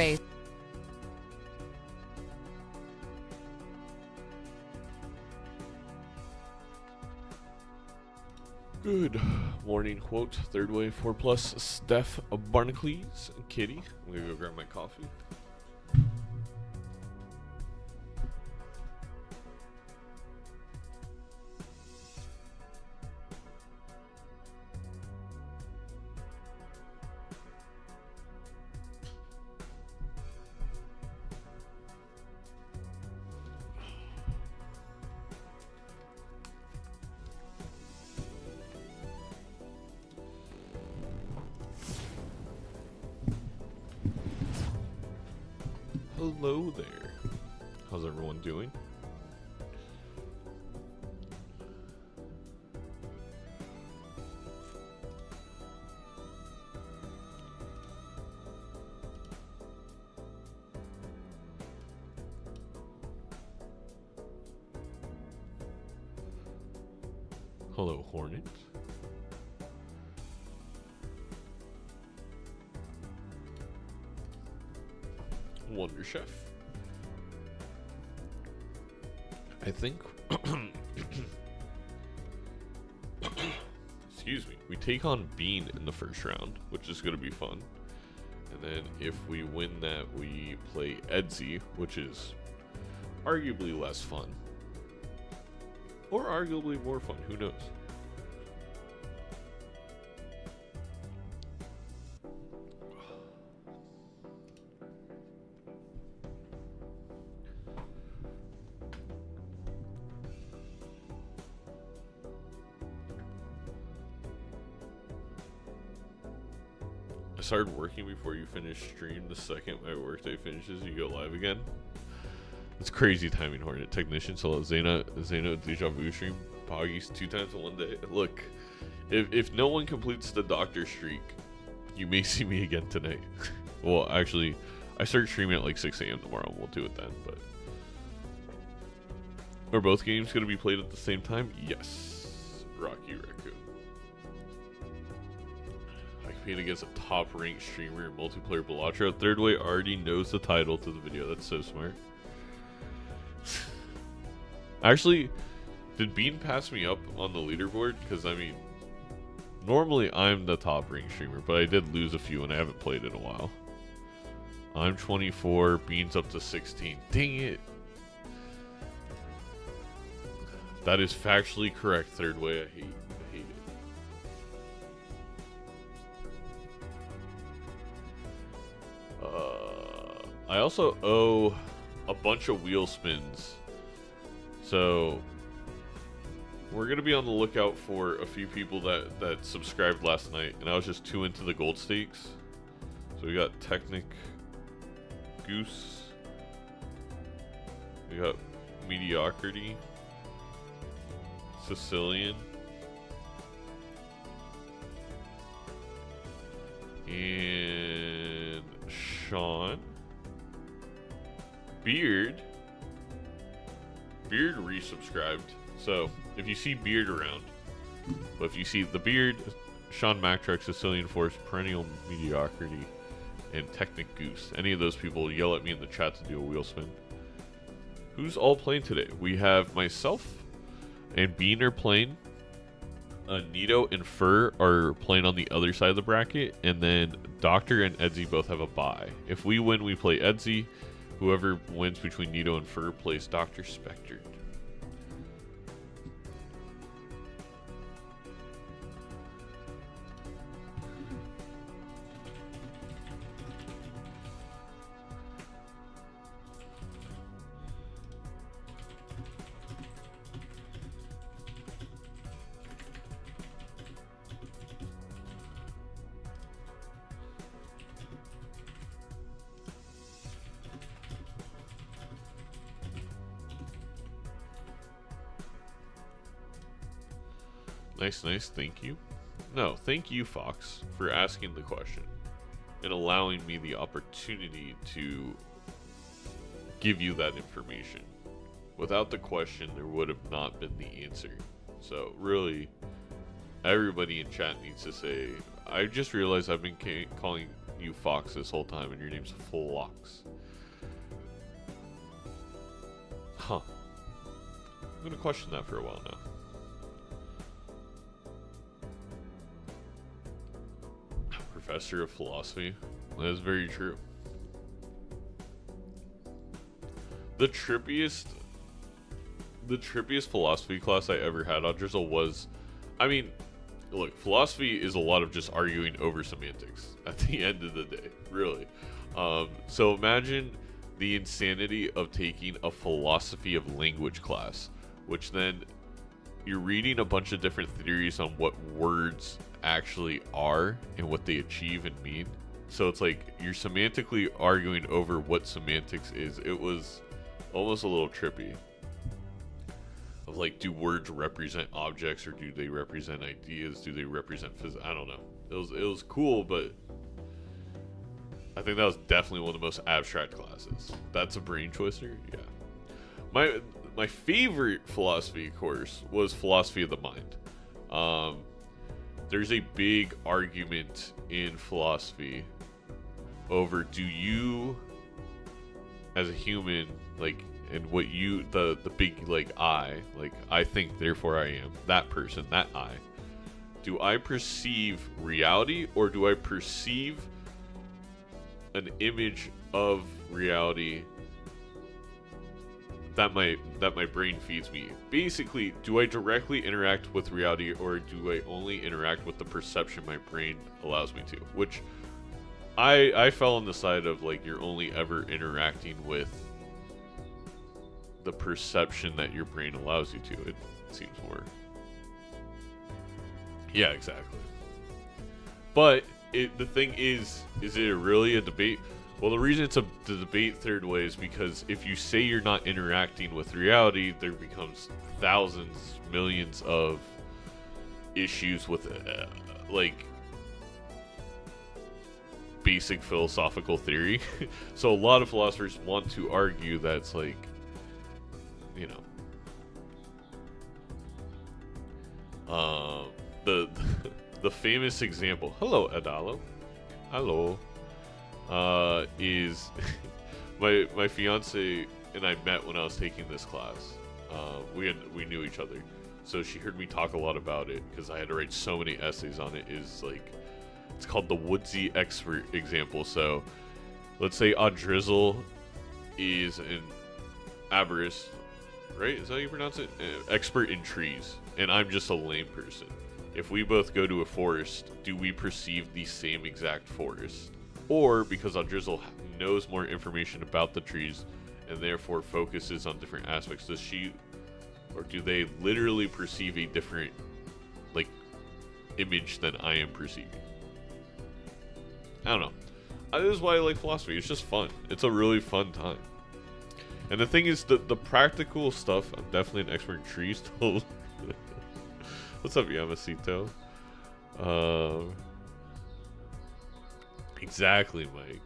face. Good morning, quote, third wave 4+, Steph Barnacles, Kitty. I'm gonna go grab my coffee. Hello there. How's everyone doing? Hello, Hornet. Wonder Chef. I think excuse me, we take on Bean in the first round, which is going to be fun. And then if we win that, we play Edzy, which is arguably less fun. Or arguably more fun, who knows? I started working before you finish stream. The second my workday finishes, you go live again. It's crazy timing, Hornet. Technician, so Zeno Deja Vu stream. Poggies 2 times in one day. Look, if no one completes the doctor streak, you may see me again tonight. Well, actually, I start streaming at like 6 a.m. tomorrow, and we'll do it then. But are both games going to be played at the same time? Yes. Rocky Raccoon. I compete against a top-ranked streamer in Multiplayer Balatro. Third Way already knows the title to the video. That's so smart. Actually, did Bean pass me up on the leaderboard? Because, I mean, normally I'm the top-ranked streamer, but I did lose a few and I haven't played in a while. I'm 24, Bean's up to 16. Dang it. That is factually correct, Third Way. I hate it. I also owe a bunch of wheel spins. So we're going to be on the lookout for a few people that subscribed last night. And I was just too into the gold stakes. So we got Technic Goose. We got Mediocrity. Sicilian. And Sean. Beard resubscribed. So if you see Beard around, but if you see the Beard, Sean Mactruck, Sicilian Force, Perennial Mediocrity, and Technic Goose, any of those people, yell at me in the chat to do a wheel spin. Who's all playing today? We have myself and Bean are playing. NEATO and Fur are playing on the other side of the bracket, and then Doctor and Edzy both have a bye. If we win, we play Edzy. Whoever wins between NEATO and Fur plays Dr. Spectre. Nice, thank you. No, thank you, Fox, for asking the question and allowing me the opportunity to give you that information. Without the question, there would have not been the answer. So, really, everybody in chat needs to say, I just realized I've been calling you Fox this whole time, and your name's Flox. Huh. I'm gonna question that for a while now. Professor of philosophy. That is very true. The trippiest philosophy class I ever had on Drizzle was, I mean, look, philosophy is a lot of just arguing over semantics at the end of the day, really. So imagine the insanity of taking a philosophy of language class, which then you're reading a bunch of different theories on what words actually are and what they achieve and mean. So it's like you're semantically arguing over what semantics is. It was almost a little trippy. Of like, do words represent objects, or do they represent ideas? Do they represent physics? I don't know. It was cool, but I think that was definitely one of the most abstract classes. That's a brain twister. Yeah. My favorite philosophy course was philosophy of the mind. There's a big argument in philosophy over, do you as a human, like, and what you, the big, like, I think therefore I am, that person, that I, do I perceive reality, or do I perceive an image of reality that my brain feeds me? Basically, do I directly interact with reality, or do I only interact with the perception my brain allows me to? Which I fell on the side of, like, you're only ever interacting with the perception that your brain allows you to. It seems more. Yeah, exactly. But the thing is it really a debate? Well, the reason it's the debate third way is because if you say you're not interacting with reality, there becomes thousands, millions of issues with like basic philosophical theory. So a lot of philosophers want to argue that it's like, you know, the famous example. Hello, Adalo. Hello. Is my fiance and I met when I was taking this class. We knew each other, so she heard me talk a lot about it because I had to write so many essays on it. Is like, it's called the woodsy expert example. So let's say Drizzle is an arborist, right? Is that how you pronounce it? Expert in trees, and I'm just a lame person. If we both go to a forest, do we perceive the same exact forest? Or because Drizzle knows more information about the trees and therefore focuses on different aspects, does she, or do they literally perceive a different, like, image than I am perceiving? I don't know. This is why I like philosophy. It's just fun. It's a really fun time. And the thing is, the practical stuff, I'm definitely an expert in trees. What's up, Yamasito? Exactly, Mike.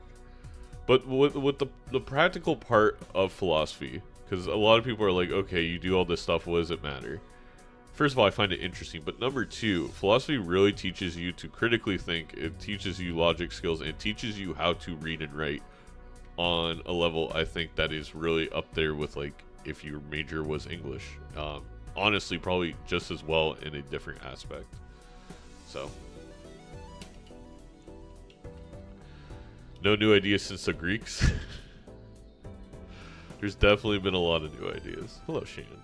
But with the practical part of philosophy, because a lot of people are like, okay, you do all this stuff, what does it matter? First of all, I find it interesting, but number two, philosophy really teaches you to critically think. It teaches you logic skills, and it teaches you how to read and write on a level I think that is really up there with, like, if your major was English. Honestly, probably just as well in a different aspect. So, no new ideas since the Greeks. There's definitely been a lot of new ideas. Hello, Shannon.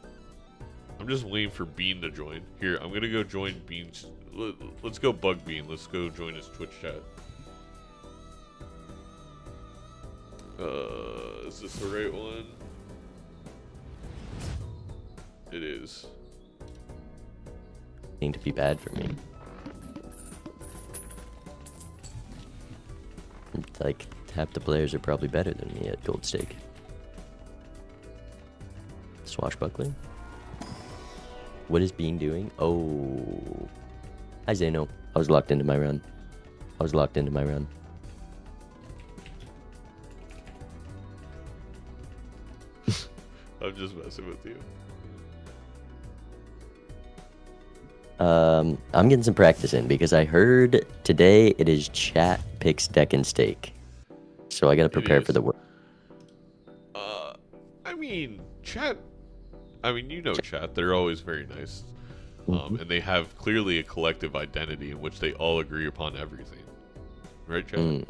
I'm just waiting for Bean to join. Here, I'm gonna go join Bean's. Let's go bug Bean. Let's go join his Twitch chat. Is this the right one? It is. To be bad for me. It's like half the players are probably better than me at Gold Stake. Swashbuckling? What is Bean doing? Oh. Hi, Zeno. I was locked into my run. I'm just messing with you. I'm getting some practice in because I heard today it is chat picks deck and stake. So I got to prepare for the work. I mean, chat. I mean, you know, chat. They're always very nice, and they have clearly a collective identity in which they all agree upon everything. Right, chat?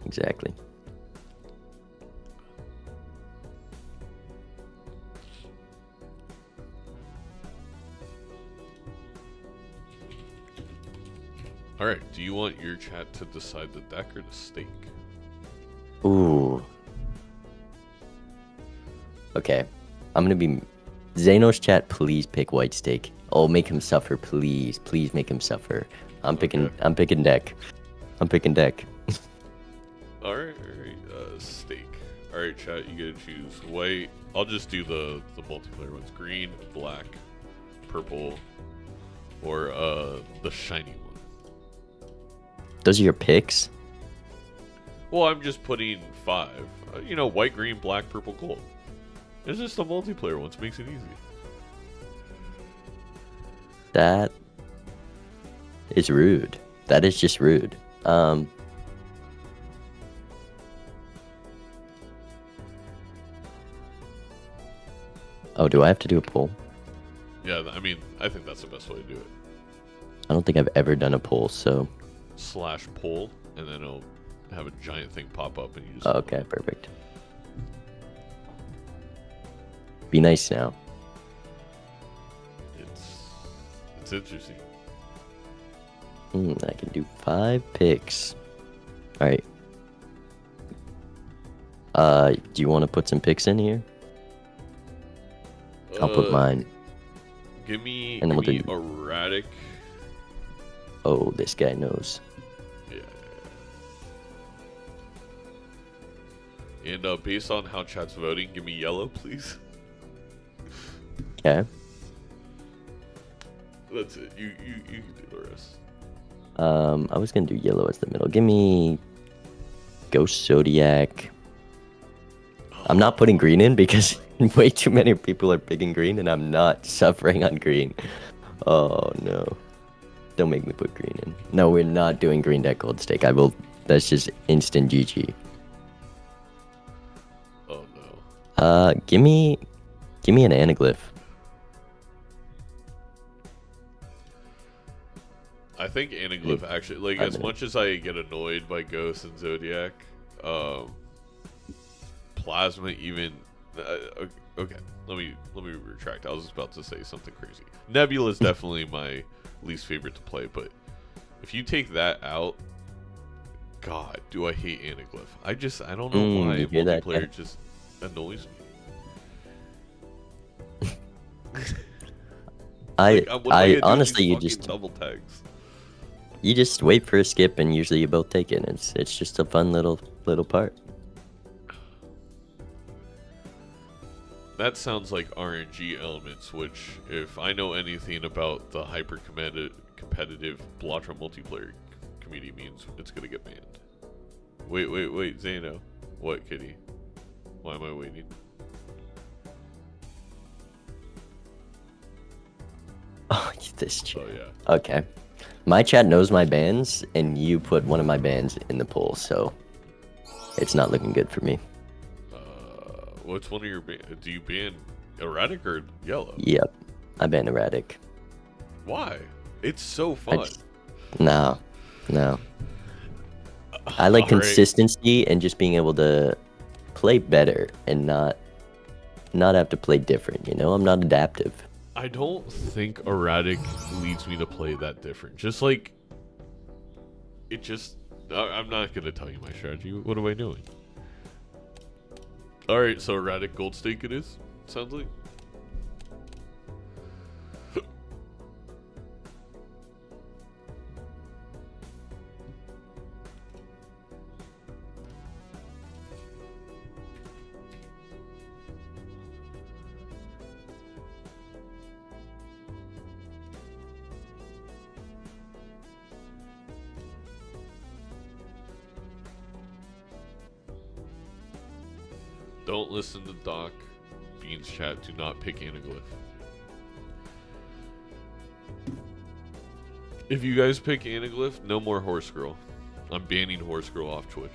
Exactly. All right. Do you want your chat to decide the deck or the stake? Ooh. Okay. I'm gonna be Xanos chat, please pick white stake. Oh, make him suffer, please. Please make him suffer. I'm picking deck. I'm picking deck. Alright, stake. Alright, chat, you gotta choose white. I'll just do the multiplayer ones. Green, black, purple, or the shiny one. Those are your picks? Well, I'm just putting 5. You know, white, green, black, purple, gold. It's just the multiplayer ones, makes it easy. That is rude. That is just rude. Oh, do I have to do a poll? Yeah, I mean, I think that's the best way to do it. I don't think I've ever done a poll, so... / poll, and then it'll have a giant thing pop up and you just... Oh, okay, perfect. Be nice now. It's interesting. I can do 5 picks. Alright. Do you want to put some picks in here? I'll put mine. Give me we'll do erratic. Oh, this guy knows. Yeah. And based on how chat's voting, give me yellow, please. Okay. That's it. You can do the rest. I was gonna do yellow as the middle. Give me Ghost Zodiac. I'm not putting green in because way too many people are picking green and I'm not suffering on green. Oh no. Don't make me put green in. No, we're not doing green deck gold stake. That's just instant GG. Oh no. Give me an anaglyph. I think anaglyph actually, like, as much as I get annoyed by Ghost and Zodiac, Plasma even okay, let me retract. I was just about to say something crazy. Nebula is definitely my least favorite to play, but if you take that out, God, do I hate anaglyph. I don't know why multiplayer just annoys me. I honestly, you just double tags. You just wait for a skip and usually you both take it. It's just a fun little part. That sounds like RNG elements, which, if I know anything about the hyper competitive Balatro multiplayer community, means it's gonna get banned. Wait, Zano. What, Kitty? Why am I waiting? Oh, this chat. Oh, yeah. Okay. My chat knows my bans, and you put one of my bans in the poll, so it's not looking good for me. What's one of your bans? Do you ban erratic or yellow? Yep. I ban erratic. Why? It's so fun. No. I like consistency and just being able to play better and not have to play different, you know? I'm not adaptive. I don't think erratic leads me to play that different. Just like it just I'm not gonna tell you my strategy. What am I doing? Alright, so erratic gold stake it is, sounds like. Don't listen to Doc Bean's chat. Do not pick anaglyph. If you guys pick Anaglyph, no more Horse Girl. I'm banning Horse Girl off Twitch.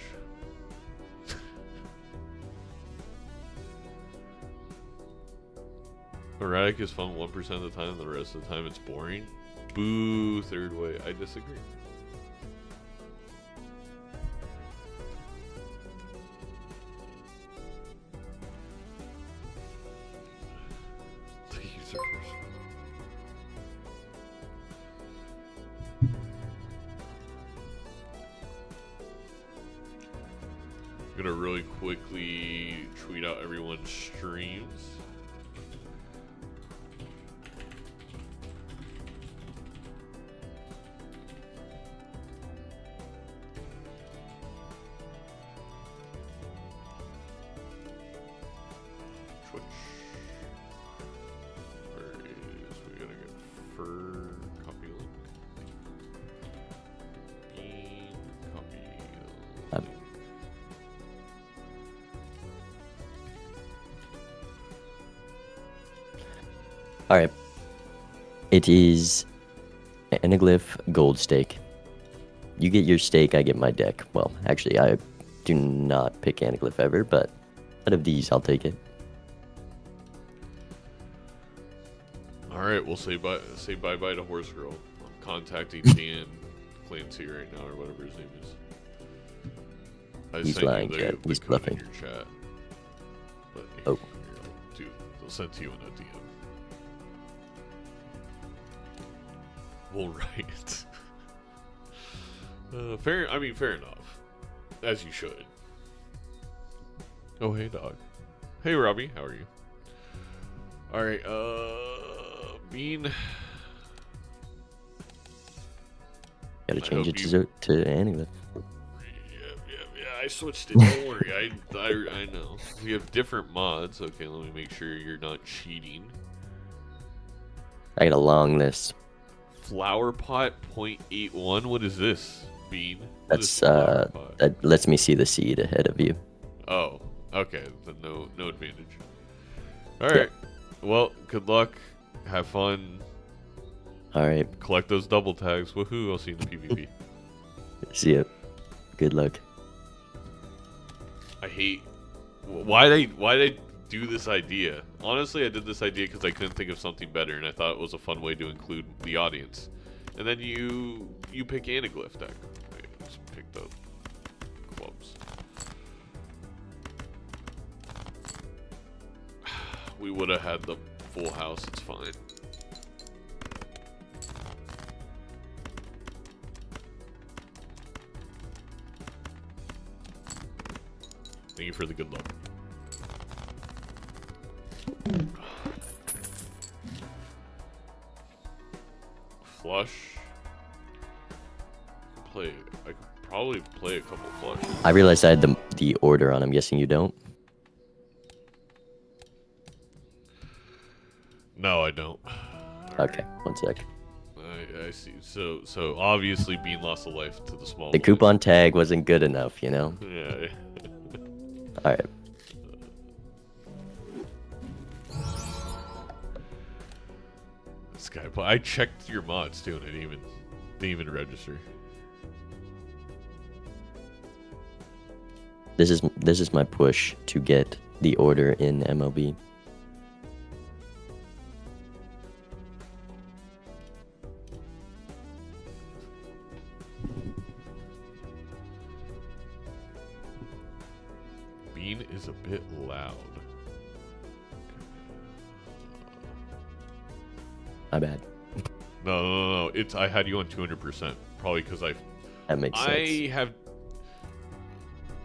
Erratic is fun 1% of the time, the rest of the time it's boring. Boo, third way. I disagree. The user first. I'm gonna really quickly tweet out everyone's streams. Twitch. Where is we gotta get fur copy link. Bean copy link. All right. It is Anaglyph gold stake. You get your stake, I get my deck. Well, actually, I do not pick Anaglyph ever, but out of these, I'll take it. All right, we'll say bye bye to Horse Girl. I'm contacting Dan Clancy right now, or whatever his name is. I He's sent you lying, chat. He's code in bluffing. your chat. But Oh. here, dude, they'll send to you in a DM. We'll write. Fair enough. As you should. Oh, hey, dog. Hey, Robbie. How are you? All right, Bean. Gotta change it hope to Anaglyph. Yeah, I switched it. Don't worry. I know. We have different mods. Okay, let me make sure you're not cheating. I got a long list. Flower pot 0.81. What is this, Bean? What That's is flower pot? that lets me see the seed ahead of you. Oh, okay. Then no advantage. All right. Well, good luck. Have fun. All right. Collect those double tags. Woohoo! I'll see you in the PvP. See ya. Good luck. I hate. Why did I do this idea? Honestly, I did this idea because I couldn't think of something better, and I thought it was a fun way to include the audience. And then you pick Anaglyph deck. Wait, let's pick the clubs. We would have had the full house. It's fine. Thank you for the good luck. Flush. I could probably play a couple flush. I realized I had the order on. I'm guessing you don't. No, I don't. Okay, one sec. I see. So obviously Bean lost a life to the small The blind. coupon tag wasn't good enough, you know? Yeah. Alright. This guy. But I checked your mods too, and it didn't even register. This is my push to get the order in MLB. Bean is a bit loud. My bad. No. I had you on 200%. Probably because That makes sense.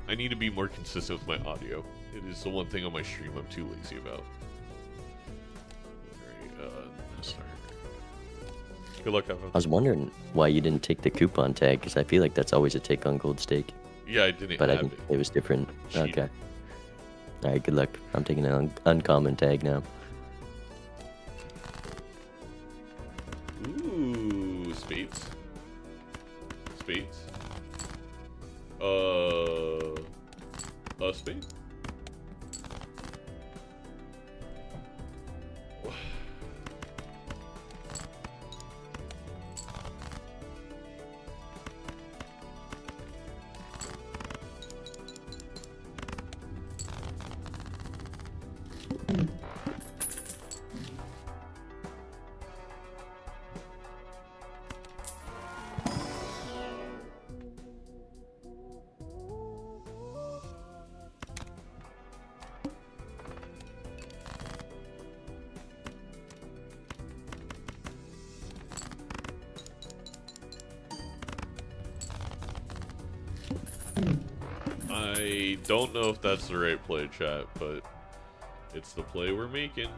I need to be more consistent with my audio. It is the one thing on my stream I'm too lazy about. Sorry. Good luck, Evan. I was wondering why you didn't take the coupon tag, because I feel like that's always a take on gold stake. Yeah, I didn't But have it. it was different. Cheating. Okay. Alright, good luck. I'm taking an uncommon tag now. Ooh, spades. Spades. A spade? I don't know if that's the right play, chat, but it's the play we're making.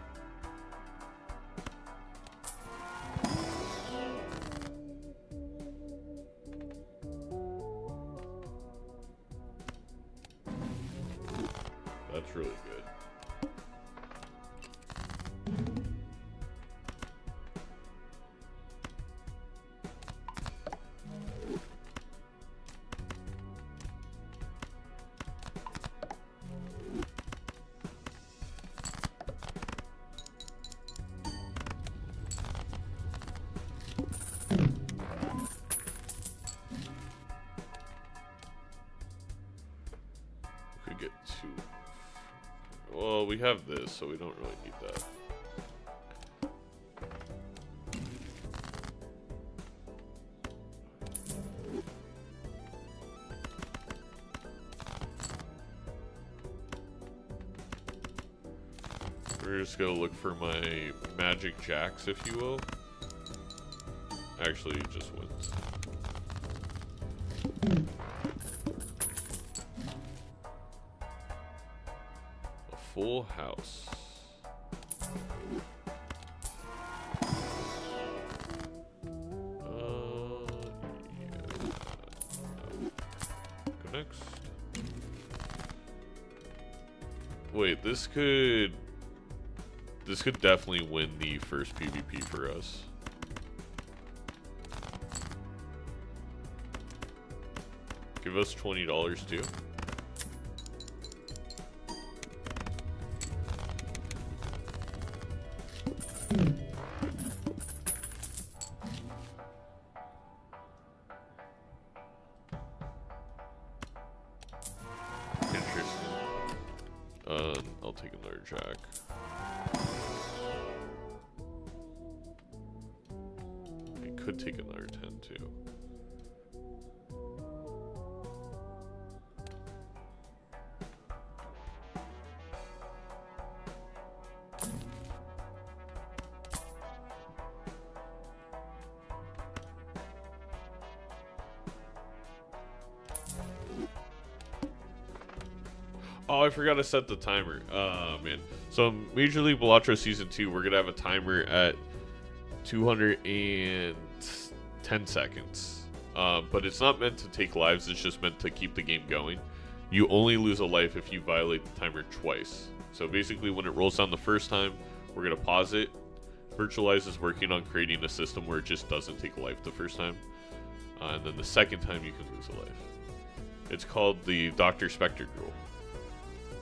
That's really good. Could get two. Well, we have this, so we don't really need that. We're just gonna look for my magic jacks, if you will. Actually, just wins. A full house. Yeah. Go next. Wait, this could definitely win the first PvP for us. Give us $20 too. Interesting. I'll take another jack. I could take another 10 too. Oh, I forgot to set the timer. Oh, man. So, Major League Balatro Season 2, we're going to have a timer at 210 seconds. But it's not meant to take lives, it's just meant to keep the game going. You only lose a life if you violate the timer twice. So, basically, when it rolls down the first time, we're going to pause it. Virtualize is working on creating a system where it just doesn't take a life the first time. And then the second time, you can lose a life. It's called the Dr. Spectre rule.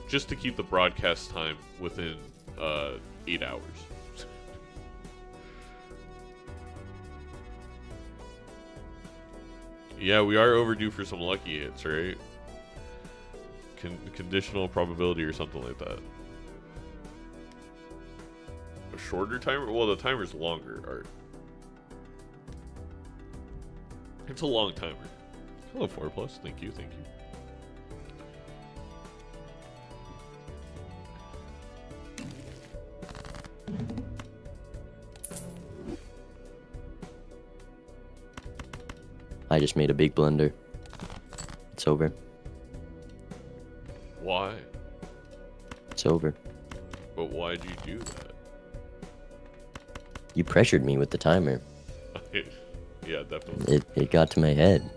Just to keep the broadcast time within 8 hours. Yeah, we are overdue for some lucky hits, right? Conditional probability or something like that. A shorter timer? Well, the timer's longer, Art. It's a long timer. Hello, 4+. Thank you, thank you. I just made a big blunder. It's over. Why? It's over. But why'd you do that? You pressured me with the timer. Yeah, definitely. It got to my head.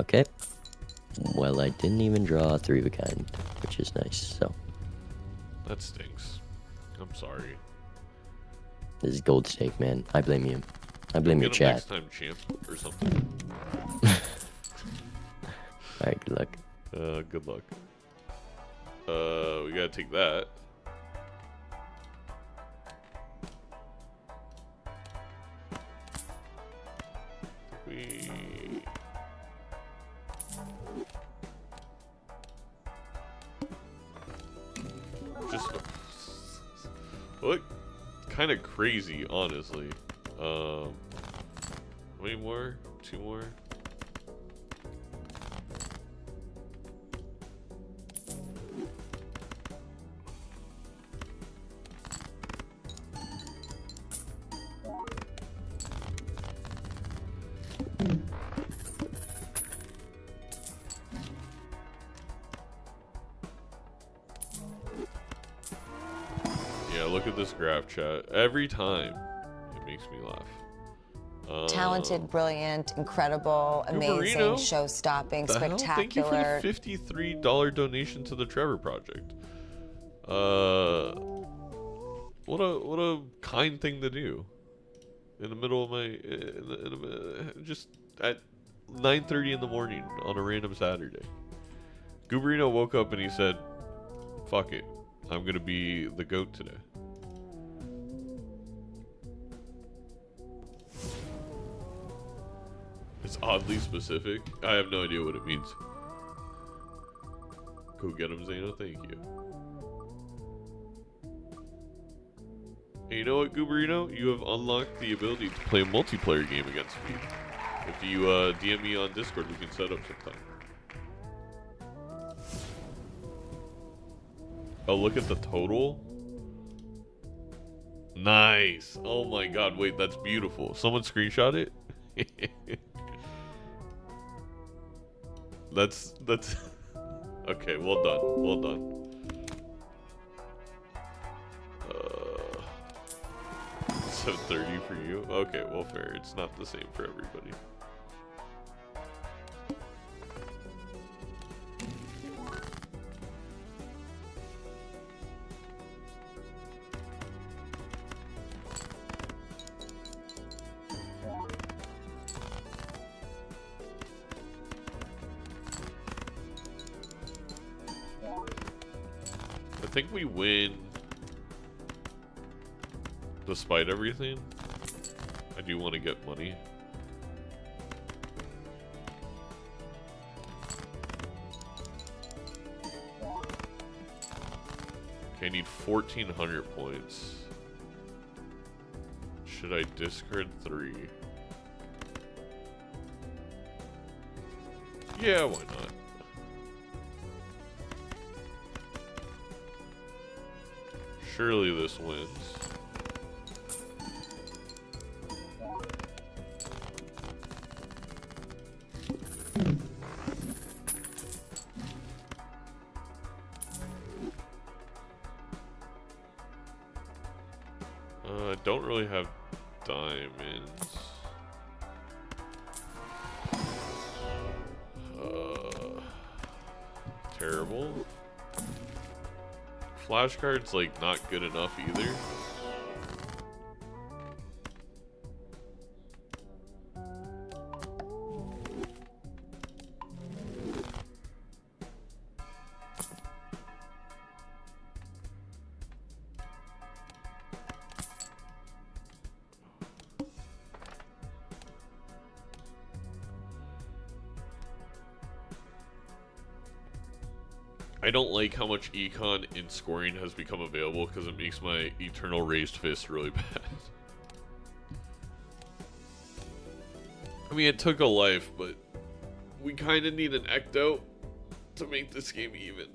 Okay. Well, I didn't even draw a 3 of a kind, which is nice, so. That stinks. I'm sorry. This is gold stake, man. I blame you. I blame your chat. Next time, champ, or something. Alright, good luck. Good luck. We gotta take that. Whee. Just look kind of crazy, honestly. How many more? 2 more. Yeah, look at this graph, chat. Every time, it makes me laugh. Talented, brilliant, incredible, amazing, Gubarino, show-stopping, the hell? Thank you for the spectacular. $53 donation to the Trevor Project. What a kind thing to do. In the middle of my, just at 9:30 in the morning on a random Saturday. Gubarino woke up and he said, "Fuck it, I'm gonna be the GOAT today." It's oddly specific. I have no idea what it means. Go get him, Zano. Thank you. Hey, you know what, Gubarino? You have unlocked the ability to play a multiplayer game against me. If you DM me on Discord, we can set up sometime. Oh, look at the total. Nice. Oh my god, wait, that's beautiful. Someone screenshot it? That's okay, well done. Well done. 7:30 for you? Okay, well fair. It's not the same for everybody. I think we win despite everything. I do want to get money. Okay, I need 1,400 points. Should I discard 3? Yeah, why not? Surely this wins. I don't really have diamonds. Terrible. Flashcards, like, not good enough either. I don't like how much econ in scoring has become available because it makes my eternal raised fist really bad. I mean, it took a life, but we kind of need an ecto to make this game even.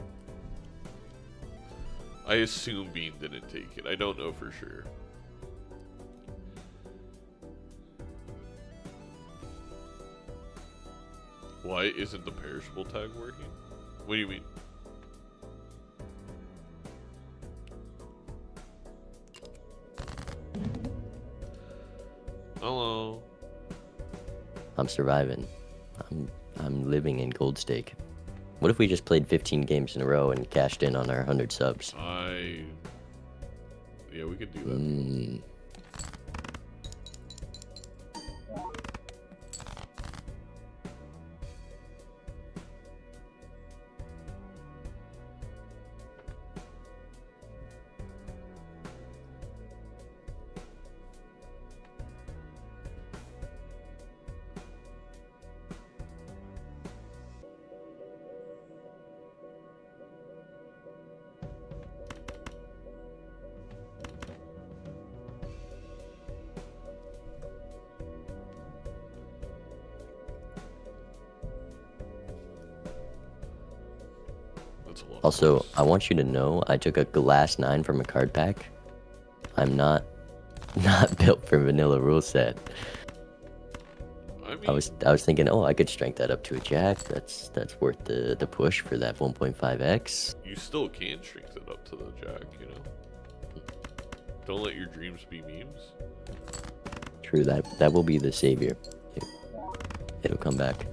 I assume Bean didn't take it. I don't know for sure. Why isn't the perishable tag working? What do you mean? Hello. I'm surviving. I'm living in gold stake. What if we just played 15 games in a row and cashed in on our 100 subs? Yeah, we could do that. That's a lot. Also, I want you to know I took a glass 9 from a card pack. I'm not built for vanilla rule set. I mean, I was thinking, oh, I could strength that up to a jack. That's worth the push for that 1.5x. you still can strength it up to the jack, you know. Don't let your dreams be memes. True, that will be the savior. It'll come back.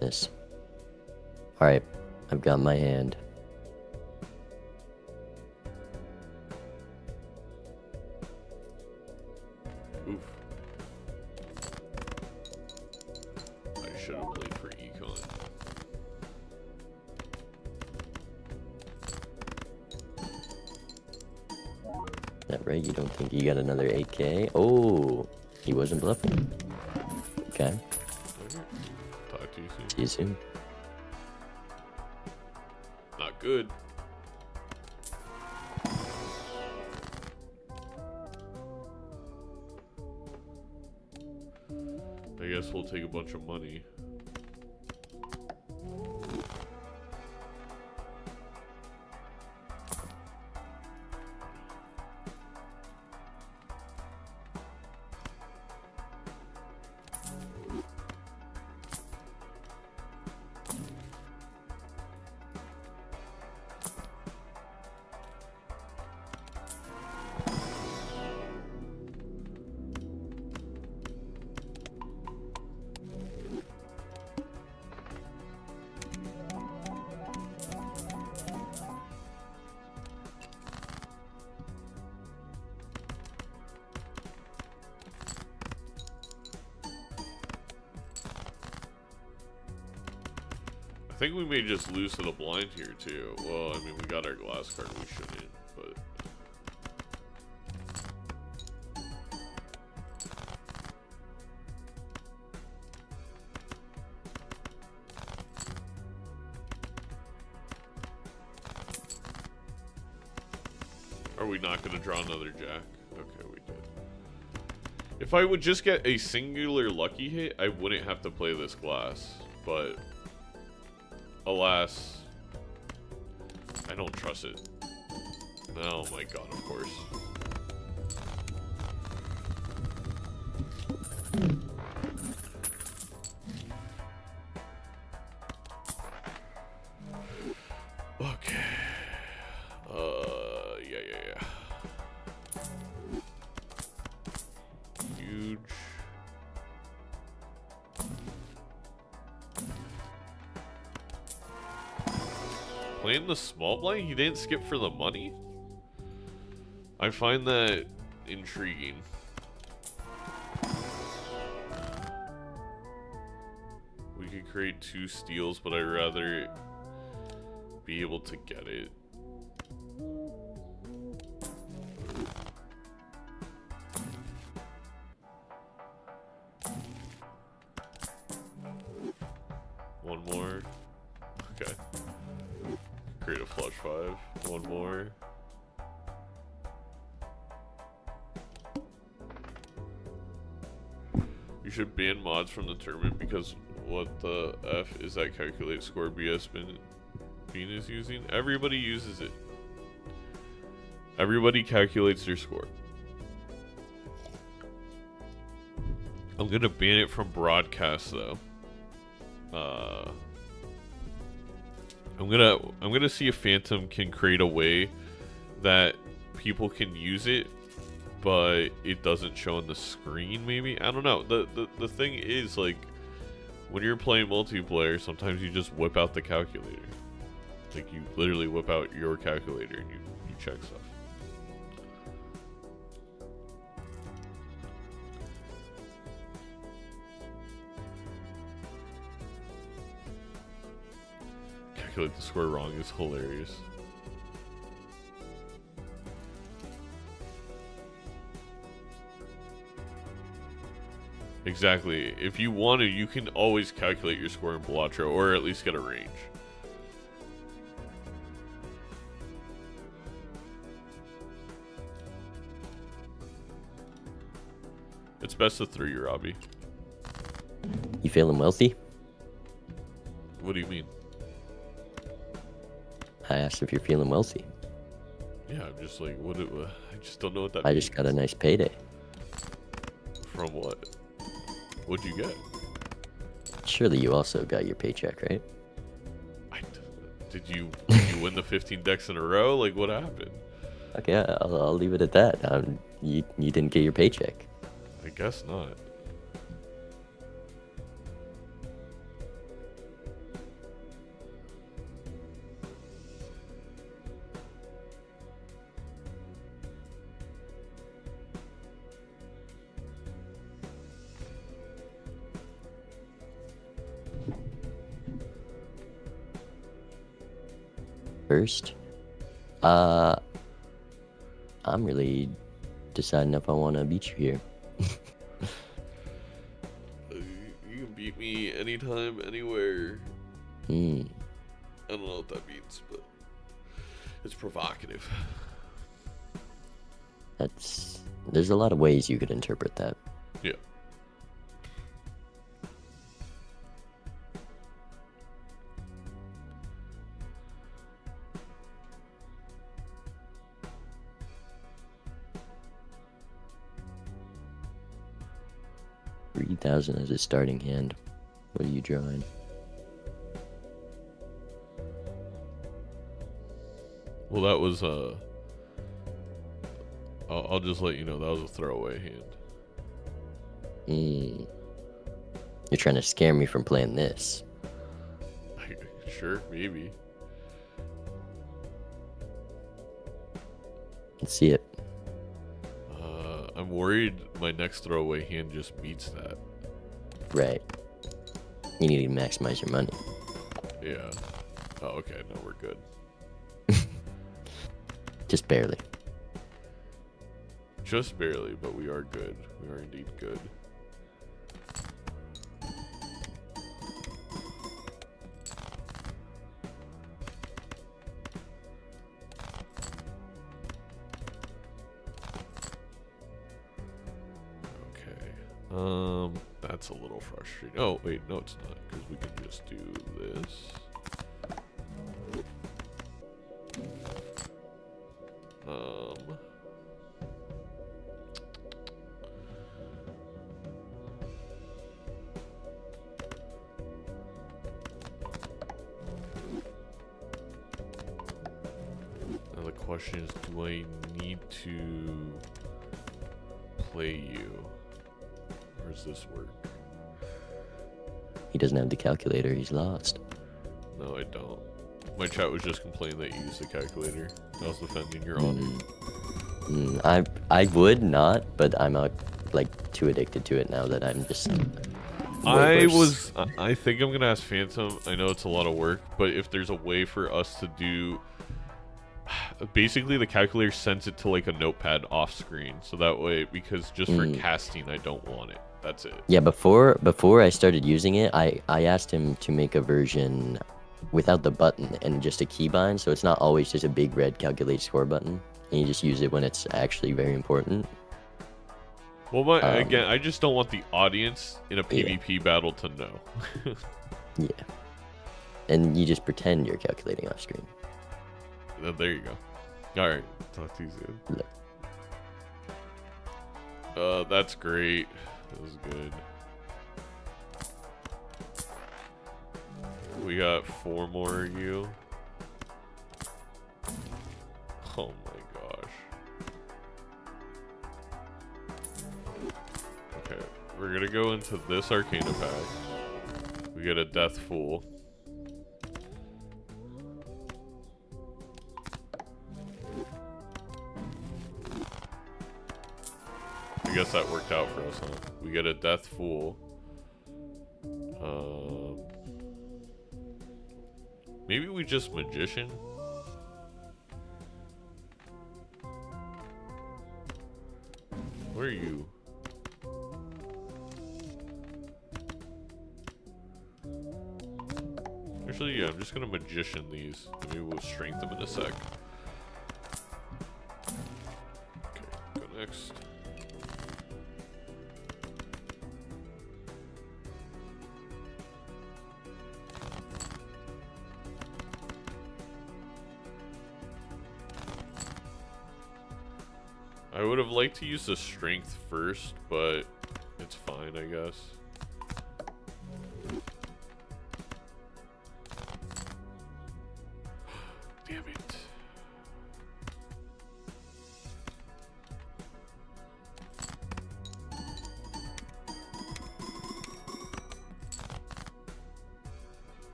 This. Alright, I've got my hand. Oof. I should have played for econ. That right? You don't think you got another 8k? Oh, he wasn't bluffing. Okay. Talk to you soon. See you soon. Not good. I guess we'll take a bunch of money. I think we may just lose to the blind here too. Well, I mean, we got our glass card, we shouldn't, but... Are we not going to draw another jack? Okay, we did. If I would just get a singular lucky hit, I wouldn't have to play this glass, but... Alas, I don't trust it. Oh my god, of course. Okay. Yeah. Huge. Playing the small blind? He didn't skip for the money? I find that intriguing. We could create 2 steals, but I'd rather be able to get it. One more. Okay. Create a flush 5. One more. You should ban mods from the tournament because what the F is that calculate score BS Bean is using? Everybody uses it. Everybody calculates their score. I'm gonna ban it from broadcast though. I'm gonna see if Phantom can create a way that people can use it, but it doesn't show on the screen. Maybe, I don't know. The thing is, like, when you're playing multiplayer, sometimes you just whip out the calculator. Like, you literally whip out your calculator and you check stuff. Calculate the score wrong is hilarious. Exactly. If you want to, you can always calculate your score in Balatro, or at least get a range. It's best of 3, Robbie. You feeling wealthy? What do you mean? I asked if you're feeling wealthy. Yeah, I'm just like, I just don't know what that I means. just got a nice payday. From what? What'd you get? Surely you also got your paycheck, right? Did you win the 15 decks in a row? Like, what happened? Okay, I'll leave it at that. You didn't get your paycheck. I guess not. First, I'm really deciding if I want to beat you here. You can beat me anytime, anywhere. Hmm. I don't know what that means, but it's provocative. There's a lot of ways you could interpret that. Yeah. $3,000 as a starting hand. What are you drawing? Well, that was I'll just let you know that was a throwaway hand. You're trying to scare me from playing this. Sure, maybe. Let's see it. I'm worried my next throwaway hand just beats that. Right. You need to maximize your money. Yeah. Oh, okay. No, we're good. Just barely. Just barely, but we are good. We are indeed good. That's a little frustrating. Oh, wait, no, it's not, because we can just do this. Now the question is, do I need to play you? Or does this work? He doesn't have the calculator. He's lost. No, I don't. My chat was just complaining that you used the calculator. I was defending your honor. I would not, but I'm like too addicted to it now that I'm just. I think I'm gonna ask Phantom. I know it's a lot of work, but if there's a way for us to do. Basically, the calculator sends it to like a notepad off screen, so that way, because just for casting, I don't want it. That's it. Yeah, before I started using it, I asked him to make a version without the button and just a keybind, so it's not always just a big red calculate score button, and you just use it when it's actually very important. Well, again, I just don't want the audience in a PvP battle to know. Yeah, and you just pretend you're calculating off screen. There you go. All right, talk to you soon. That's great. That was good. We got 4 more of you. Oh my gosh. Okay, we're gonna go into this Arcana pack. We get a Death Fool. I guess that worked out for us, huh? We get a Death Fool. Maybe we just Magician? Where are you? Actually, yeah, I'm just gonna magician these. Maybe we'll strength them in a sec. Okay, go next. I would have liked to use the strength first, but it's fine, I guess. Damn it.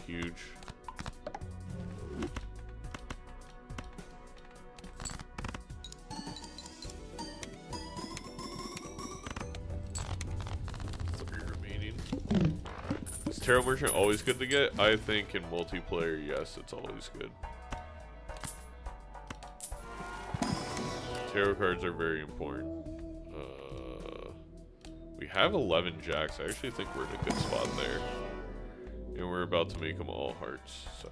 Huge. Is Tarot Merchant always good to get? I think in multiplayer, yes, it's always good. Tarot cards are very important. We have 11 jacks. I actually think we're in a good spot there. And we're about to make them all hearts, so.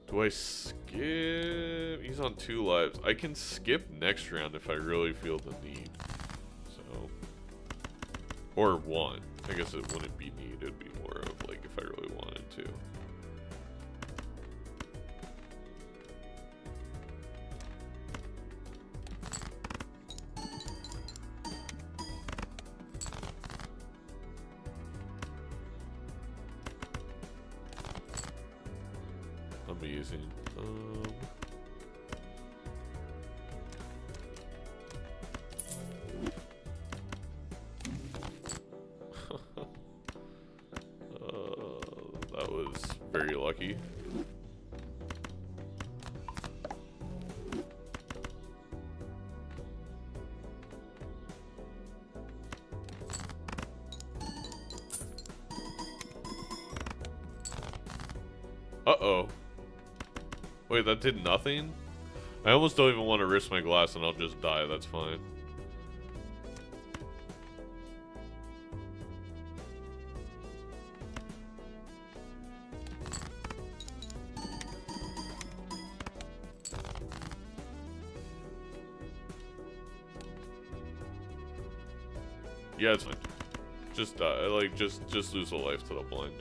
Do I skip? He's on 2 lives. I can skip next round if I really feel the need. So. Or want. I guess it wouldn't be need. It'd be more of like if I really wanted to. Amazing. That was very lucky. Uh-oh. Wait, that did nothing? I almost don't even want to risk my glass and I'll just die. That's fine. Yeah, it's fine. Just die. Like, just lose a life to the blind.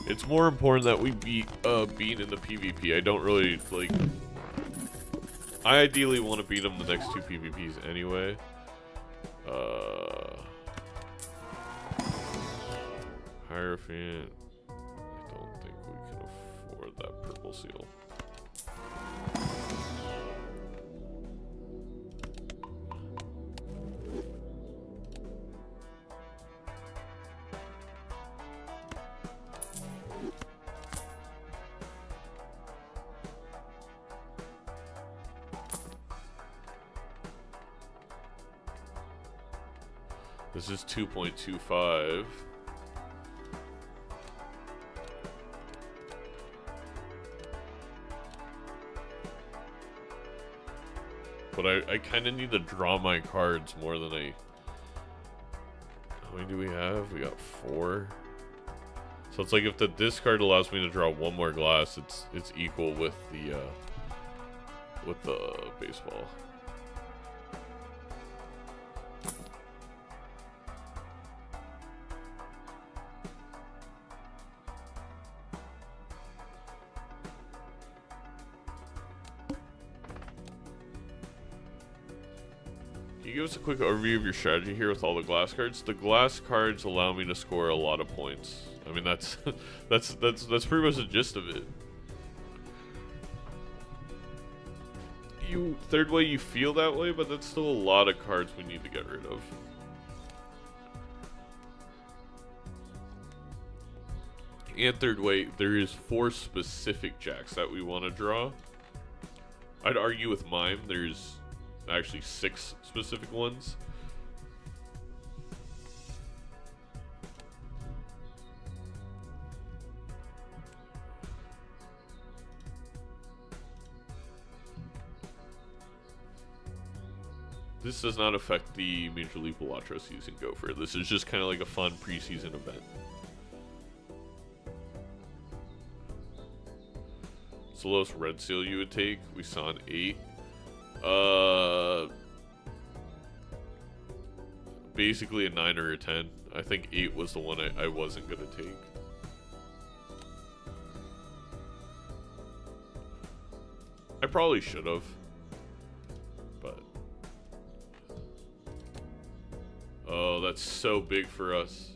It's more important that we beat Bean in the PvP. I don't really, like... I ideally want to beat him the next 2 PvPs anyway. Hierophant. I don't think we can afford that purple seal. This is 2.25. But I kind of need to draw my cards more than I... How many do we have? We got 4. So it's like if the discard allows me to draw 1 more glass, it's equal with the baseball. Can you give us a quick overview of your strategy here with all the glass cards? The glass cards allow me to score a lot of points. I mean, that's that's pretty much the gist of it. Third way, you feel that way, but that's still a lot of cards we need to get rid of. And third way, there is 4 specific jacks that we want to draw. I'd argue with mime, there's actually 6 specific ones. This does not affect the Major League Balatro season, Gopher. This is just kind of like a fun preseason event. It's the lowest red seal you would take. We saw an 8. Basically a 9 or a 10. I think 8 was the one I wasn't gonna take. I probably should have, but oh, that's so big for us.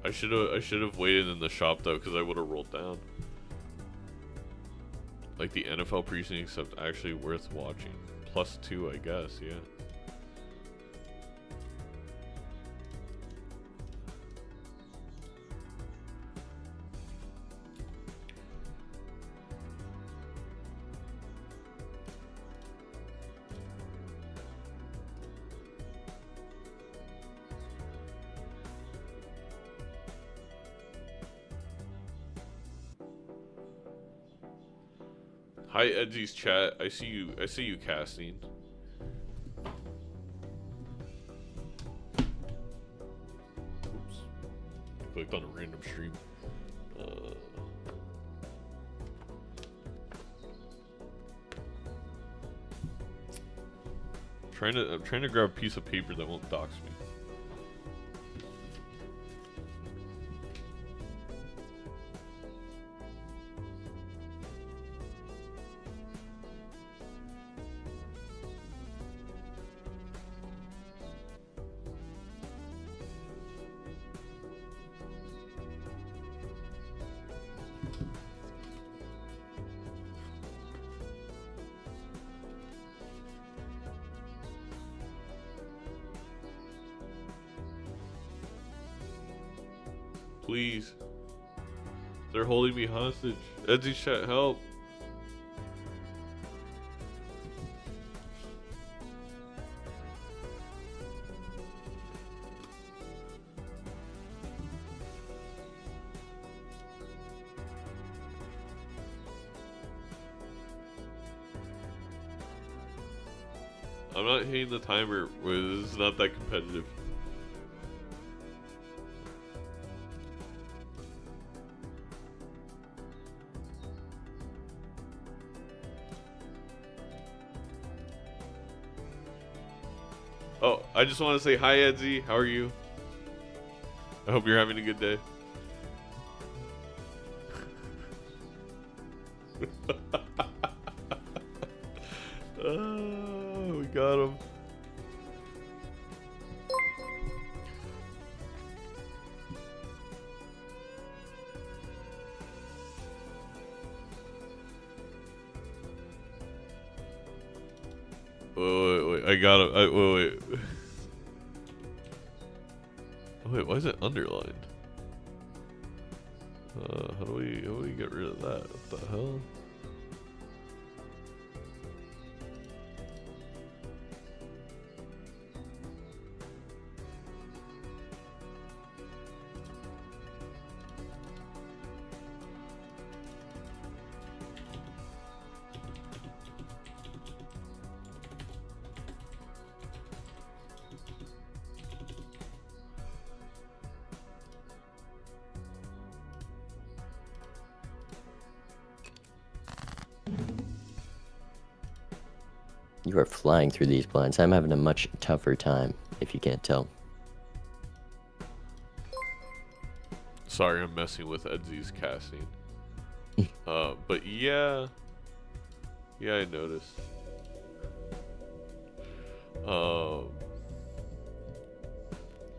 I should have waited in the shop though, because I would have rolled down. Like the NFL precincts are actually worth watching. +2, I guess, yeah. Hi, Edzy's chat. I see you casting. Oops. I clicked on a random stream. I'm trying to grab a piece of paper that won't dox me. Please. They're holding me hostage. Edzy chat, help. I'm not hitting the timer. This is not that competitive. Oh, I just want to say hi, Edzy. How are you? I hope you're having a good day. Oh, we got him. Wait, I got him. Wait. Oh, wait, why is it underlined? How do we get rid of that? What the hell? You are flying through these blinds. I'm having a much tougher time, if you can't tell. Sorry, I'm messing with Edzy's casting. But yeah, I noticed. But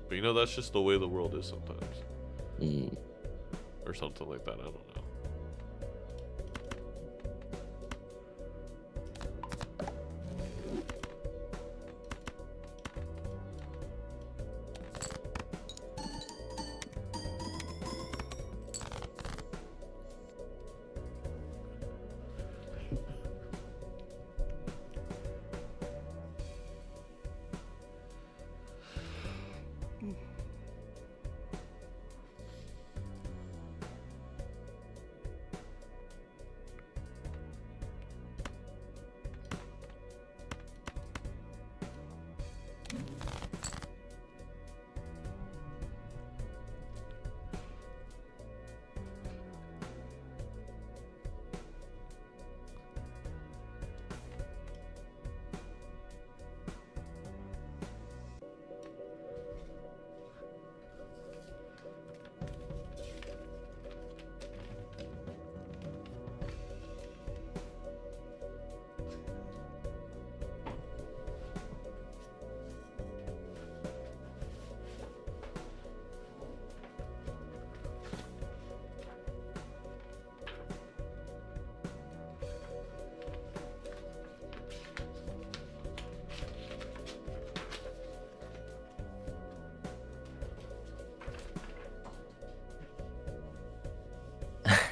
you know, that's just the way the world is sometimes. Or something like that, I don't know.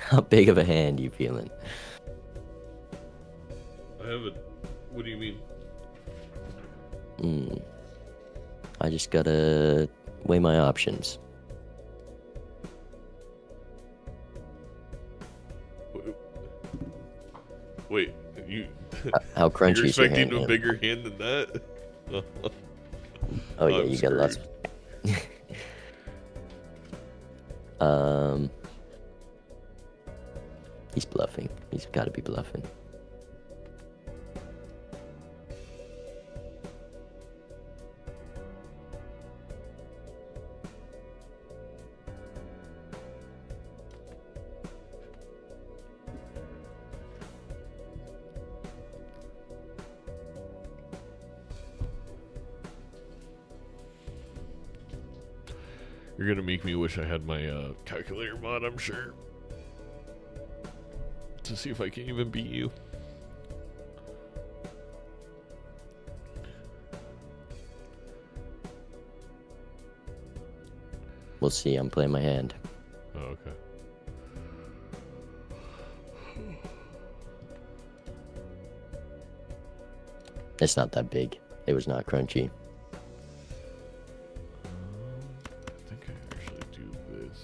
How big of a hand you feeling? I have a. What do you mean? I just gotta weigh my options. Wait, you. How crunchy You're is your expecting hand? a bigger hand than that? Oh yeah, I'm you got lots. He's bluffing. He's got to be bluffing. You're gonna make me wish I had my calculator mod, I'm sure. To see if I can even beat you. We'll see. I'm playing my hand. Oh, okay. It's not that big. It was not crunchy. I think I actually do this.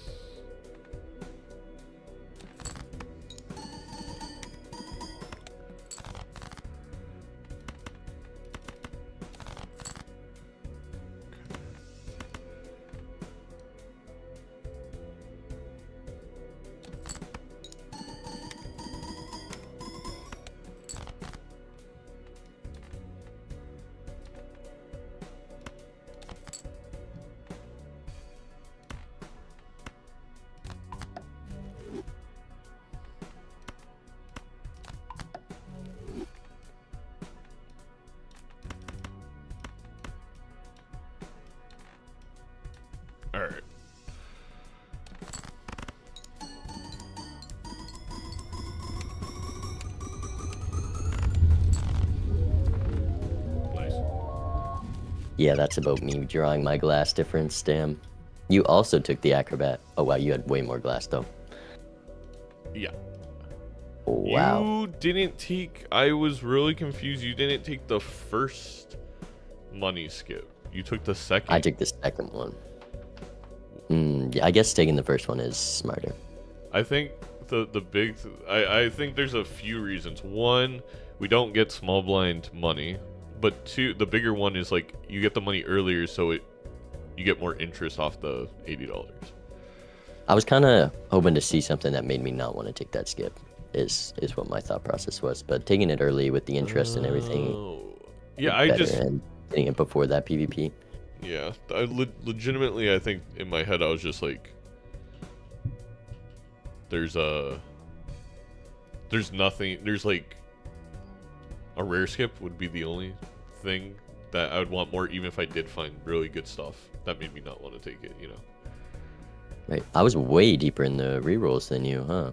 Alright. Nice. Yeah, that's about me drawing my glass difference. Damn. You also took the acrobat. Oh wow, you had way more glass though. Yeah. Oh, wow. You didn't take. I was really confused. You didn't take the first money skip. You took the second. I took the second one. Yeah, I guess taking the first one is smarter. I think I think there's a few reasons. One, we don't get small blind money, but two, the bigger one is like you get the money earlier, so you get more interest off the $80. I was kind of hoping to see something that made me not want to take that skip. Is what my thought process was. But taking it early with the interest and everything. Yeah, I better, just and getting it before that PvP. Yeah, legitimately, I think in my head I was just like, there's nothing, there's like, a rare skip would be the only thing that I would want more, even if I did find really good stuff. That made me not want to take it, you know? Right. I was way deeper in the rerolls than you, huh?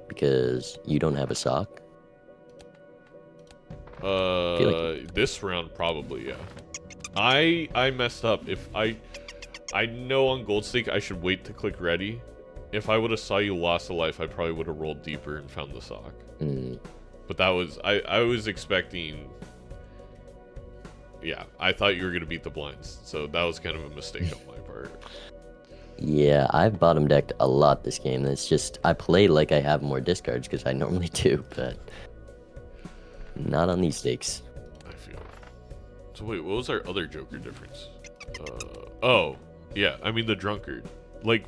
Because you don't have a sock? This round probably, yeah. I messed up. If I know on gold stake I should wait to click ready. If I would have saw you lost a life, I probably would have rolled deeper and found the sock. But that was I was expecting. Yeah, I thought you were gonna beat the blinds, so that was kind of a mistake on my part. Yeah, I've bottom decked a lot this game. It's just I play like I have more discards because I normally do, but not on these stakes. I feel. So wait, what was our other Joker difference? Oh, yeah. I mean the drunkard. Like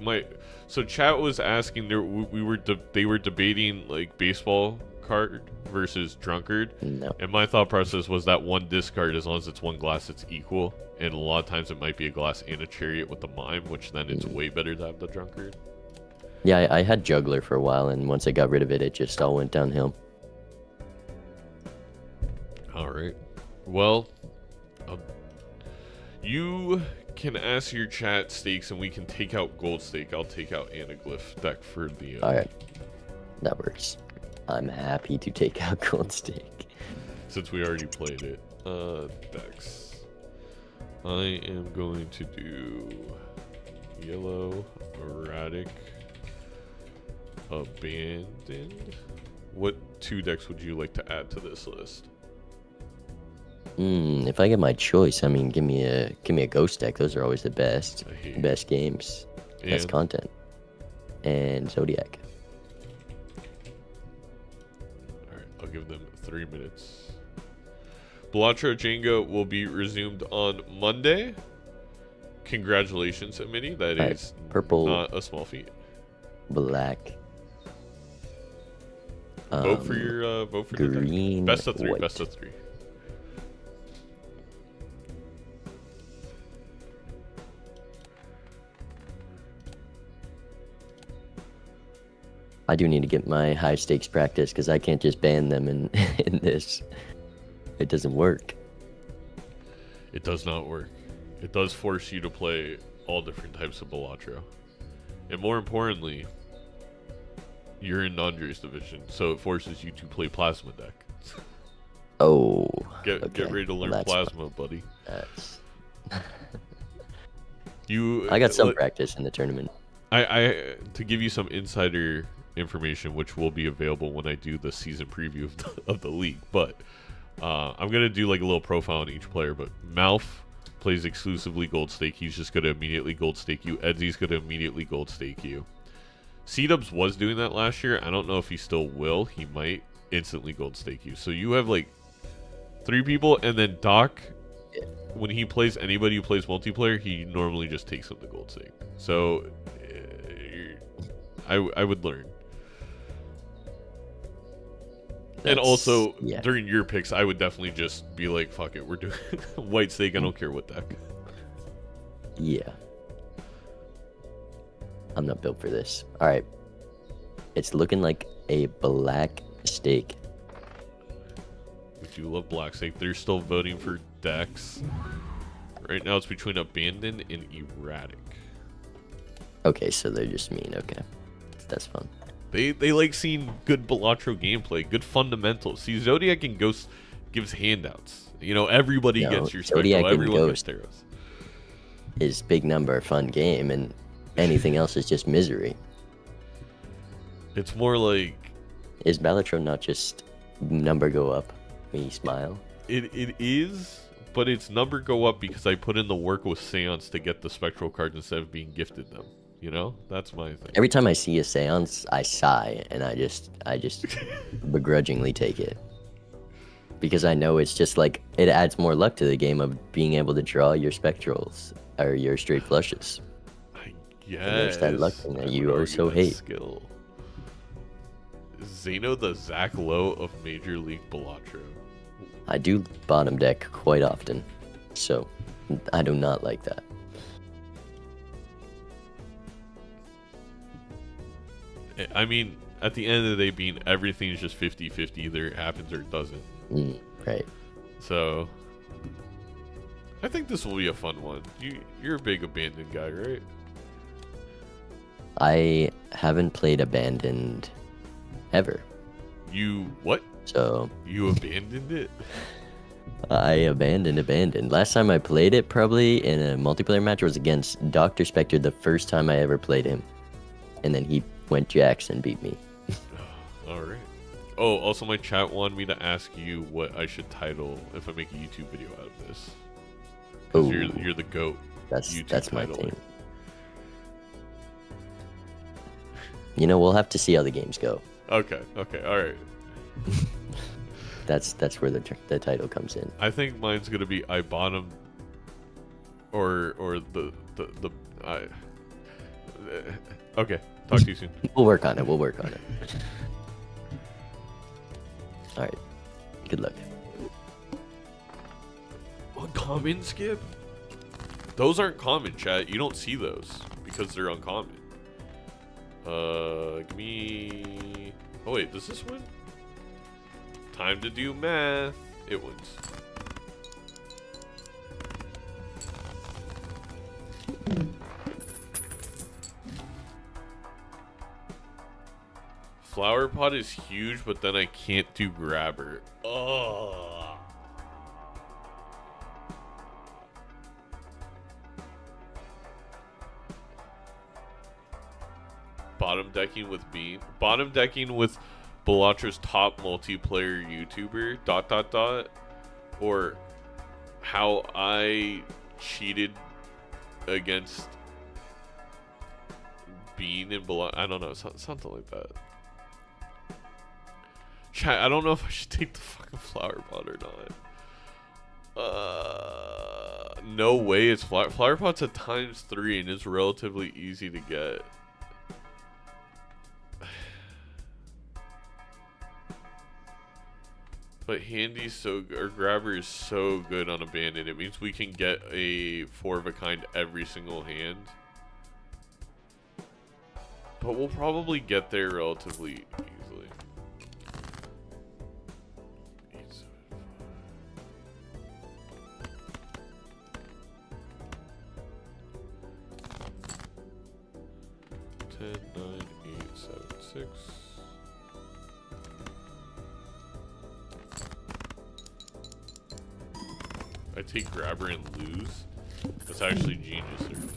so chat was asking. They were debating like baseball card versus drunkard. No. And my thought process was that one discard, as long as it's one glass, it's equal. And a lot of times it might be a glass and a chariot with the mime, which then it's way better to have the drunkard. Yeah, I had juggler for a while, and once I got rid of it, it just all went downhill. All right. Well, you can ask your chat stakes, and we can take out gold stake. I'll take out anaglyph deck for the. All right, that works. I'm happy to take out gold stake. Since we already played it, decks. I am going to do yellow erratic Abandoned. What 2 decks would you like to add to this list? If I get my choice, I mean, give me a ghost deck. Those are always the best games, best content, and Zodiac. All right, I'll give them 3 minutes. Balatro Jenga will be resumed on Monday. Congratulations, Minnie. That is purple, not a small feat. Black. Vote for your green. Best of 3. White. Best of 3. I do need to get my high stakes practice because I can't just ban them in in this. It doesn't work. It does not work. It does force you to play all different types of Balatro. And more importantly, you're in Andre's division, so it forces you to play Plasma deck. Oh. Get ready to learn Plasma, buddy. That's... I got some practice in the tournament. I to give you some insider information, which will be available when I do the season preview of the league, but I'm gonna do like a little profile on each player. But Mouth plays exclusively gold stake. He's just gonna immediately gold stake you. Edzy's gonna immediately gold stake you. C-Dubs was doing that last year. I don't know if he still will. He might instantly gold stake you. So you have like 3 people, and then Doc, when he plays anybody who plays multiplayer, he normally just takes them to gold stake. So I would learn. And also, during your picks, I would definitely just be like, fuck it, we're doing white stake, I don't care what deck. Yeah. I'm not built for this. Alright. It's looking like a black stake. We do love black stake. They're still voting for decks. Right now it's between Abandoned and Erratic. Okay, so they're just mean. Okay. That's fun. They like seeing good Balatro gameplay, good fundamentals. See, Zodiac and Ghost gives handouts. You know, everybody gets your Zodiac Spectral, everyone Ghost gets Theros. Is big number, fun game, and anything else is just misery. It's more like... Is Balatro not just number go up, me smile? It is, but it's number go up because I put in the work with Seance to get the Spectral cards instead of being gifted them. You know, that's my thing. Every time I see a seance, I sigh, and I just begrudgingly take it. Because I know it's just like, it adds more luck to the game of being able to draw your spectrals, or your straight flushes. I guess. And there's that luck thing that you so hate. Skill. Zeno the Zach Lowe of Major League Balatro. I do bottom deck quite often, so I do not like that. I mean, at the end of the day, being everything is just 50-50. Either it happens or it doesn't. Right. So, I think this will be a fun one. You're a big Abandoned guy, right? I haven't played Abandoned ever. You what? So you abandoned it? I abandoned. Last time I played it, probably in a multiplayer match, was against Dr. Spectre the first time I ever played him. And then he went Jax and beat me. Alright. Oh, also my chat wanted me to ask you what I should title if I make a YouTube video out of this. Because you're the GOAT. That's my thing. You know, we'll have to see how the games go. Okay, alright. That's where the title comes in. I think mine's gonna be I bottom or the okay, talk to you soon. We'll work on it. Alright. Good luck. Uncommon skip? Those aren't common, chat. You don't see those because they're uncommon. Give me... Oh wait, does this win? Time to do math. It wins. Flower pot is huge, but then I can't do grabber. Oh. bottom decking with me. Bottom decking with Balatro's top multiplayer YouTuber, ... Or how I cheated against Bean in Balatro. I don't know, something like that. Chat, I don't know if I should take the fucking flower pot or not. No way. It's flower pot's at ×3 and it's relatively easy to get. But Handy's so good, or Grabber is so good on Abandon. It means we can get a 4 of a kind every single hand. But we'll probably get there relatively easily. 10, 9, 8, 7, 6. I take Grabber and lose. That's actually genius right there.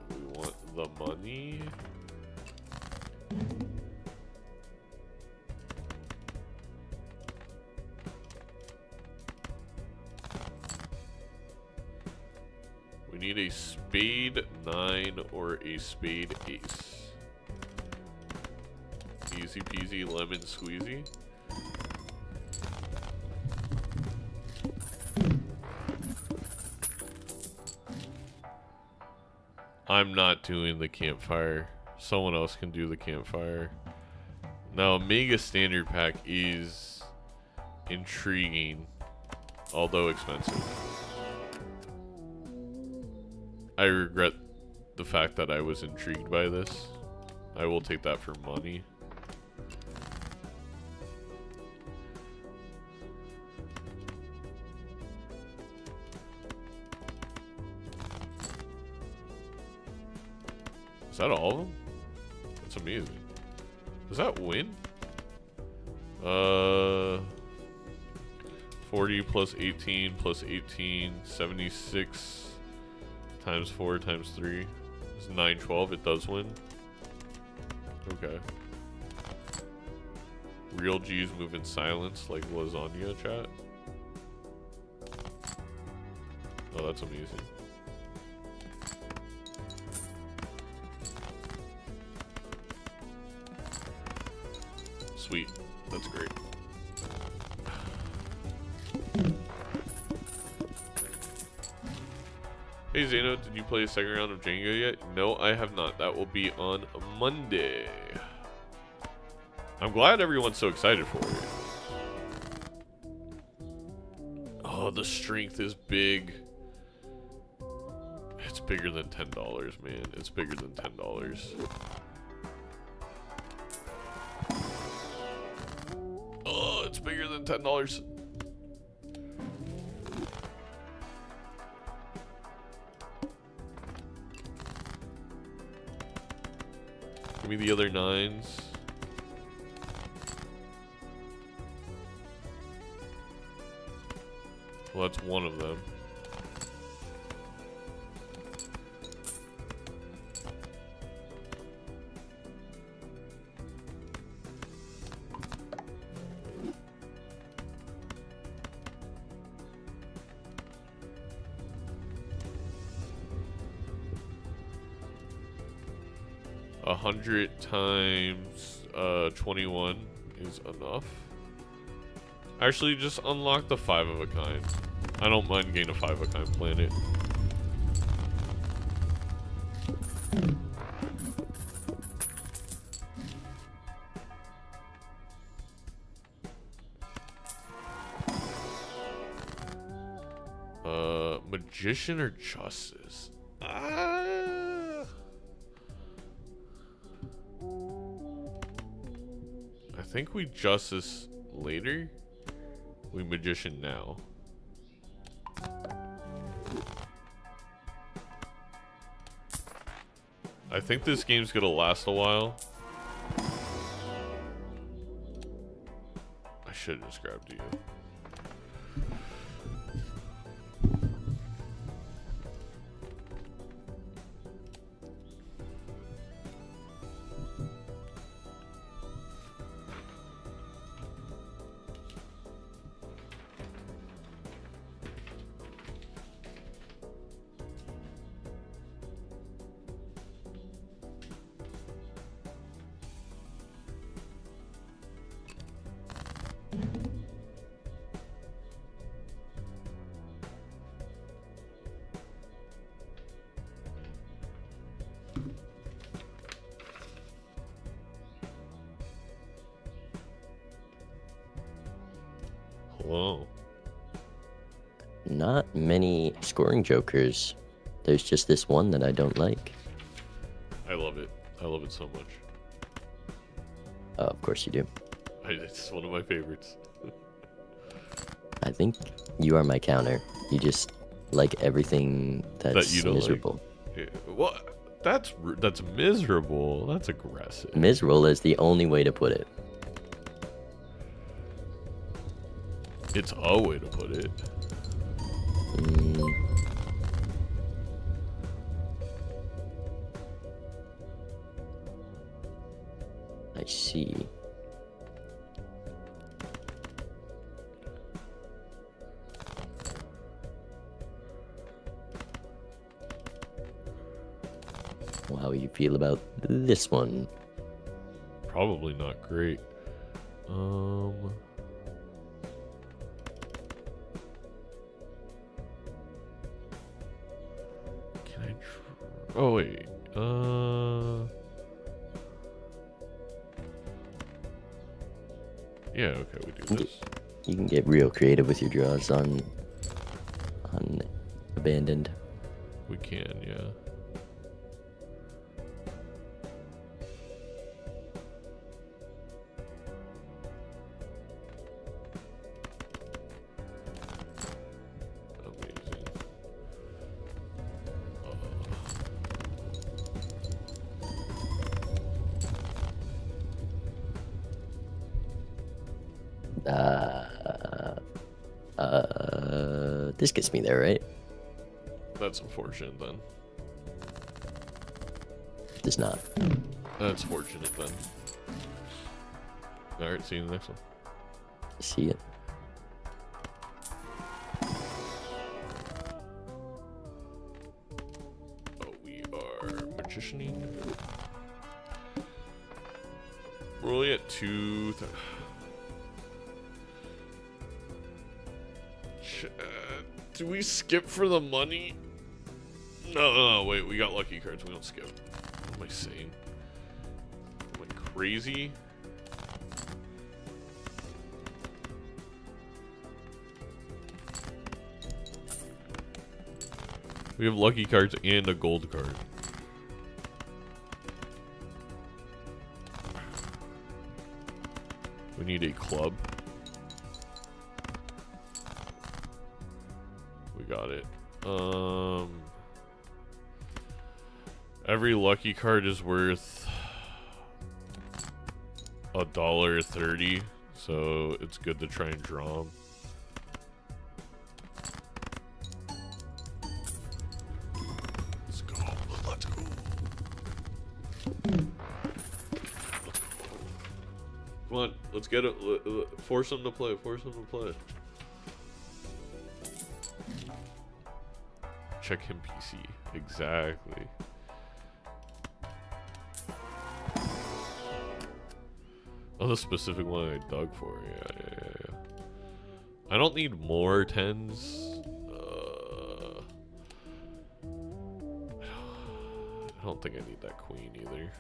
We want the money. We need a spade 9 or a spade ace. Easy peasy lemon squeezy. I'm not doing the campfire. Someone else can do the campfire. Now, a mega standard pack is intriguing, although expensive. I regret the fact that I was intrigued by this. I will take that for money. Is that all of them? That's amazing. Does that win? 40 plus 18 plus 18, 76 times 4 times 3 is 912. It does win. Okay. Real G's move in silence like lasagna, chat. Oh, that's amazing. Sweet. That's great. Hey Zeno, did you play a second round of Jenga yet? No, I have not. That will be on Monday. I'm glad everyone's so excited for it. Oh, the strength is big. It's bigger than $10, man. It's bigger than $10. Oh, it's bigger than $10. Give me the other 9s. Well, that's one of them. A 100 times 21 is enough. Actually, just unlock the 5 of a kind. I don't mind getting a 5 of a kind planet. Magician or Justice? I think we Justice later. We Magician now. I think this game's gonna last a while. I should have just grabbed you. Whoa. Not many scoring jokers. There's just this one that I don't like. I love it. I love it so much. Oh, of course you do. It's one of my favorites. I think you are my counter. You just like everything that's That you don't miserable. like. What? That's miserable. That's aggressive. Miserable is the only way to put it. It's a way to put it. I see. Well, how you feel about this one? Probably not great. Can I? Oh wait. Yeah. Okay, we do this. You can get real creative with your draws on abandoned. We can, yeah. Amazing. This gets me there, right? That's unfortunate then. Does not. That's fortunate then. Alright, see you in the next one. See it. Oh, we are magicianing. We're only at 2. Do we skip for the money? No, wait, we got lucky cards. We don't skip. What am I saying? Am I crazy? We have lucky cards and a gold card. We need a club. We got it. Every lucky card is worth $1.30, so it's good to try and draw them. Let's go. Let's go. Come on, let's get it. Force them to play. Force them to play. Check him PC. Exactly. Oh, the specific one I dug for. Yeah. I don't need more 10s. I don't think I need that queen either.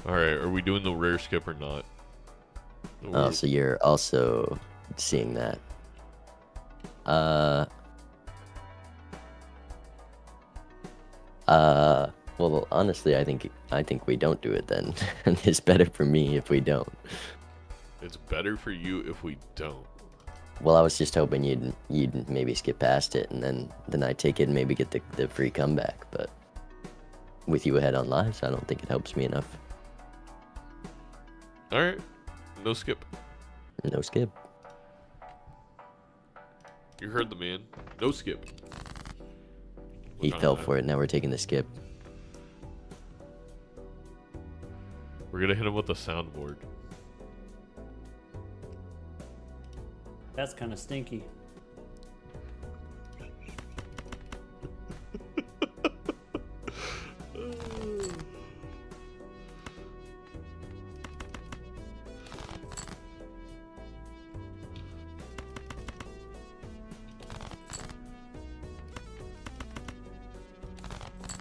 Alright, are we doing the rare skip or not? Oh, so you're also seeing that. Well, honestly, I think we don't do it then. And it's better for me if we don't. It's better for you if we don't. Well, I was just hoping you'd maybe skip past it, and then I take it and maybe get the free comeback. But with you ahead on lives, I don't think it helps me enough. All right, no skip. No skip. You heard the man. No skip. He fell for it. Now we're taking the skip. We're gonna hit him with the soundboard. That's kind of stinky.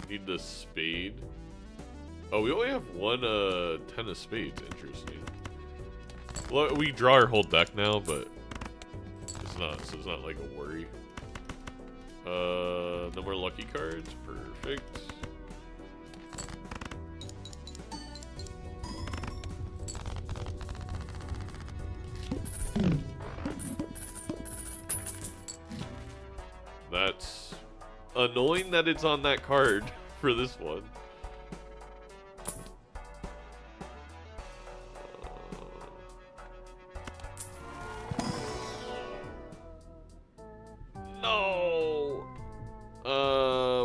Need the spade. Oh, we only have one ten of spades. Interesting. Well, we draw our whole deck now, but it's not like a worry. No more lucky cards. Perfect. That's annoying that it's on that card for this one. No!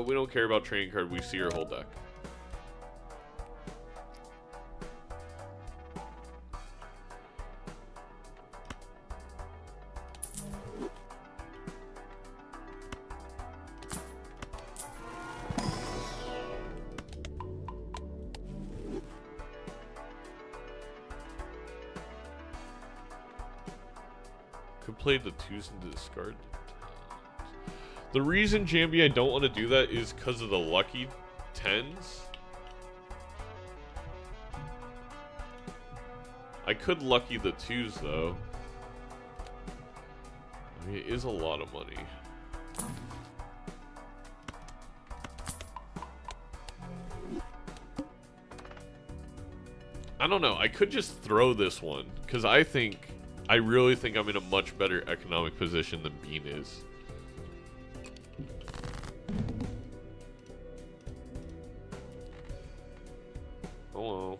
We don't care about training card. We see our whole deck. Could play the twos into discard. The reason, Jambi, I don't want to do that is because of the lucky tens. I could lucky the twos, though. I mean, it is a lot of money. I don't know. I could just throw this one, because I really think I'm in a much better economic position than Bean is. Hello.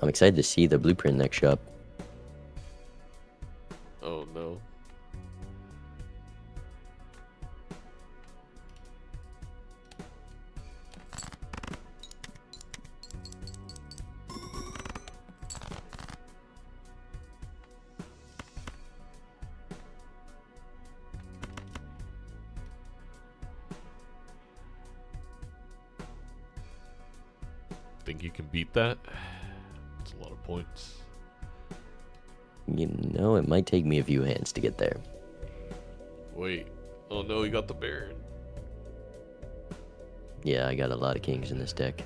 I'm excited to see the blueprint next shop. Oh no. Think you can beat that? It's a lot of points. You know, it might take me a few hands to get there. Wait. Oh no, he got the Baron. Yeah, I got a lot of kings in this deck.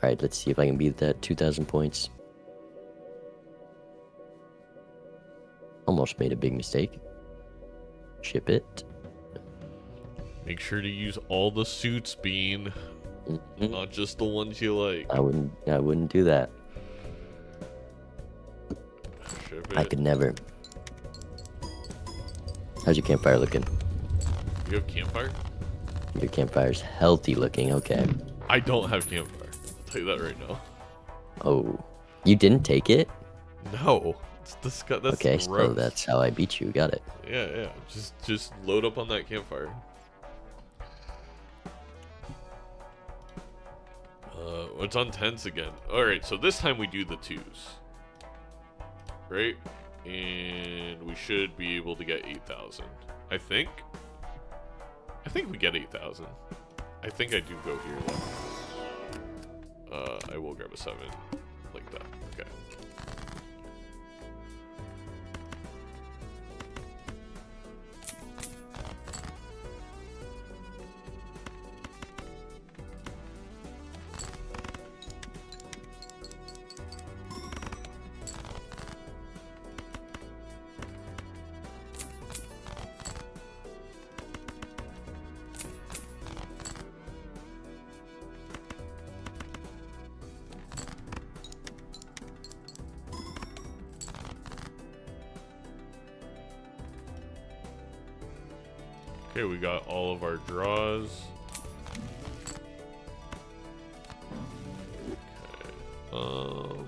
Alright, let's see if I can beat that 2,000 points. Almost made a big mistake. Ship it. Make sure to use all the suits, Bean. Not just the ones you like. I wouldn't do that. Ship it. I could never. How's your campfire looking? You have campfire? Your campfire's healthy looking, okay. I don't have campfire. I'll tell you that right now. Oh. You didn't take it? No. It's that's okay, gross. so that's how I beat you. Got it. Yeah. Just load up on that campfire. It's on tens again. Alright, so this time we do the twos. Right? And we should be able to get 8,000. I think we get 8,000. I think I do go here though. I will grab a 7 like that. Okay. Okay, we got all of our draws. Okay.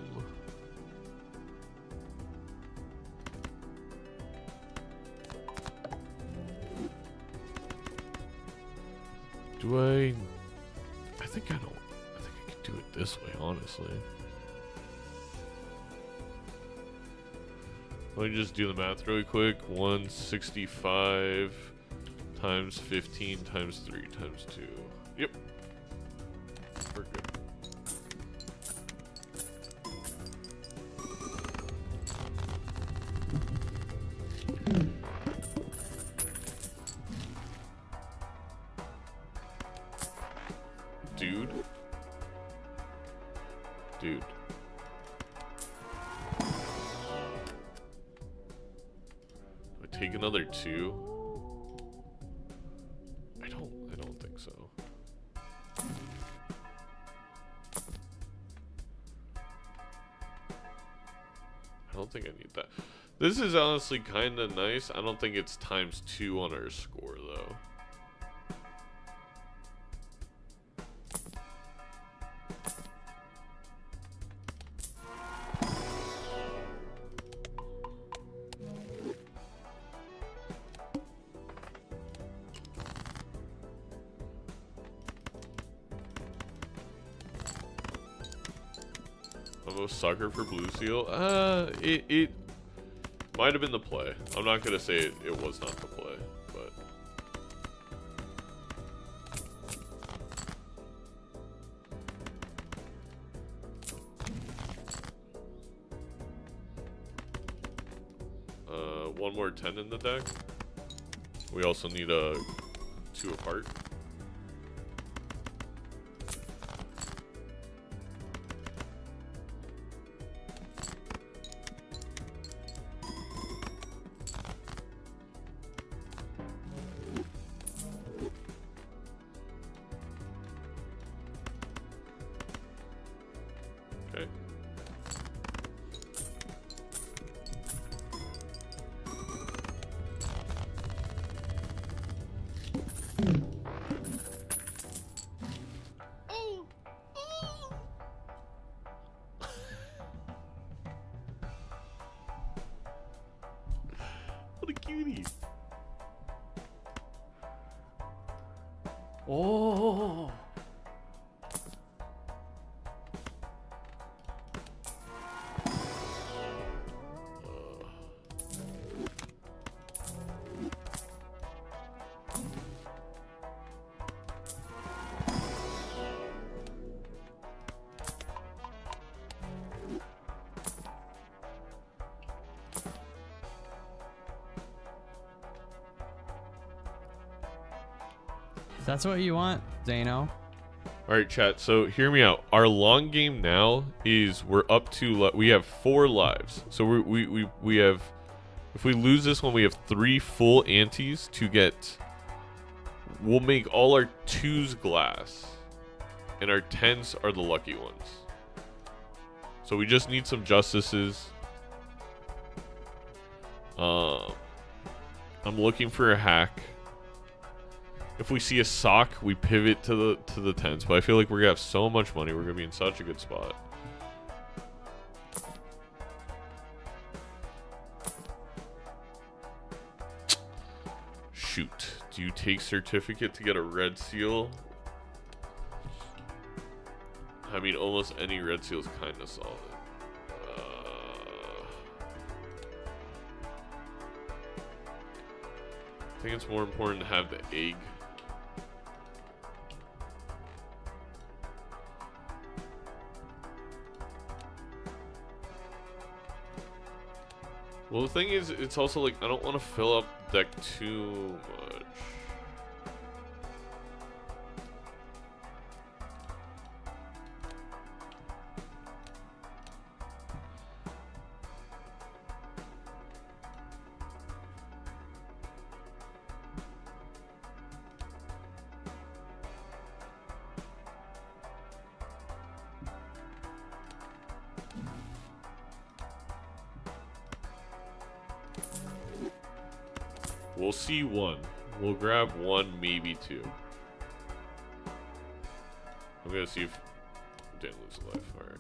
Do I think I don't. I think I can do it this way, honestly. Let me just do the math really quick. 165 times 15 times 3 times 2. Yep. We're good. Dude. Dude. Do I take another 2? I don't think so. I don't think I need that. This is honestly kind of nice. I don't think it's times 2 on our score though. Sucker for Blue Seal? It might have been the play. I'm not gonna say it was not the play, but one more 10 in the deck. We also need a 2 apart. What a cutie. Oh. That's what you want, Zano. Alright, chat, so hear me out. Our long game now is we're up to, we have 4 lives. So we have, if we lose this one, we have 3 full antes to get, we'll make all our 2s glass, and our 10s are the lucky ones. So we just need some justices. I'm looking for a hack. If we see a sock, we pivot to the 10s. But I feel like we're gonna have so much money. We're gonna be in such a good spot. Shoot. Do you take certificate to get a red seal? I mean, almost any red seal is kind of solid. I think it's more important to have the egg. Well, the thing is, it's also like, I don't want to fill up deck too much. We'll see one. We'll grab one, maybe two. I'm gonna see if Dan lives alive. All right.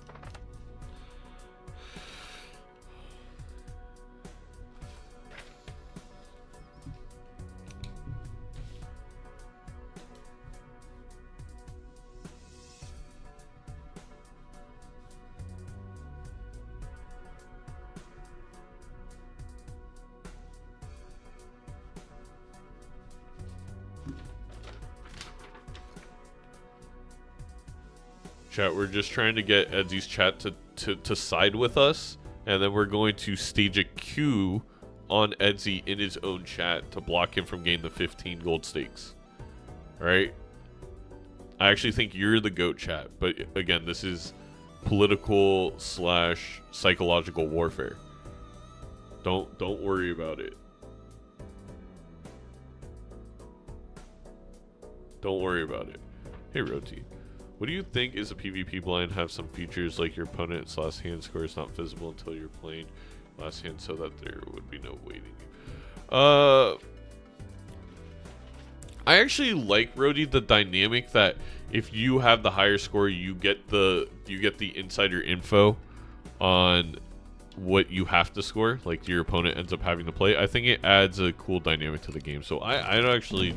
Chat, we're just trying to get Edzy's chat to side with us, and then we're going to stage a queue on Edzy in his own chat to block him from getting the 15 gold stakes. Alright? I actually think you're the GOAT, chat, but again, this is political / psychological warfare. Don't worry about it. Don't worry about it. Hey, Roti. What do you think is a PvP blind? Have some features like your opponent's last hand score is not visible until you're playing last hand, so that there would be no waiting. I actually like, Rody, the dynamic that if you have the higher score, you get the insider info on what you have to score, like your opponent ends up having to play. I think it adds a cool dynamic to the game, so I actually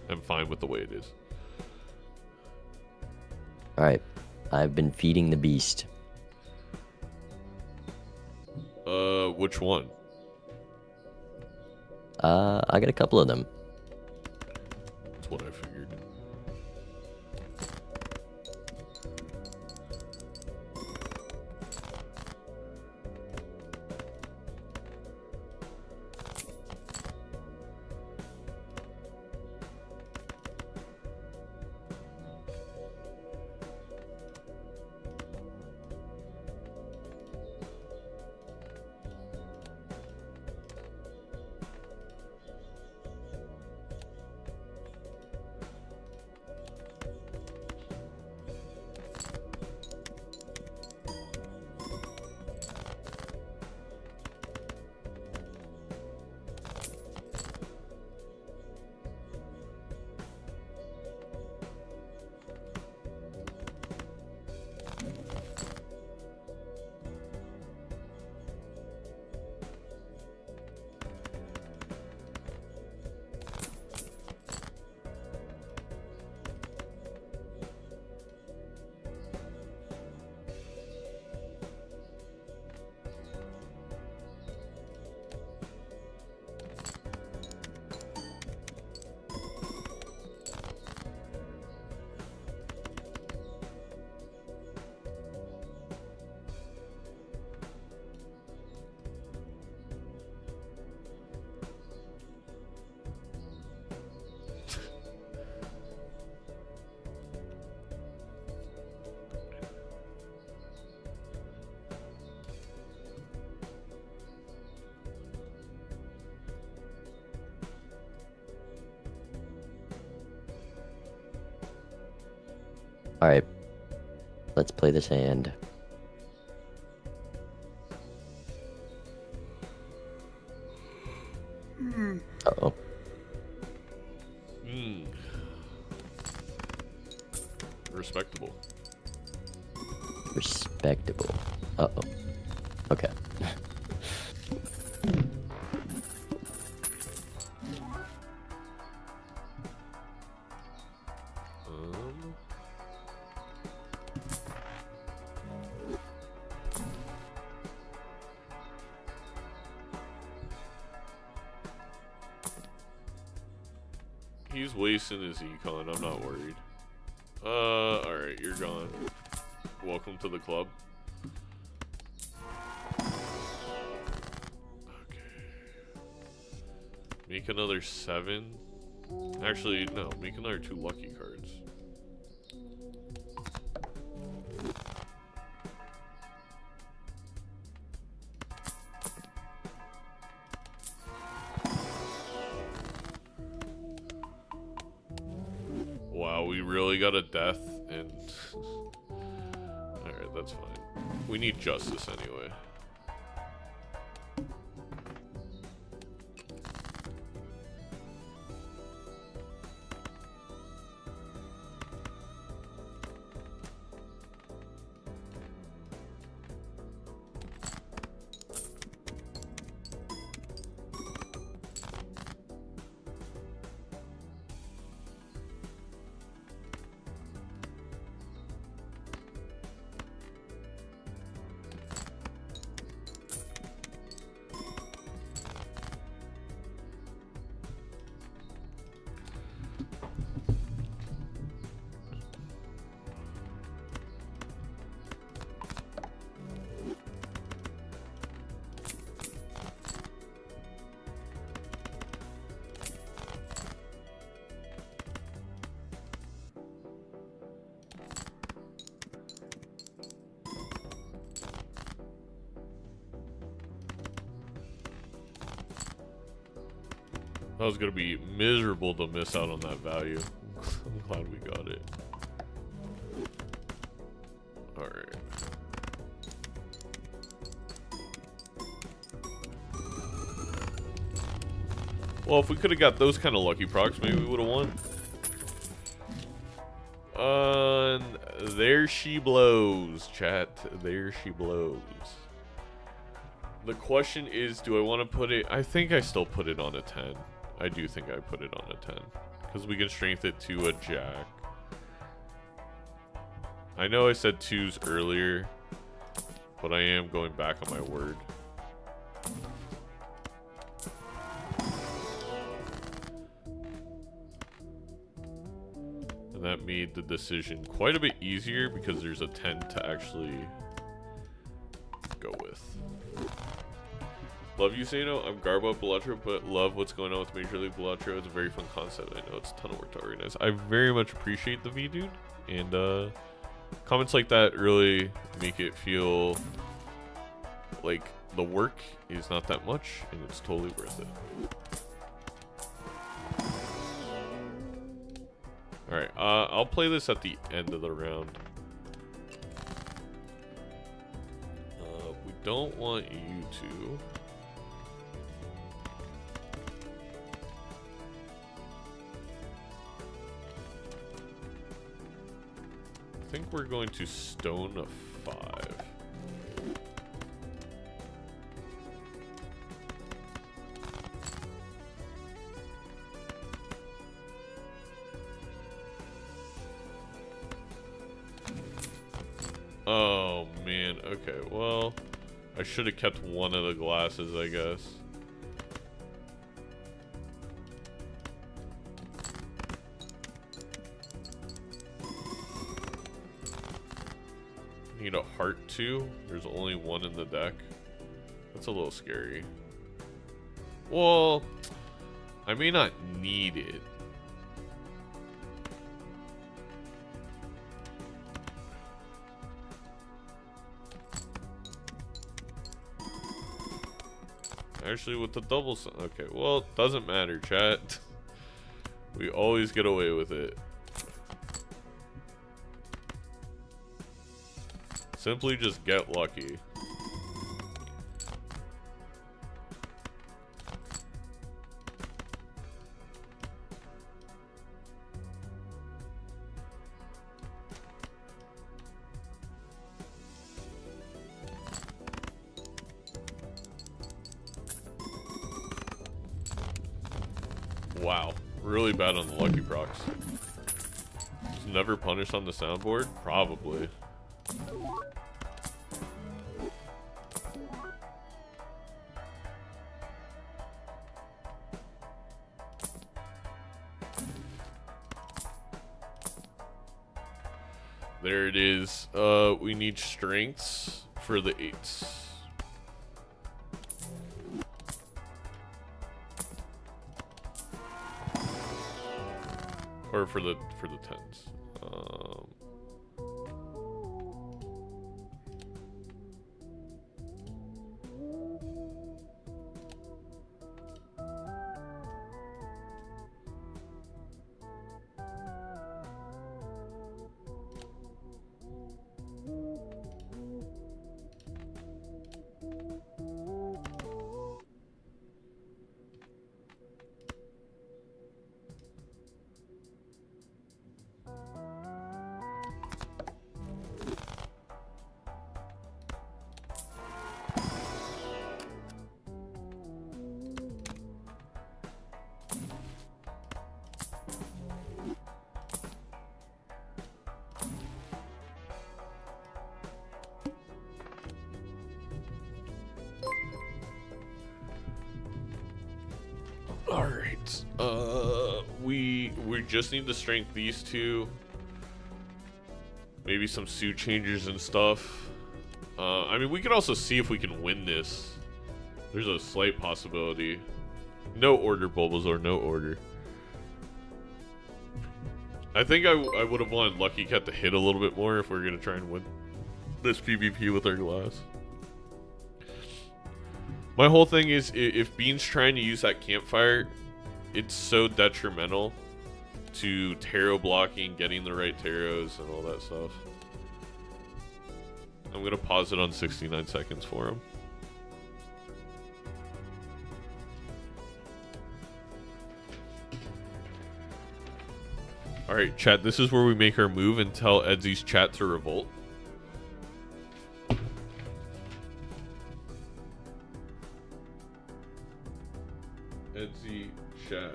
am fine with the way it is. Alright, I've been feeding the beast. Which one? I got a couple of them. That's what I figured. Alright, let's play this hand. Uh-oh. Respectable. Respectable. Uh-oh. Okay. He's wasting his econ, I'm not worried. Alright, you're gone. Welcome to the club. Okay. Make another 7. Actually, no, make another 2 lucky cards. Wow, we really got a death and alright, that's fine. We need justice anyway. That was gonna be miserable to miss out on that value. I'm glad we got it. Alright. Well, if we could have got those kind of lucky procs, maybe we would have won. And there she blows, chat. There she blows. The question is, do I want to put it... I think I still put it on a 10. I do think I put it on a 10. Because we can strength it to a jack. I know I said 2s earlier, but I am going back on my word. And that made the decision quite a bit easier because there's a 10 to actually go with. Love you, Zeno. I'm Garbo Balatro, but love what's going on with Major League Balatro. It's a very fun concept. I know it's a ton of work to organize. I very much appreciate the V, dude. And comments like that really make it feel like the work is not that much and it's totally worth it. Alright, I'll play this at the end of the round. We don't want you to. I think we're going to stone a 5. Oh man, okay, well, I should have kept one of the glasses, I guess. Need a heart too. There's only one in the deck. That's a little scary. Well, I may not need it. Actually, with the double... Okay, well, it doesn't matter, chat. We always get away with it. Simply just get lucky. Wow, really bad on the lucky procs. It's never punished on the soundboard? Probably. There it is. We need strengths for the 8s. Or for the 10s. Alright. We just need to strength these two. Maybe some suit changers and stuff. I mean, we could also see if we can win this. There's a slight possibility. No order, Bulbasaur, no order. I think I would have wanted Lucky Cat to hit a little bit more if we we're going to try and win this PvP with our glass. My whole thing is, if Bean's trying to use that campfire, it's so detrimental to tarot blocking, getting the right tarots, and all that stuff. I'm gonna pause it on 69 seconds for him. Alright, chat, this is where we make our move and tell Edzy's chat to revolt. Edzy chat.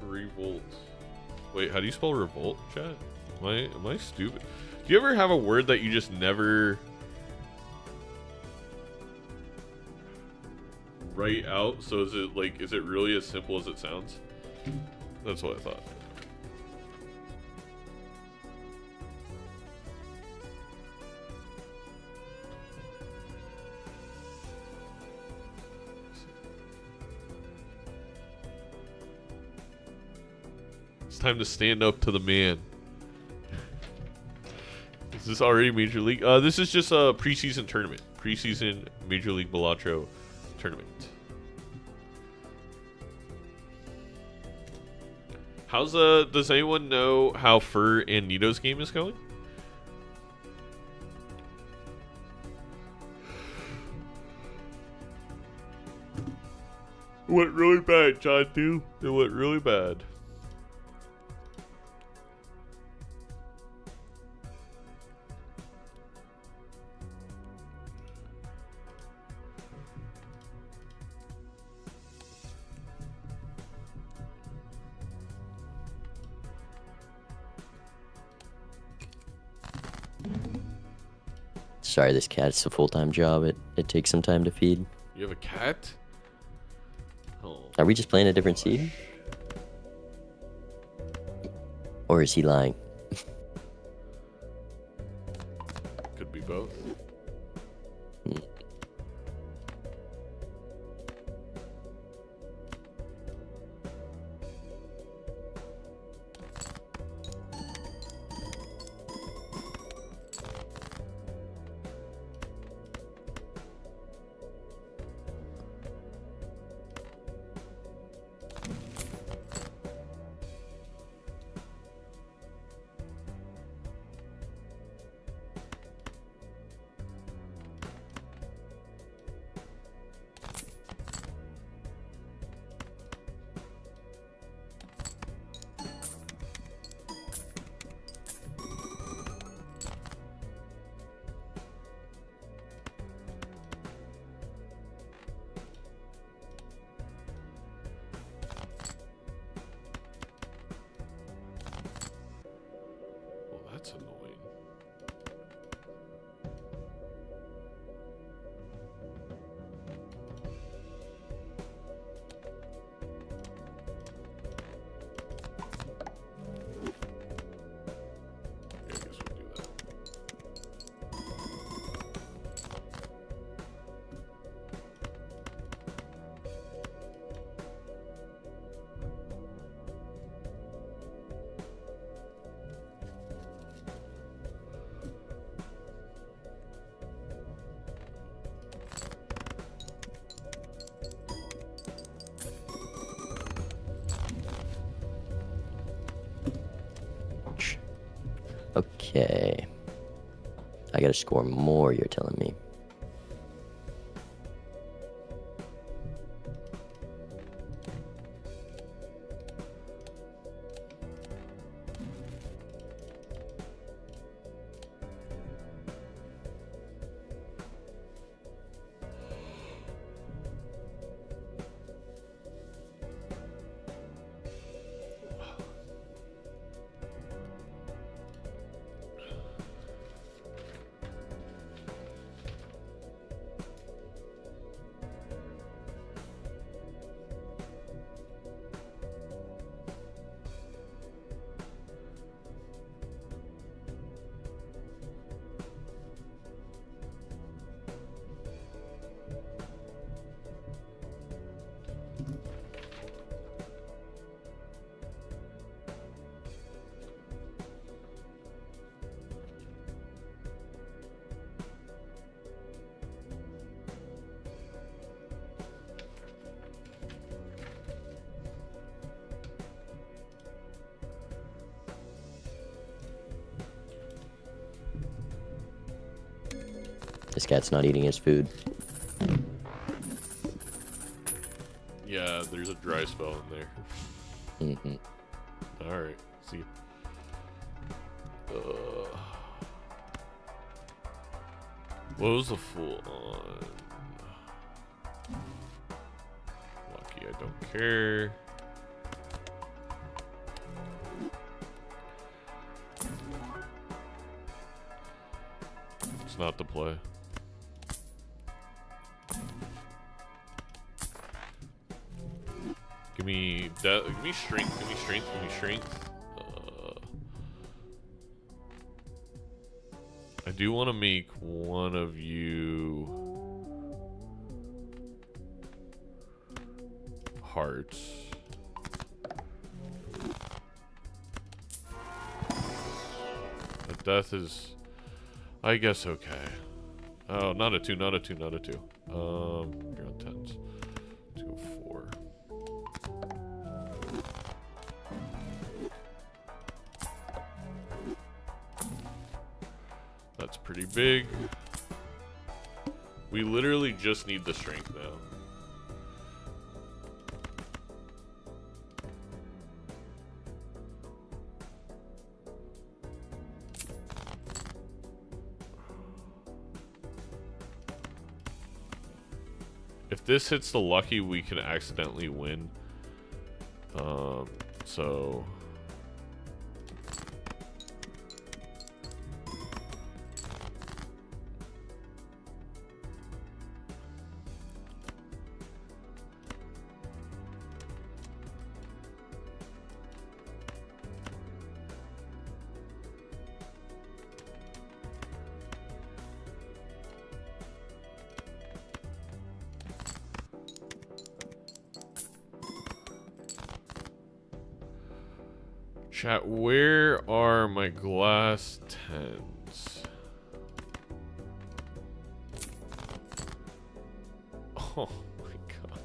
Revolt. Wait, how do you spell revolt, chat? Am I stupid? Do you ever have a word that you just never write out? So is it really as simple as it sounds? That's what I thought. It's time to stand up to the man. Is this already Major League? This is just a preseason tournament. Preseason Major League Balatro tournament. Does anyone know how Fur and NEATO's game is going? It went really bad, John, too. It went really bad. Sorry, this cat's a full-time job. It takes some time to feed. You have a cat? Oh. Are we just playing a different seed? Or is he lying? Could be both. That's annoying. Yeah, I guess we'll do that. Okay. I gotta score more, you're telling me. This cat's not eating his food. Yeah, there's a dry spell in there. Mm-hmm. Alright, see. What was the full on? Lucky, I don't care. It's not the play. Give me strength, give me strength, give me strength. I do want to make one of you hearts. The death is, I guess, okay. Oh, not a 2, not a 2, not a 2. You're on 10s. 2, 4. That's pretty big. We literally just need the strength now. If this hits the lucky, we can accidentally win. So chat, where are my glass 10s? Oh my god.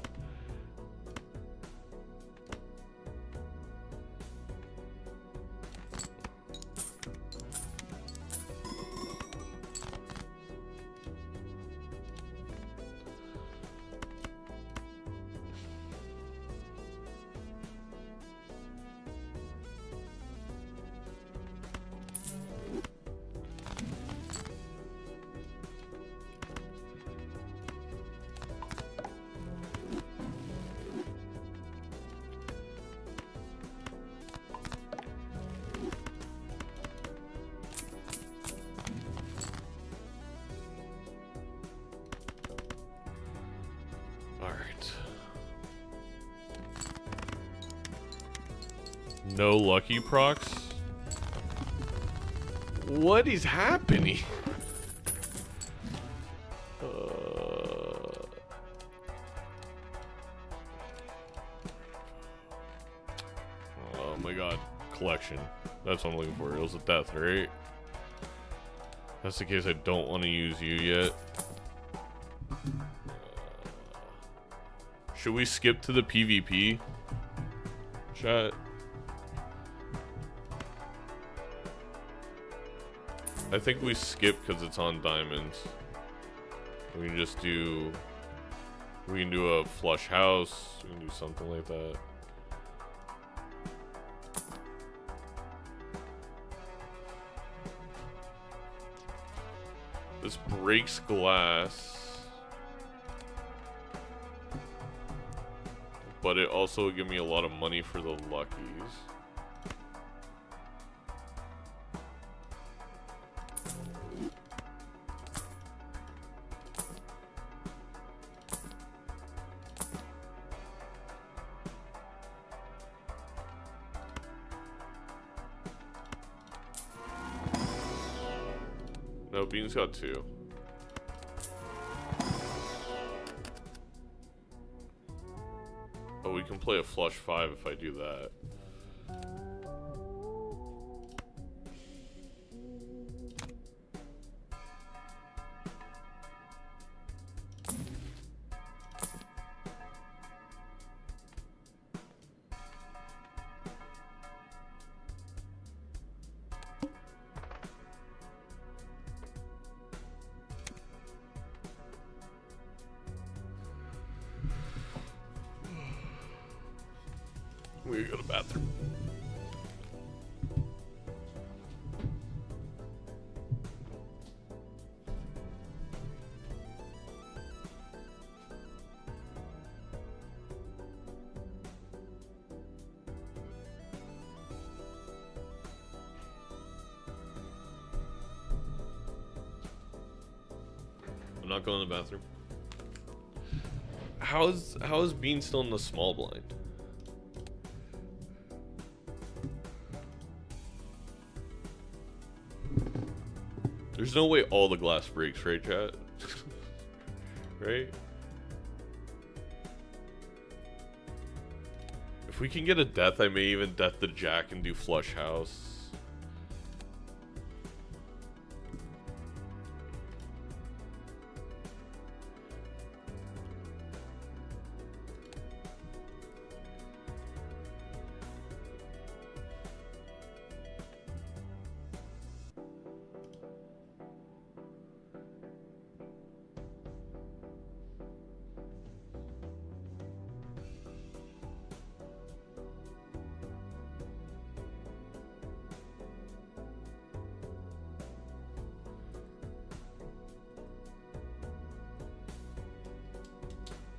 No lucky procs? What is happening? Oh my god. Collection. That's what I'm looking for. It was a death, right? That's the case. I don't want to use you yet. Should we skip to the PvP? Chat. I think we skip because it's on diamonds. We can just do... We can do a flush house. We can do something like that. This breaks glass. But it also will give me a lot of money for the luckies. No, Bean's got 2. Oh, we can play a flush 5 if I do that. We gotta go to the bathroom. I'm not going to the bathroom. How is Bean still in the small blind? There's no way all the glass breaks, right, chat? Right? If we can get a death, I may even death the jack and do flush house.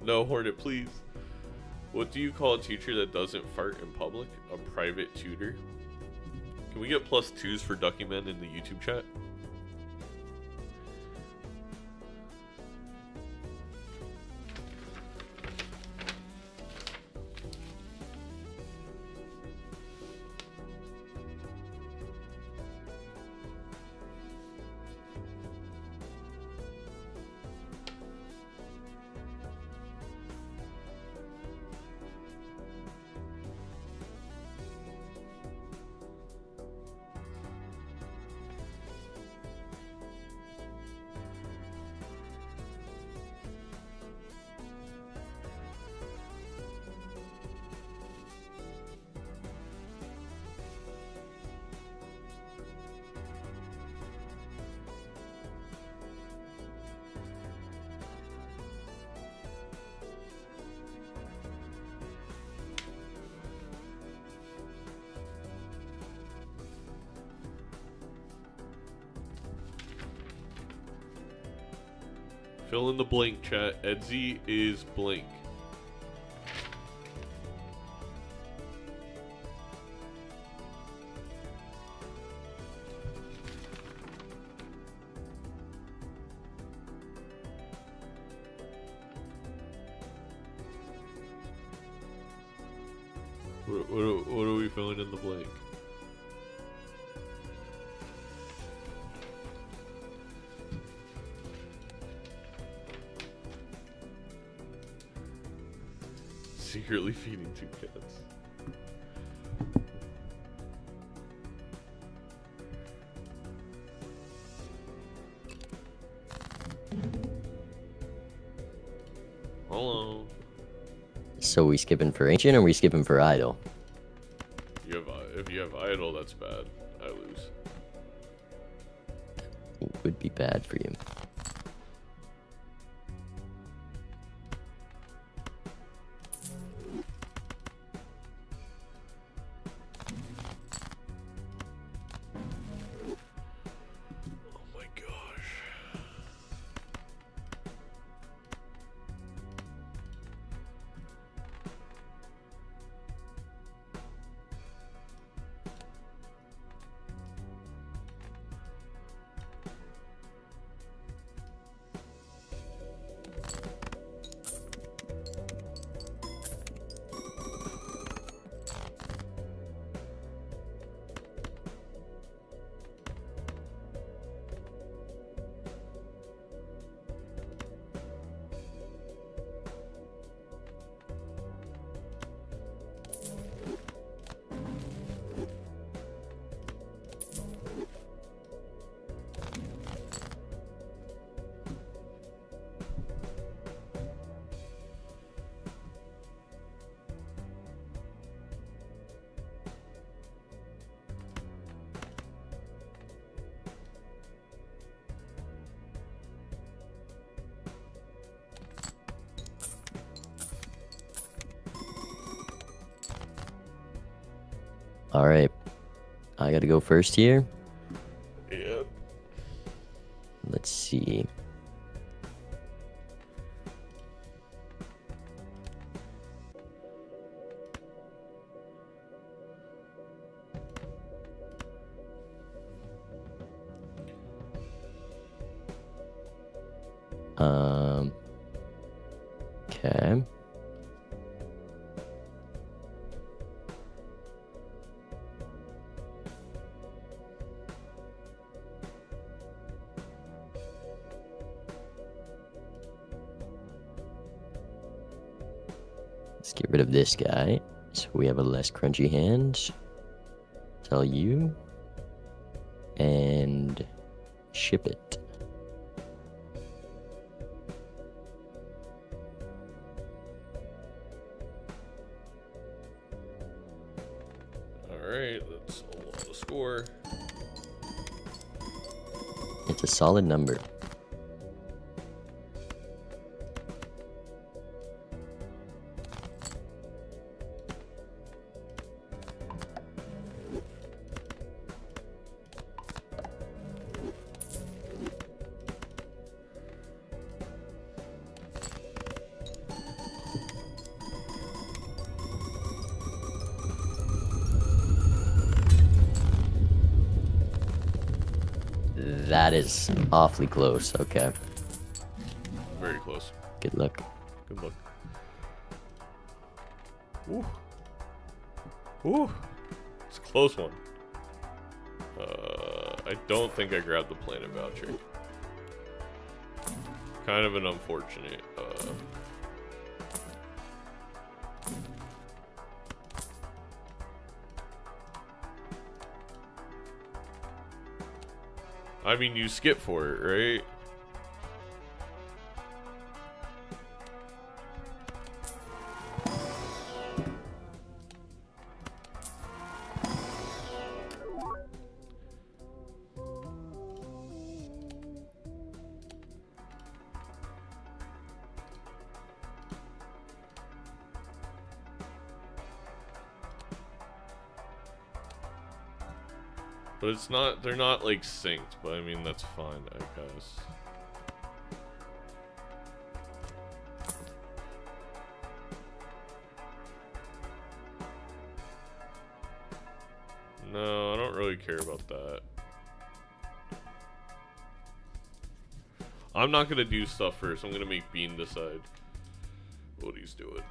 No, Hornet, please. What do you call a teacher that doesn't fart in public? A private tutor? Can we get +2s for Ducky Men in the YouTube chat? Fill in the blank, chat. Edzy is blank. What are we filling in the blank? Secretly feeding 2 cats. Hello. So we skipping for ancient or we skipping for idol? If you have idol, that's bad. I lose. It would be bad for you. Oh my gosh. All right. I got to go first here. Yep. Let's see. Okay. Let's get rid of this guy. So we have a less crunchy hand. Tell you. And ship it. Alright, that's a lot of score. It's a solid number. That is awfully close. Okay. Very close. Good luck. Good luck. Ooh. Ooh. It's a close one. I don't think I grabbed the planet voucher. Kind of an unfortunate. I mean, you skip for it, right? But it's not, they're not like synced, but I mean, that's fine, I guess. No, I don't really care about that. I'm not gonna do stuff first. I'm gonna make Bean decide what he's doing.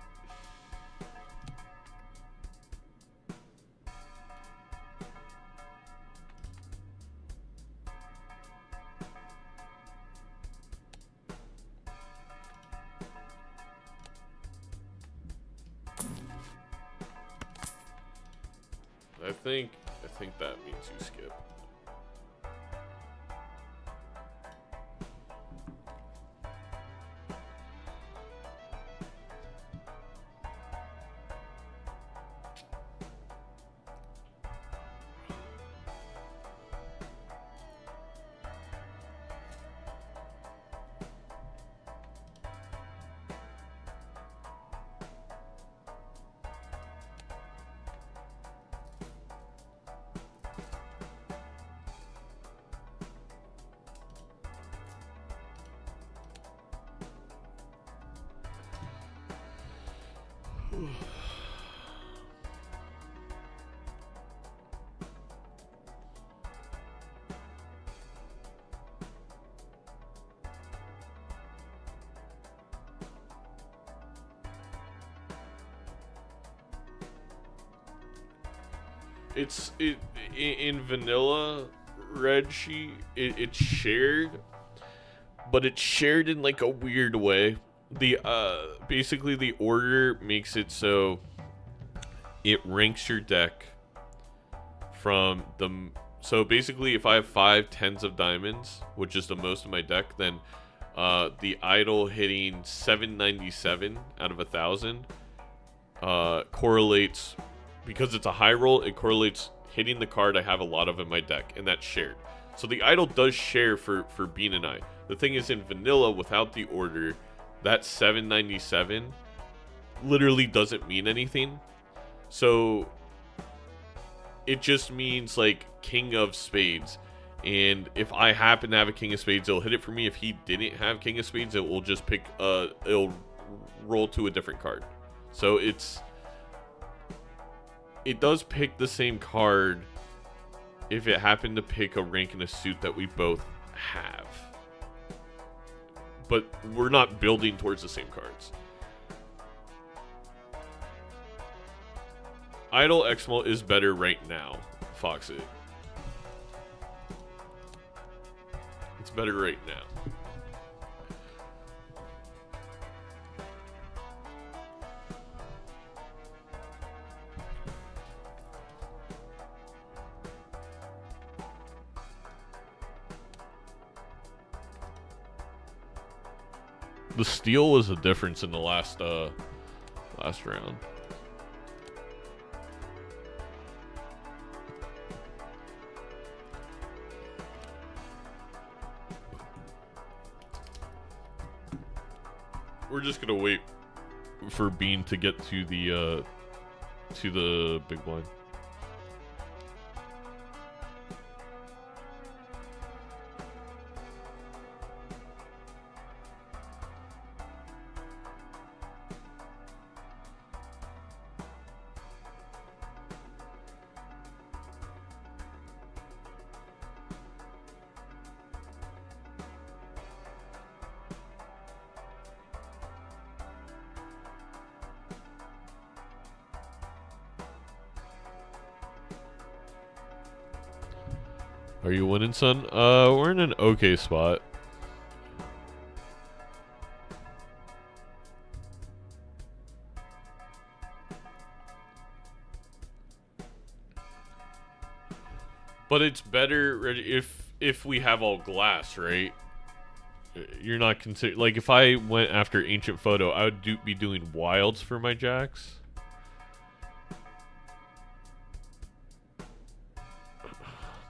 I think that means you skip. In vanilla red sheet it's shared, but it's shared in like a weird way. The basically the order makes it so it ranks your deck from the, so basically if I have 5 tens of diamonds, which is the most of my deck, then the idol hitting 797 out of 1,000 correlates, because it's a high roll, it correlates hitting the card I have a lot of in my deck, and that's shared. So the idol does share for Bean and I. The thing is, in vanilla, without the order, that 797 literally doesn't mean anything. So it just means like king of spades. And if I happen to have a king of spades, it'll hit it for me. If he didn't have king of spades, it will just pick it'll roll to a different card. So it does pick the same card if it happened to pick a rank and a suit that we both have. But we're not building towards the same cards. Idle Exmo is better right now, Foxit. It's better right now. The steal was the difference in the last round. We're just gonna wait for Bean to get to the big blind. Are you winning, son? We're in an okay spot. But it's better if we have all glass, right? You're not consider like if I went after Ancient Photo, I would be doing wilds for my jacks.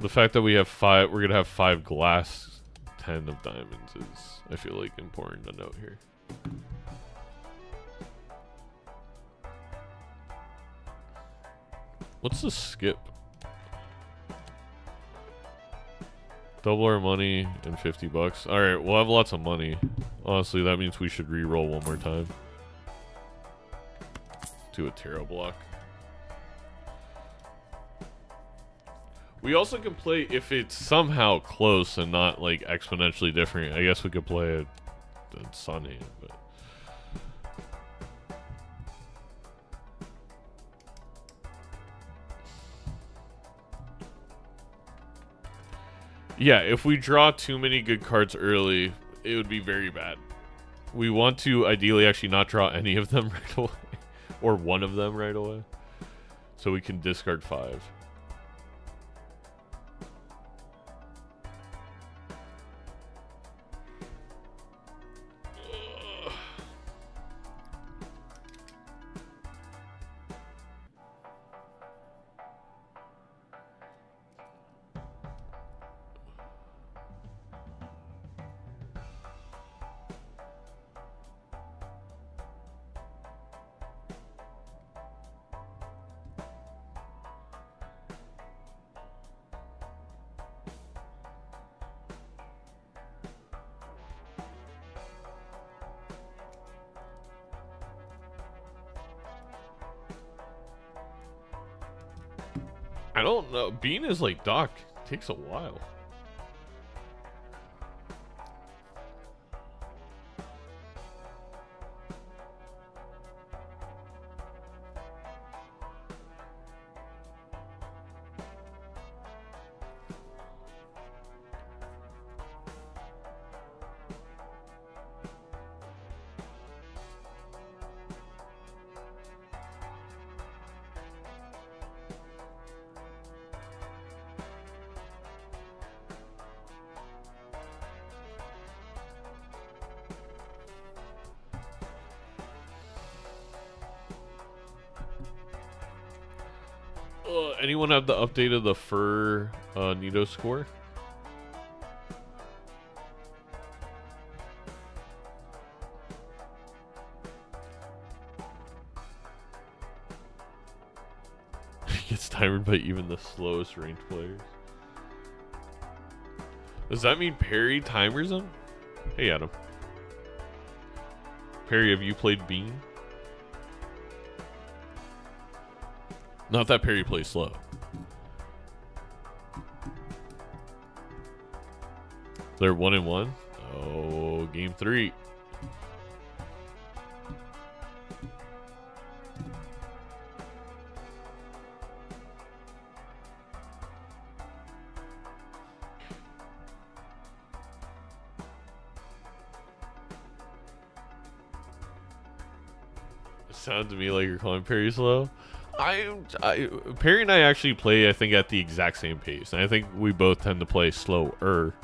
The fact that we have we're gonna have 5 glass, 10 of diamonds is, I feel like, important to note here. What's the skip? Double our money and 50 bucks. All right, we'll have lots of money. Honestly, that means we should re-roll one more time. Do a tarot block. We also can play, if it's somehow close and not like exponentially different, I guess we could play a sun hand, but yeah, if we draw too many good cards early, it would be very bad. We want to ideally actually not draw any of them right away, or one of them right away, so we can discard 5. I don't know. Bean is like Doc. Takes a while. Anyone have the update of the fur NEATO score? gets timed by even the slowest ranked players. Does that mean Perry timers him? Hey, Adam. Perry, have you played Bean? Not that Perry plays slow. They're 1-1. Oh, game 3. It sounds to me like you're calling Perry slow. Perry and I actually play, I think, at the exact same pace. And I think we both tend to play slower.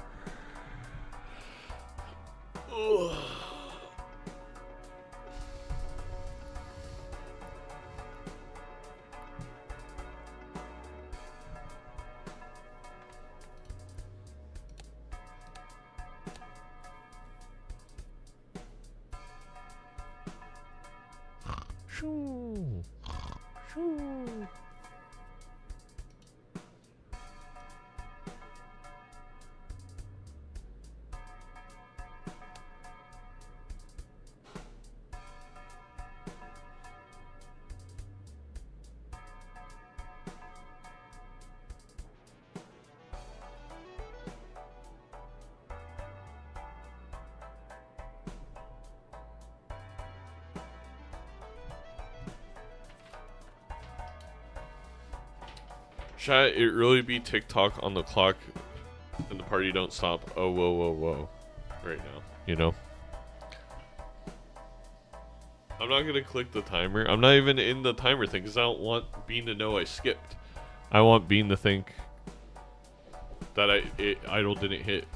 Chat, it really be TikTok on the clock and the party don't stop. Oh, whoa, whoa, whoa. Right now, you know? I'm not gonna click the timer. I'm not even in the timer thing because I don't want Bean to know I skipped. I want Bean to think that idle didn't hit.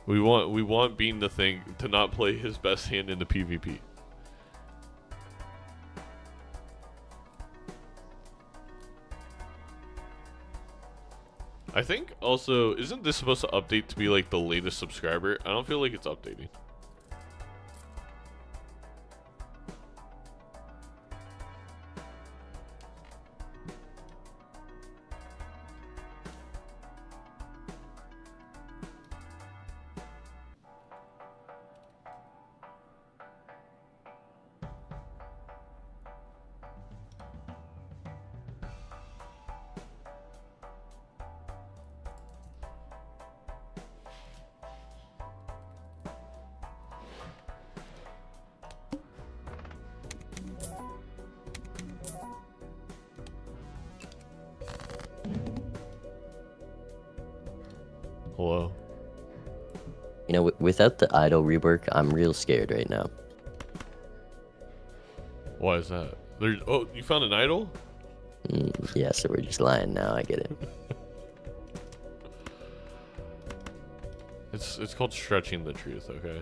We want Bean to think to not play his best hand in the PvP. I think also, isn't this supposed to update to be like the latest subscriber? I don't feel like it's updating. Hello. You know, without the idle rework, I'm real scared right now. Why is that? Oh, you found an idol? Yeah, so we're just lying now. I get it. It's called stretching the truth, okay?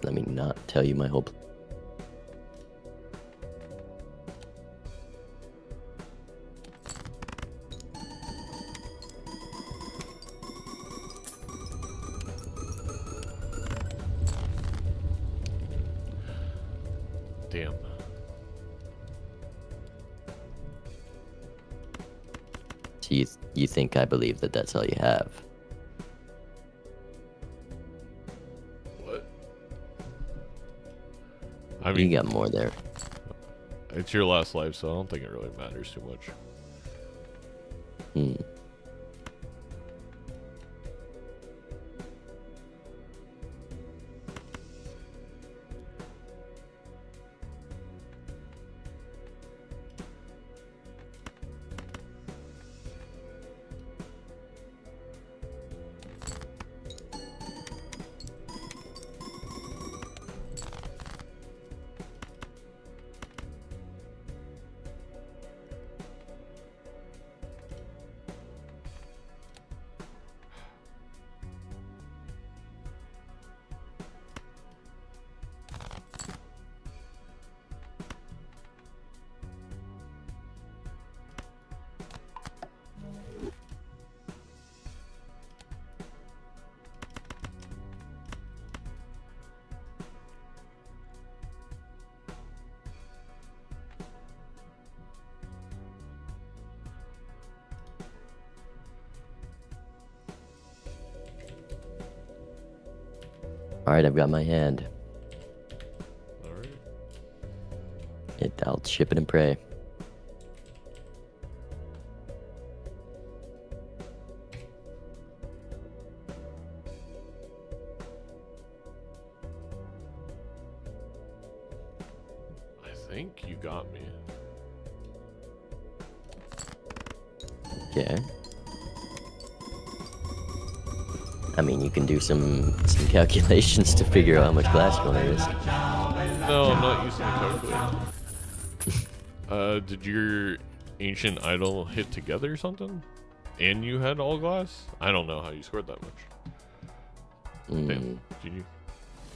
Let me not tell you my whole Damn. So you think I believe that that's all you have? What? I mean, You got more there. it's your last life, so I don't think it really matters too much. All right, I've got my hand. All right. I'll ship it and pray. I think you got me. Okay. I mean, you can do some calculations to figure out how much glass you want to risk. No, I'm not using a calculator. Did your ancient idol hit together or something? And you had all glass? I don't know how you scored that much. Damn. GG.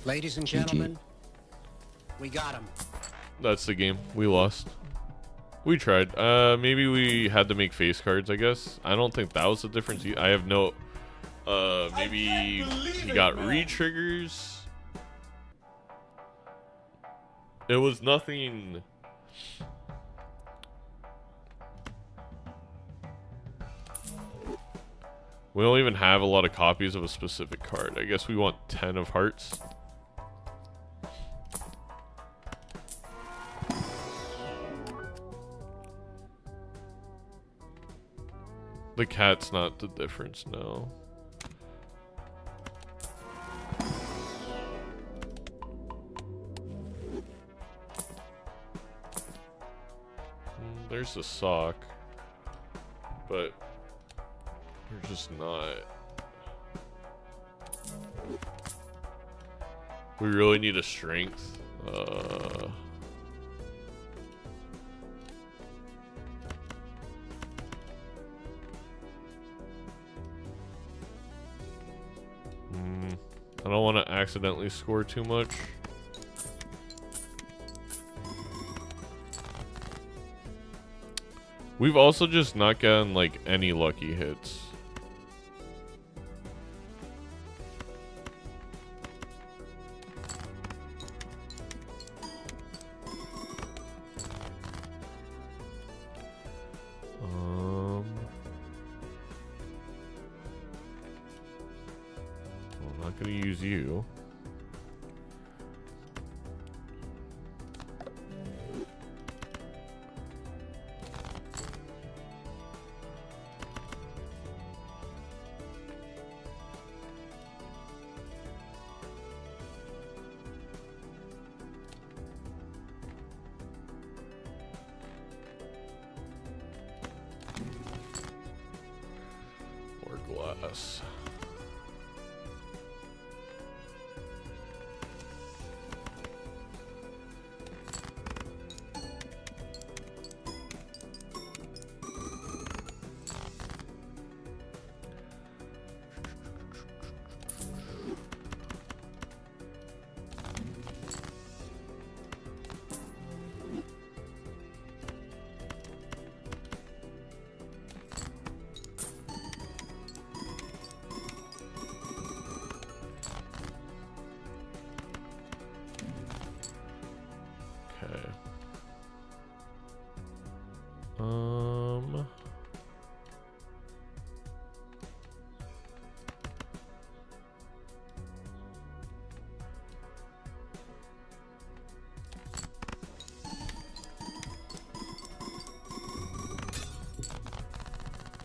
Ladies and gentlemen, we got him. That's the game. We lost. We tried. Maybe we had to make face cards, I guess. I don't think that was the difference. I have no... maybe he got re-triggers. It was nothing... We don't even have a lot of copies of a specific card. I guess we want 10 of hearts. The cat's not the difference, no. There's the sock, but we're just not. We really need a strength. I don't want to accidentally score too much. We've also just not gotten like any lucky hits. I'm not gonna use you. Or glass. Okay.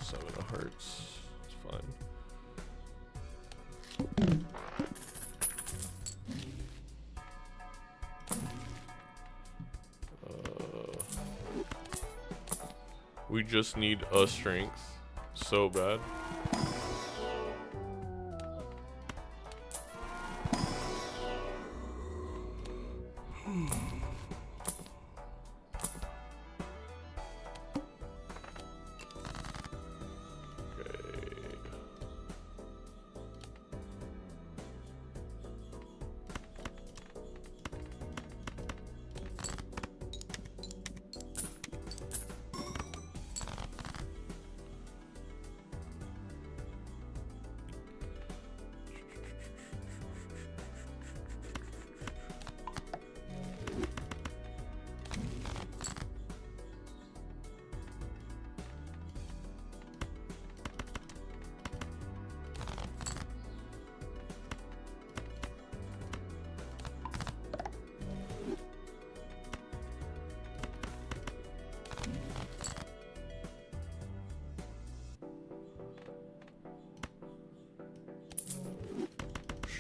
Seven of hearts. It's fine. We just need a strength so bad.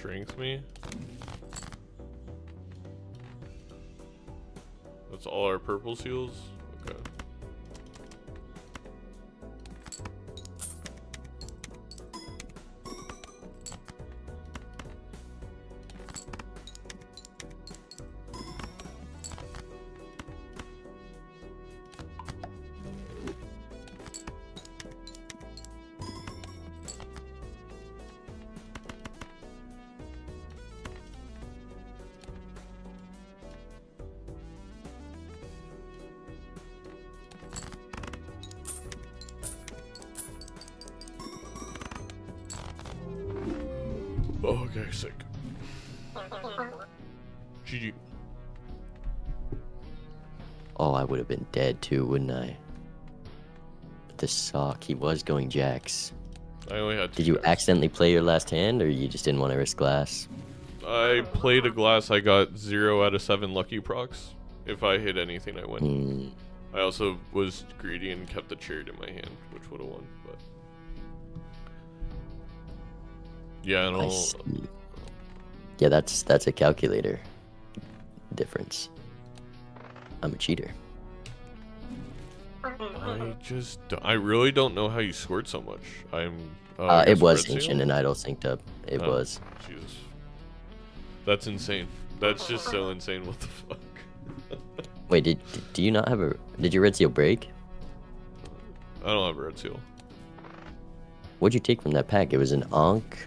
strength me. That's all our purple seals? Okay. Oh, okay, sick. GG. Oh, I would have been dead too, wouldn't I? The sock. He was going jacks. I only had 2 Did you jacks. accidentally play your last hand, or you just didn't want to risk glass? I played a glass. I got 0 out of 7 lucky procs. If I hit anything, I win. Hmm. I also was greedy and kept the chariot in my hand, which would have won. But yeah, and I all. see. Yeah, that's a calculator difference. I'm a cheater. I really don't know how you scored so much. I It guess was red ancient seal? and idle synced up. It Oh, was. Jesus. That's insane. That's just so insane. What the fuck? Wait, do you not have a? Did your red seal break? I don't have a red seal. What'd you take from that pack? It was an Ankh,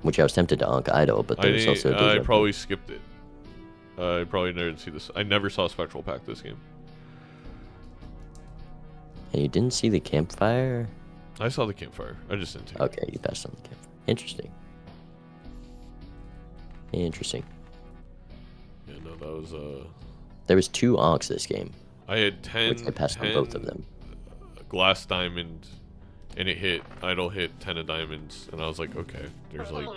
which I was tempted to Ankh idle, but there was also. I Deja probably Vu. skipped it. I probably never see this. I never saw Spectral Pack this game. And you didn't see the campfire? I saw the campfire. I just didn't take it. Okay, you passed on the campfire. Interesting. Interesting. Yeah, no, that was There was 2 Ankhs this game, I had 10. which I passed on both of them. Glass diamond, and it hit. Idle hit 10 of diamonds, and I was like, okay, there's like.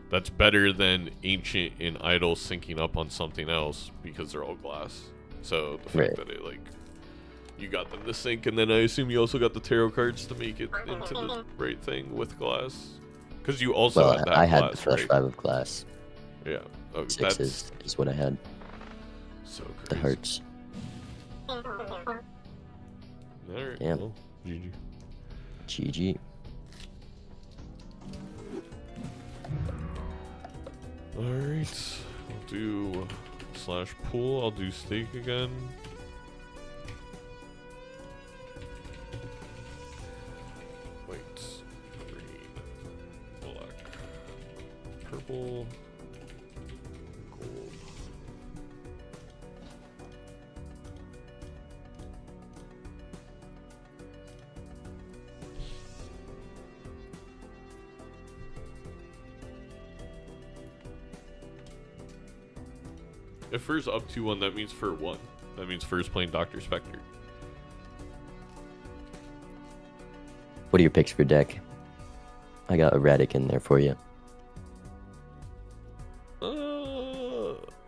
That's better than ancient and idle syncing up on something else because they're all glass. So the fact Right. that it like you got them to sync, and then I assume you also got the tarot cards to make it into the right thing with glass, because you also Well, had that I had glass, the flush right? 5 of glass. Yeah, oh, 6 that's is what I had. so crazy. The hearts. All right, Yeah. well, GG. GG. All right, I'll do /pool. I'll do stake again. White, green, black, purple, gold. If Fur's up 2-1, that means Fur won. That means Fur's playing Dr. Spectre. What are your picks for deck? I got Erratic in there for you.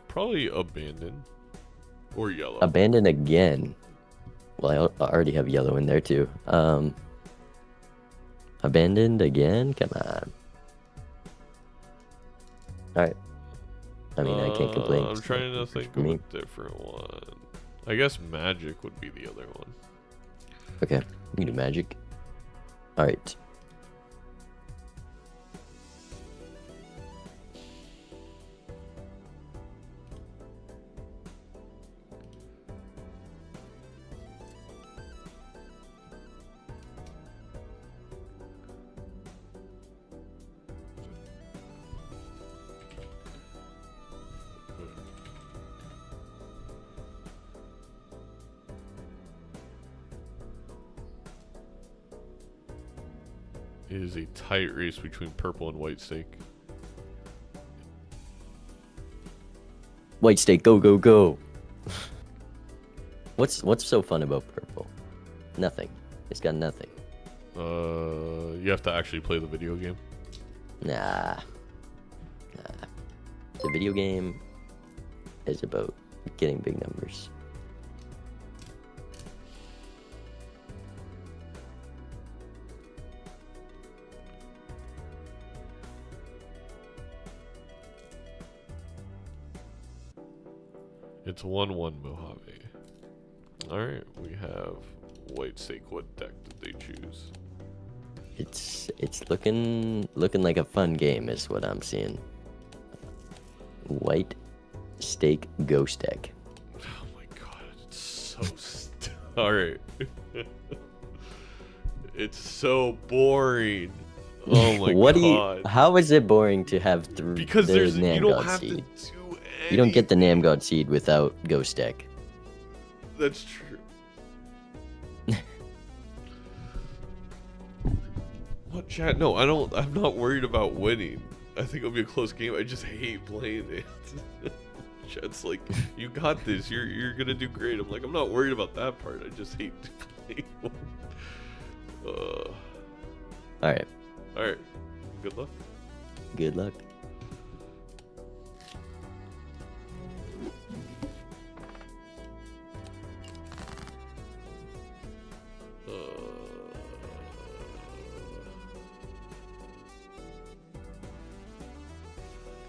Probably Abandon. Or Yellow. Abandon again. Well, I already have yellow in there too. Abandoned again? Come on. Alright. I mean, I can't complain. I'm trying to think for of me. a different one. I guess Magic would be the other one. Okay, we can do magic. Alright. It is a tight race between purple and white stake. White State, go, go, go! What's so fun about purple? Nothing. It's got nothing. You have to actually play the video game. Nah. The video game is about getting big numbers. It's 1-1 Mojave. Alright, we have white stake. What deck did they choose? It's looking like a fun game is what I'm seeing. White stake ghost deck. Oh my god, it's so alright. It's so boring. Oh my What god. how is it boring to have Because the there's you Nam don't God have seed? to do anything. You don't get the Nam God seed without ghost deck. That's true. What, chat? No, I don't. I'm not worried about winning. I think it'll be a close game. I just hate playing it. Chat's like, you got this. You're gonna do great. I'm like, I'm not worried about that part. I just hate playing. All right. All right. Good luck. Good luck.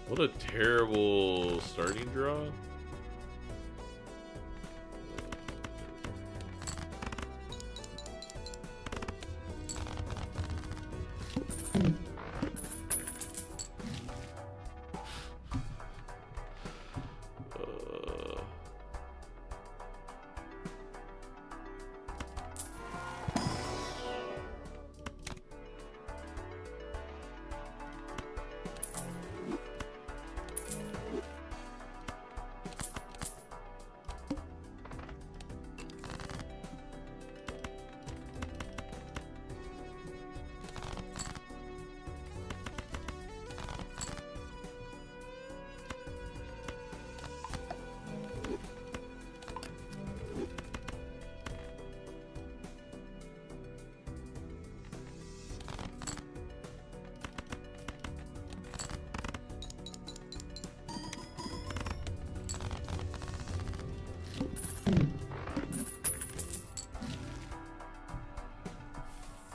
What a terrible starting draw.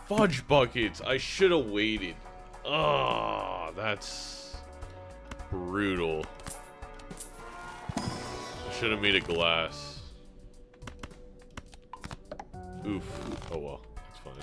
Fudge buckets. I should have waited. Ah, that's brutal. I should have made a glass. Oof. Oh well, that's fine.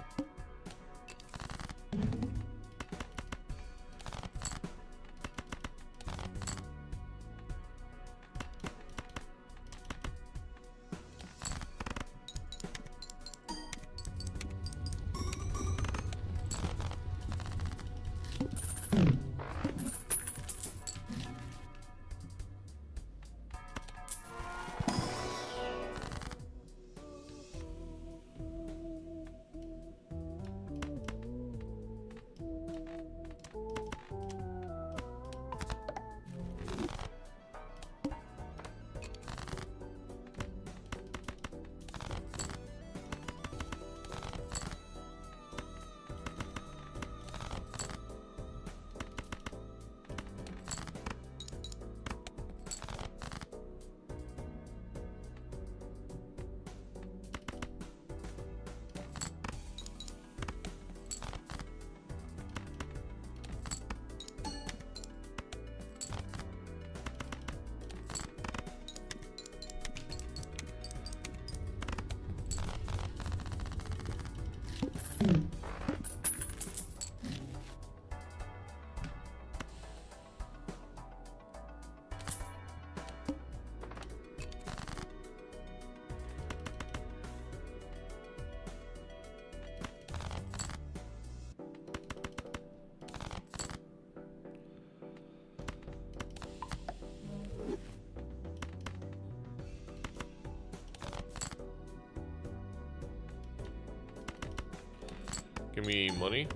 Give me money.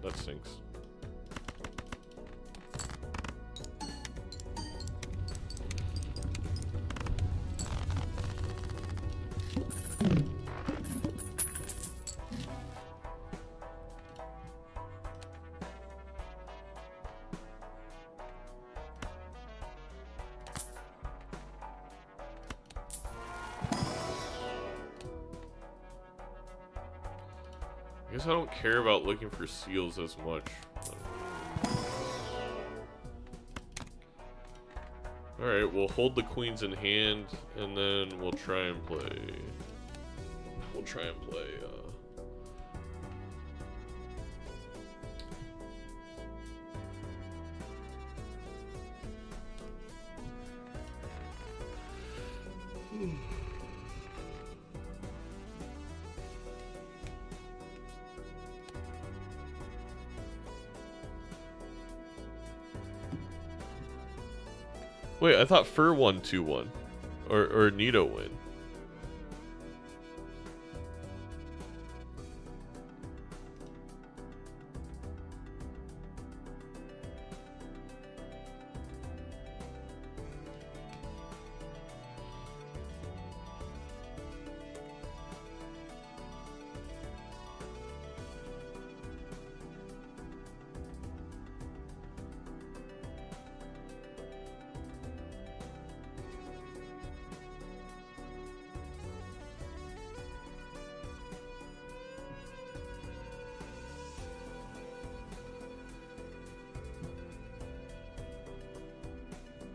That stinks. I guess I don't care about looking for seals as much. Alright, we'll hold the queens in hand, and then we'll try and play... Wait, I thought Fur won 2-1. Or NEATO win.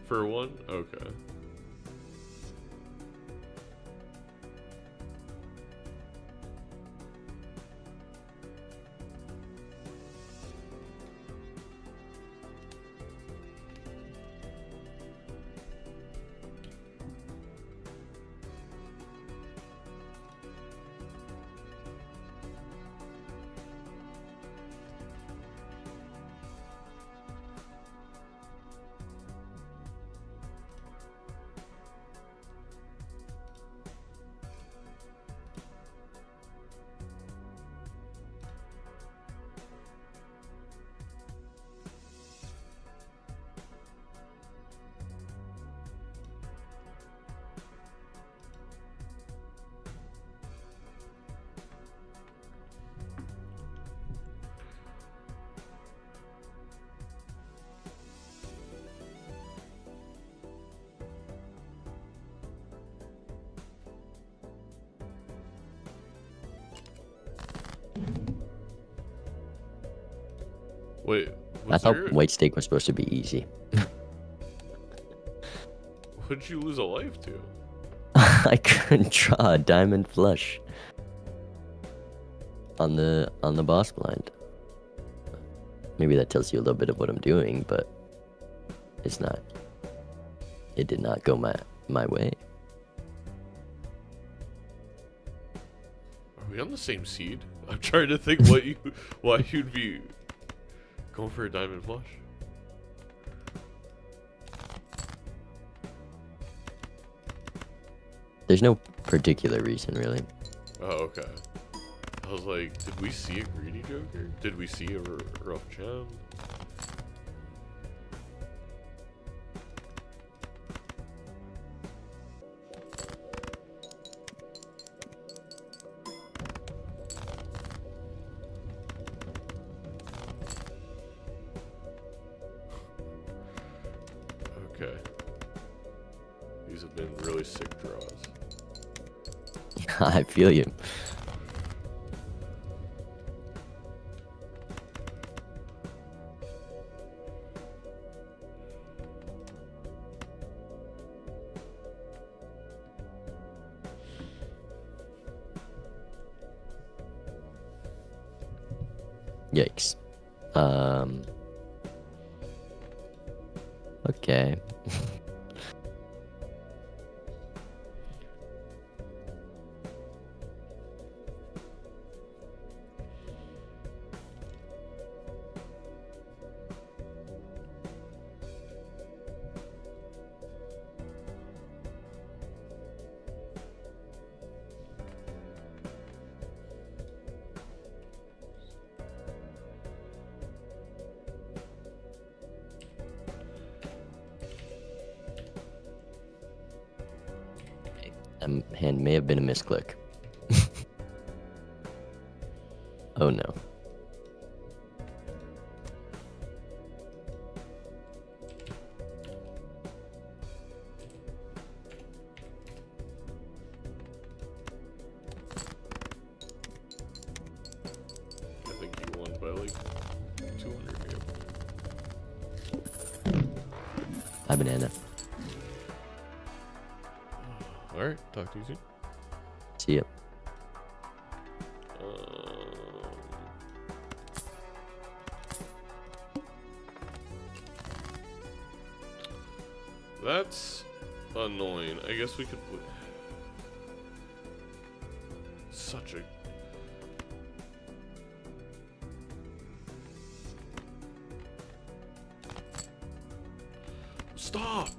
For one? Okay. Wait, I thought white steak was supposed to be easy. What'd you lose a life to? I couldn't draw a diamond flush on the boss blind. Maybe that tells you a little bit of what I'm doing, but it's not. It did not go my way. Are we on the same seed? I'm trying to think why you'd be going for a diamond flush. There's no particular reason, really. Oh, okay. I was like, did we see a greedy joker? Did we see a rough gem? Okay. These have been really sick draws. I feel you. Yikes. Okay. Hand may have been a misclick. Oh no. I think you won by like 200 maybe. Hi, banana. Alright, talk to you soon. See ya. That's annoying. I guess we could... Such a... Stop!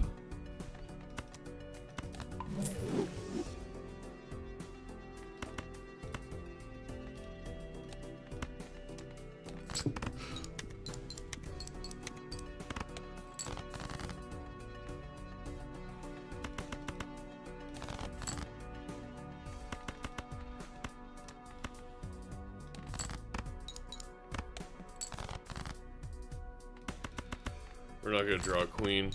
We're not gonna draw a queen.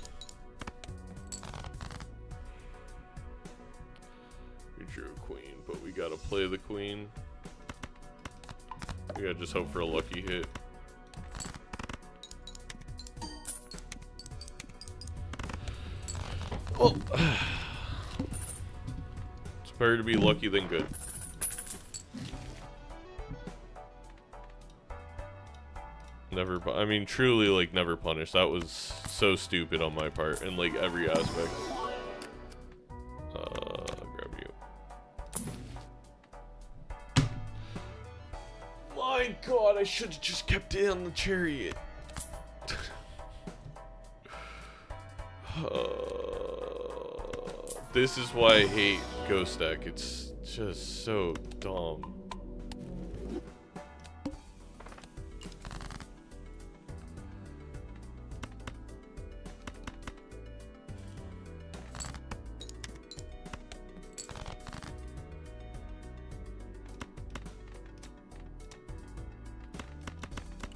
We drew a queen, but we gotta play the queen. We gotta just hope for a lucky hit. Oh. It's better to be lucky than good. Never, I mean, truly, like, never punished. That was so stupid on my part in, like, every aspect. Grab you. My god, I should have just kept it on the chariot. This is why I hate Ghost Deck. It's just so dumb.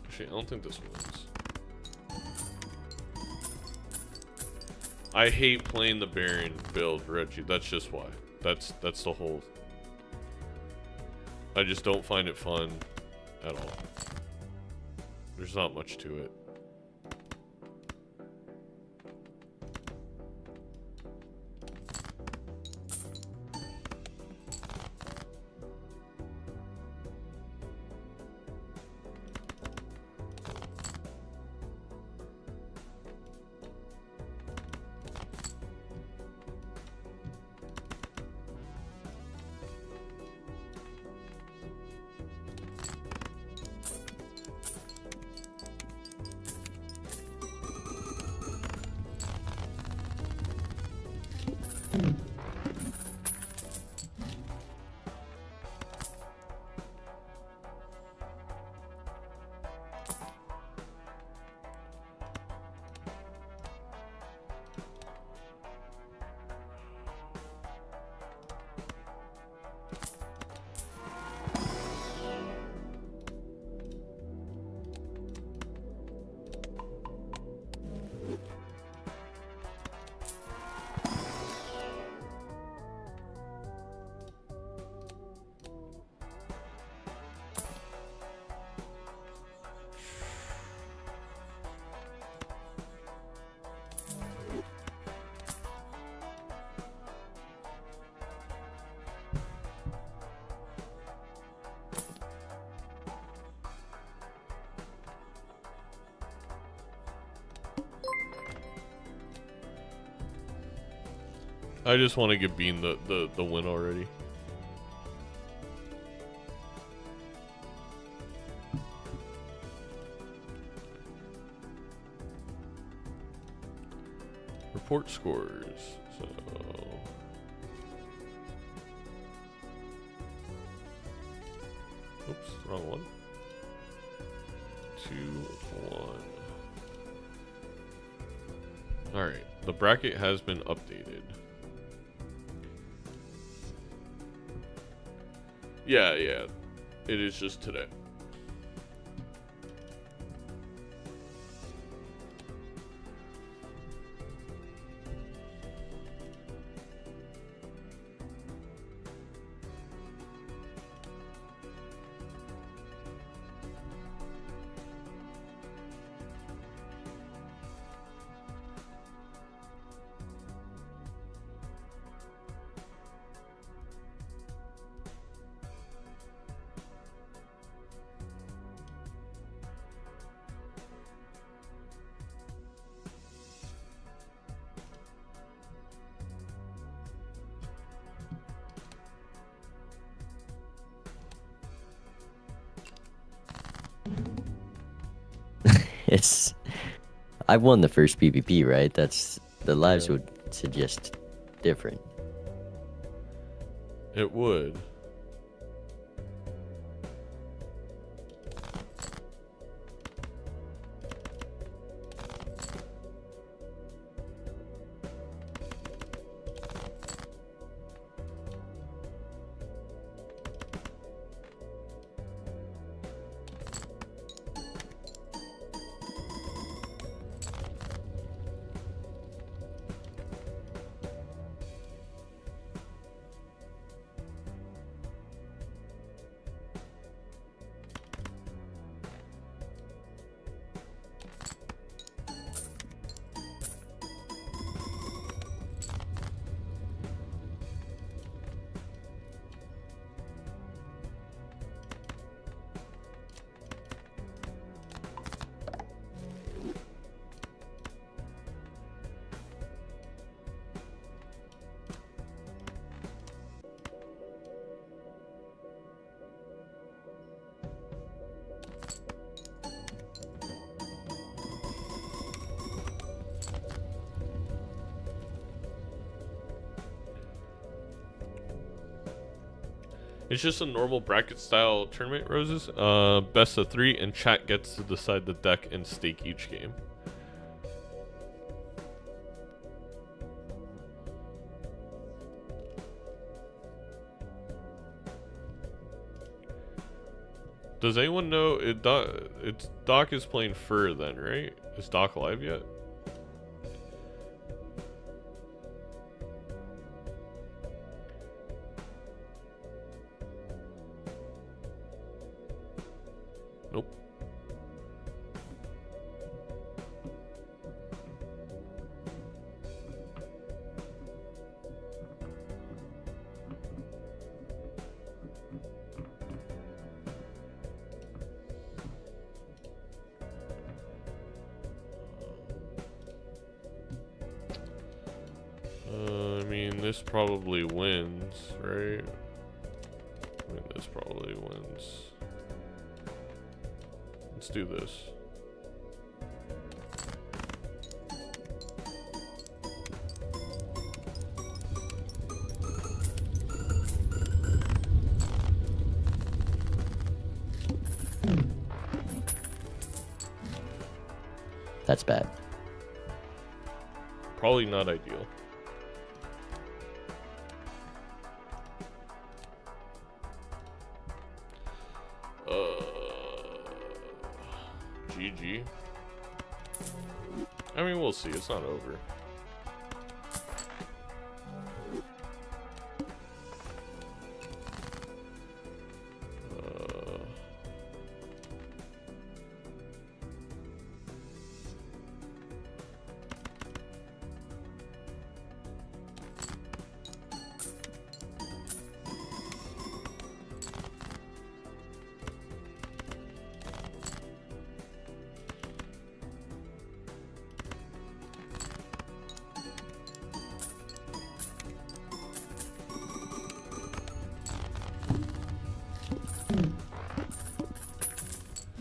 Actually, I don't think this wins. I hate playing the Baron build, Reggie. That's just why. That's the whole... I just don't find it fun at all. There's not much to it. I just want to give Bean the win already. Report scores. So oops, wrong one. 2-1. Alright, the bracket has been updated. Yeah, it is just today. It's I won the first PvP, right? That's the lives Yeah. would suggest different. It would. It's just a normal bracket style tournament, Roses. Best of 3, and chat gets to decide the deck and stake each game. Does anyone know it's Doc is playing Fur then, right? Is Doc live yet? Nope. I mean, this probably wins, right? I mean, this probably wins. Let's do this. That's bad. Probably not ideal. GG. I mean, we'll see. It's not over.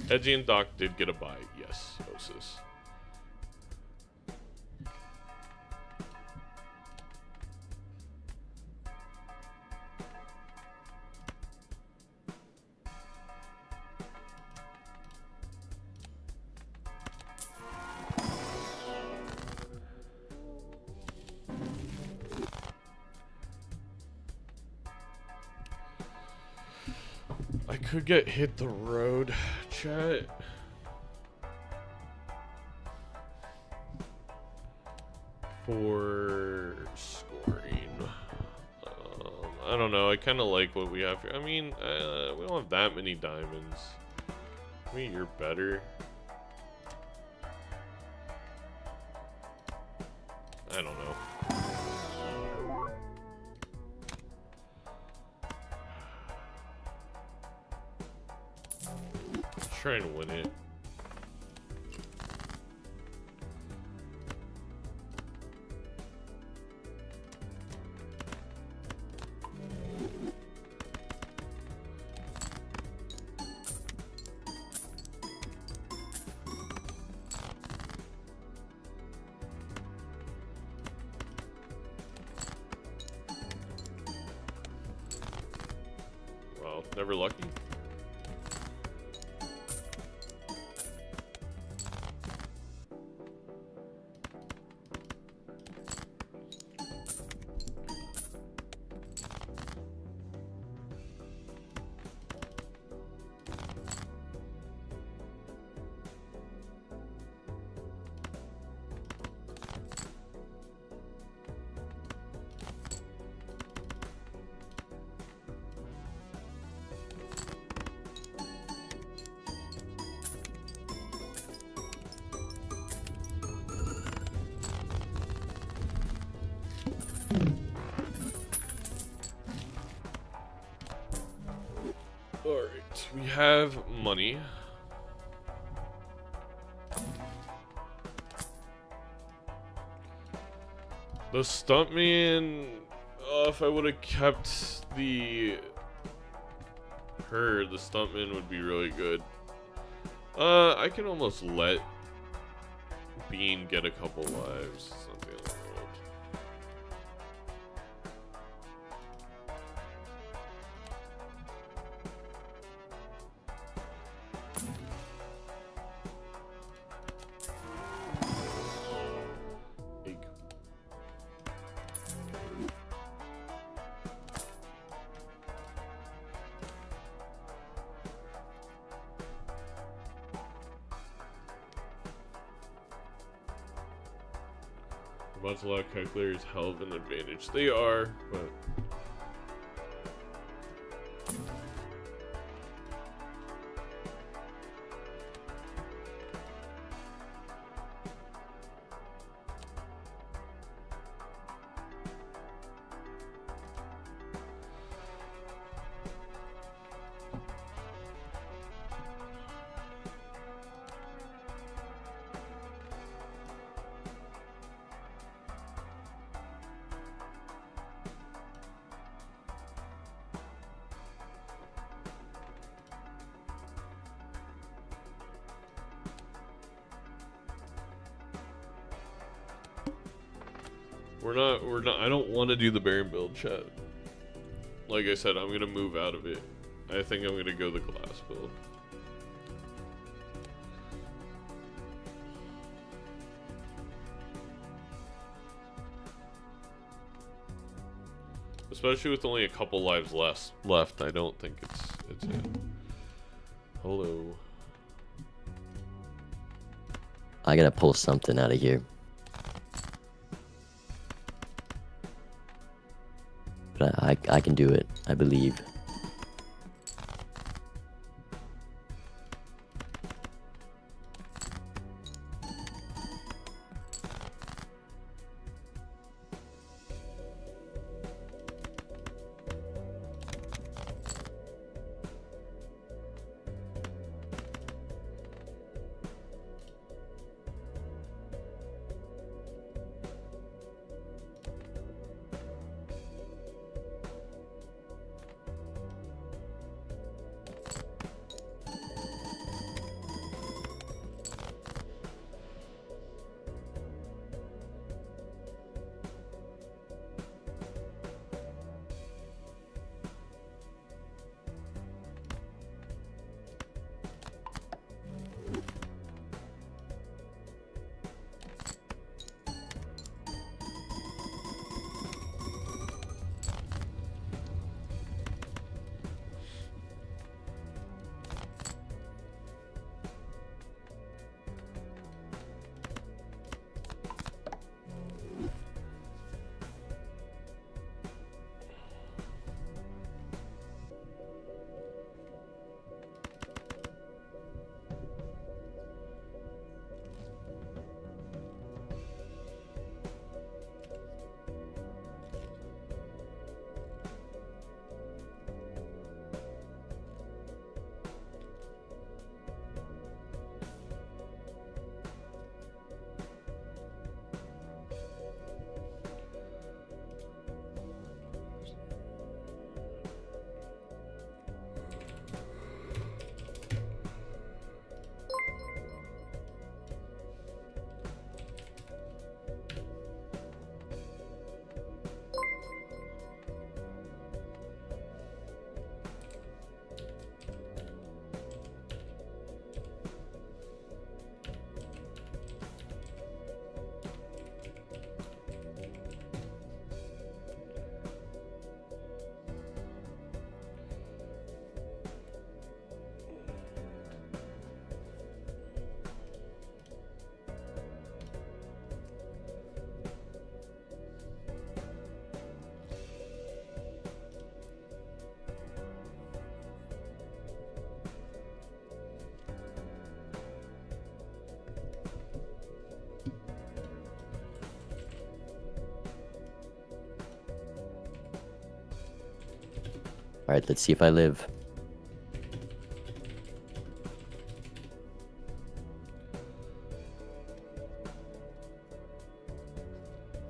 Edzy and Doc did get a bye. Yes, Osis. I could get hit the road, chat. For scoring. I don't know. I kind of like what we have here. I mean, we don't have that many diamonds. I mean, you're better. I don't know. Let's try and win it. Never lucky? Alright, we have money. The stuntman, if I would have kept the her, the stuntman would be really good. I can almost let Bean get a couple lives. It's not the end of the world. Egg. Balatro calculators have an advantage. They are, but we're not, I don't want to do the Baron build, chat. Like I said, I'm gonna move out of it. I think I'm gonna go the glass build. Especially with only a couple lives left, I don't think it's it. Hello. I gotta pull something out of here. But I can do it, I believe. Alright, let's see if I live.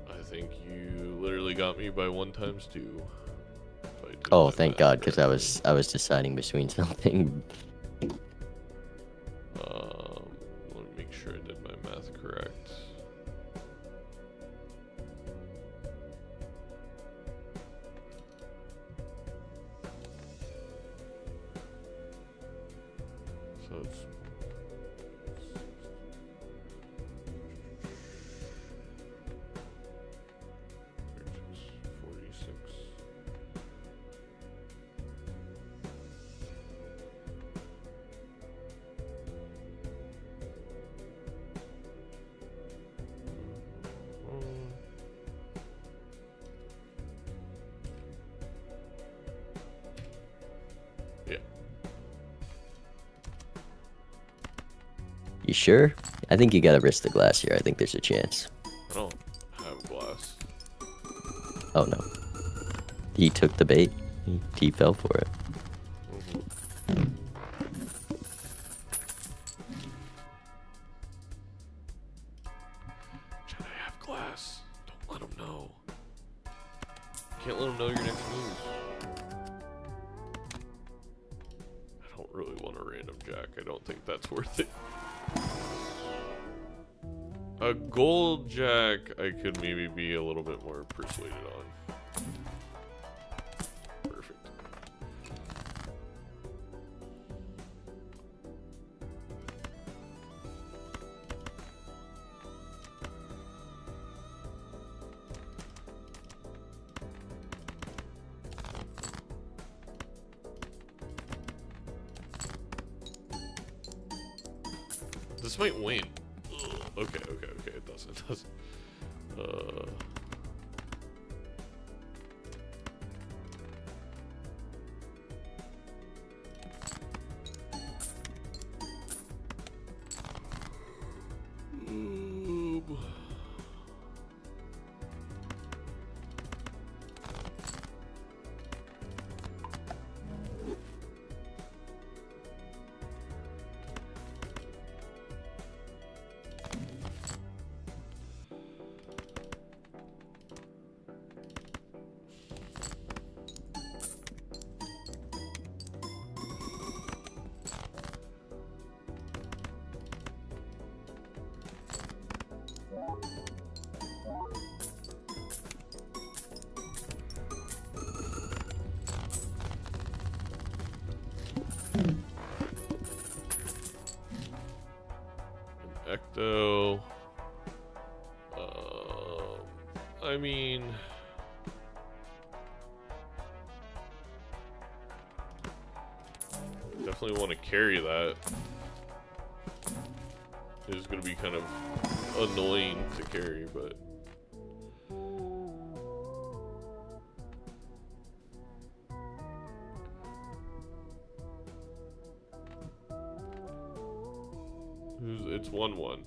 I think you literally got me by 1 times 2. Oh, thank God, because I was deciding between something. Let me make sure I did my math correct. So it's 46. Yeah. You sure? I think you gotta risk the glass here. I think there's a chance. I don't have glass. Oh no. He took the bait. He fell for it. Should I have glass? Don't let him know. Can't let him know your next move. I don't really want a random jack. I don't think that's worth it. A gold jack, I could maybe be a little bit more persuaded on. Perfect. This might win. Ugh. Okay, it doesn't. Ecto. I mean, definitely want to carry that. It's going to be kind of annoying to carry, but it's 1-1.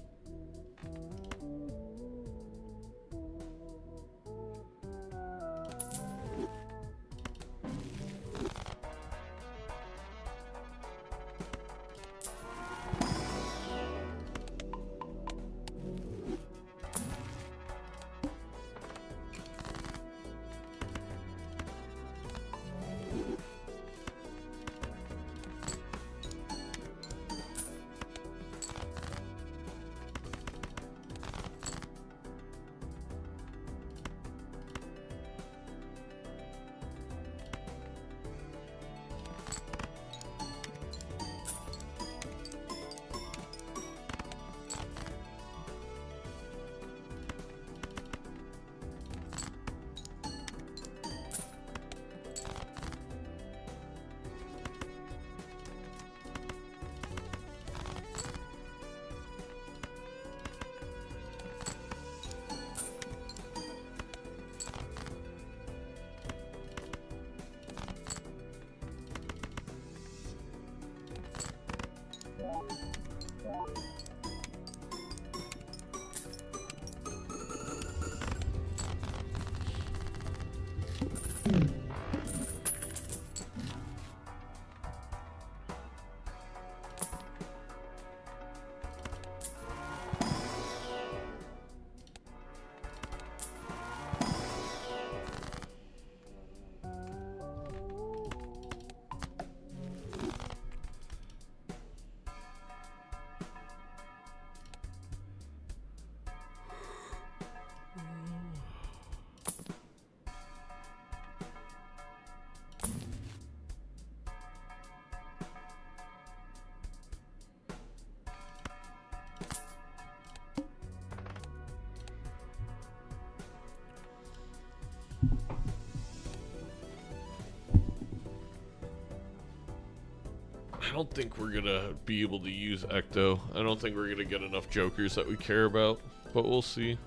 don't think we're gonna be able to use Ecto. I don't think we're gonna get enough jokers that we care about, but we'll see.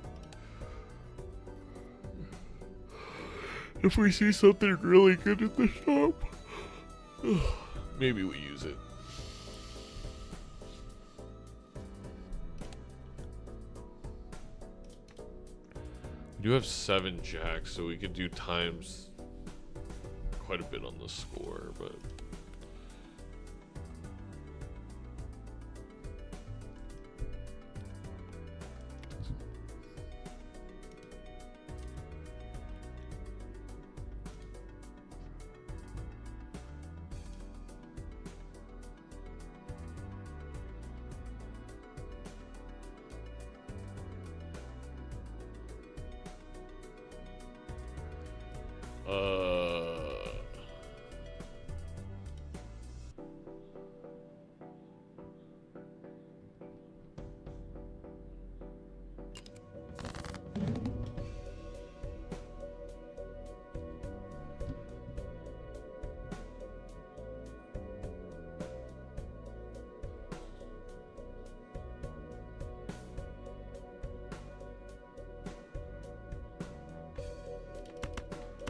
If we see something really good at the shop, maybe we use it. We do have 7 jacks, so we could do times quite a bit on the score, but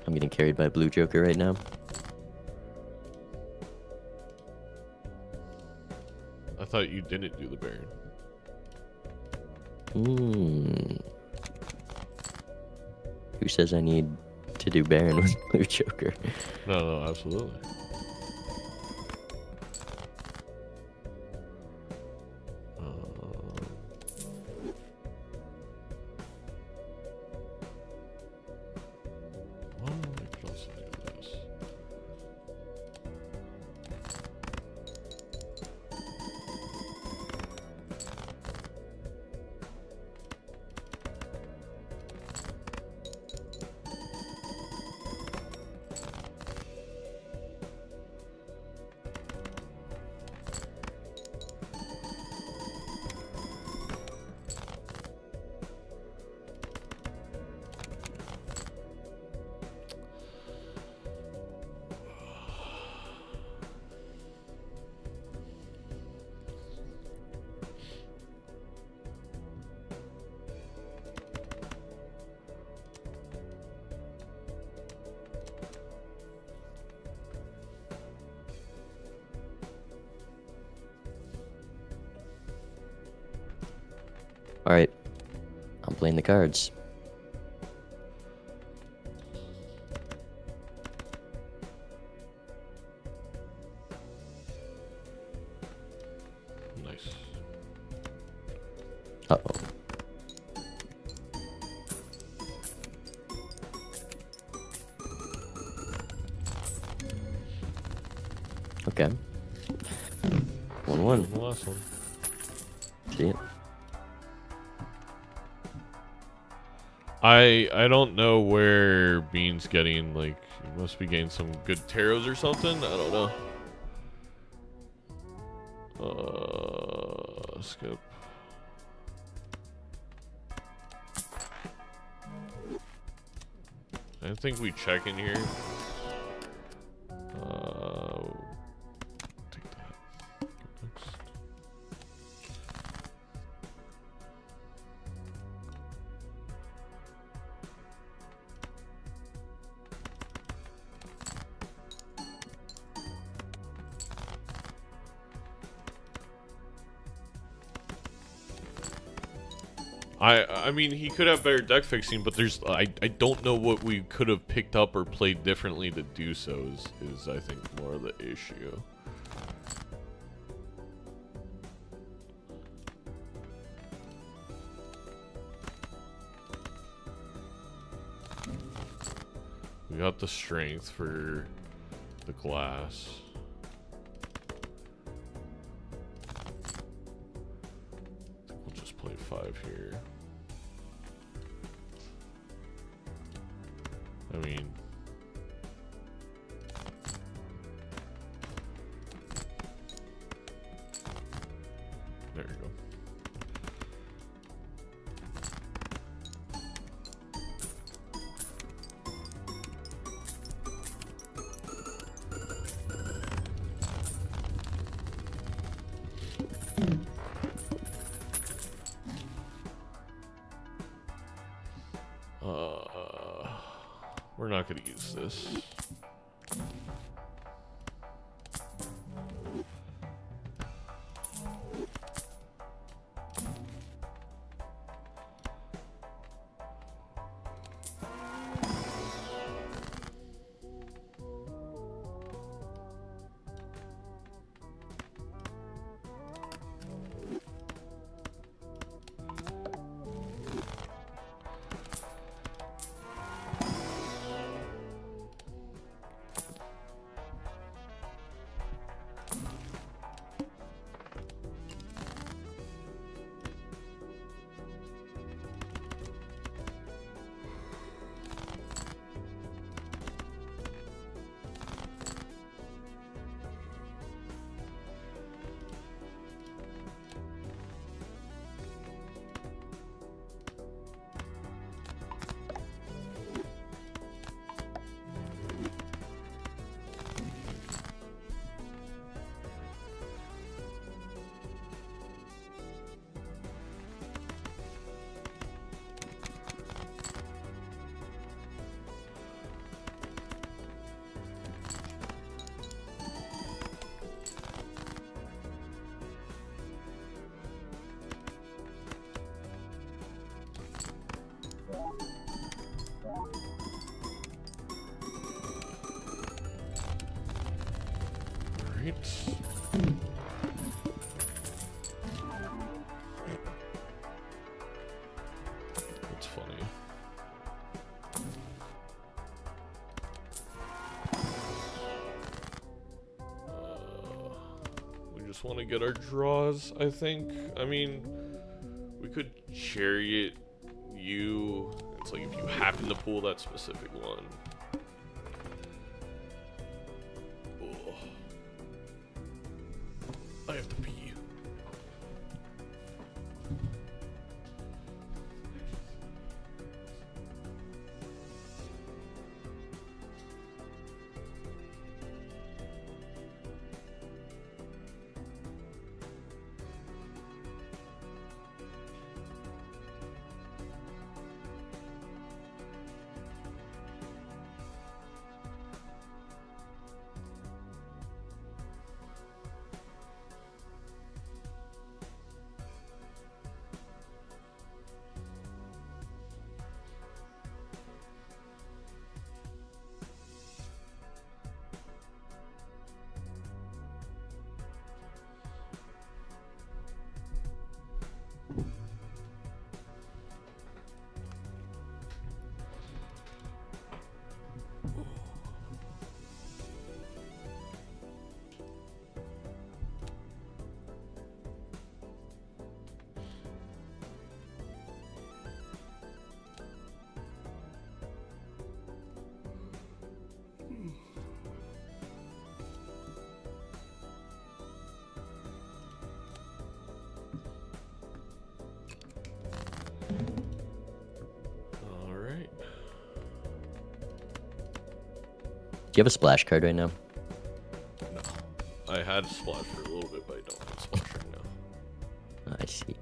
I'm getting carried by Blue Joker right now. I thought you didn't do the Baron. Who says I need to do Baron with Blue Joker? No, absolutely. Well, I could also do this. Alright. I'm playing the cards. Nice. Uh-oh. Okay. 1-1. The last one. See it? I don't know where Bean's getting, like, he must be getting some good tarots or something. I don't know. Skip. I think we check in here. Take that. Next. I mean, he could have better deck fixing, but there's I don't know what we could have picked up or played differently to do so is I think more of the issue. We got the strength for the glass. We'll just play 5 here. I mean, there you go. not going to use this. Right. That's funny. We just want to get our draws, I think. I mean, we could chariot you. It's like if you happen to pull that specific one. I have to pee. Do you have a splash card right now? No. I had splash for a little bit, but I don't have splash right now. I see.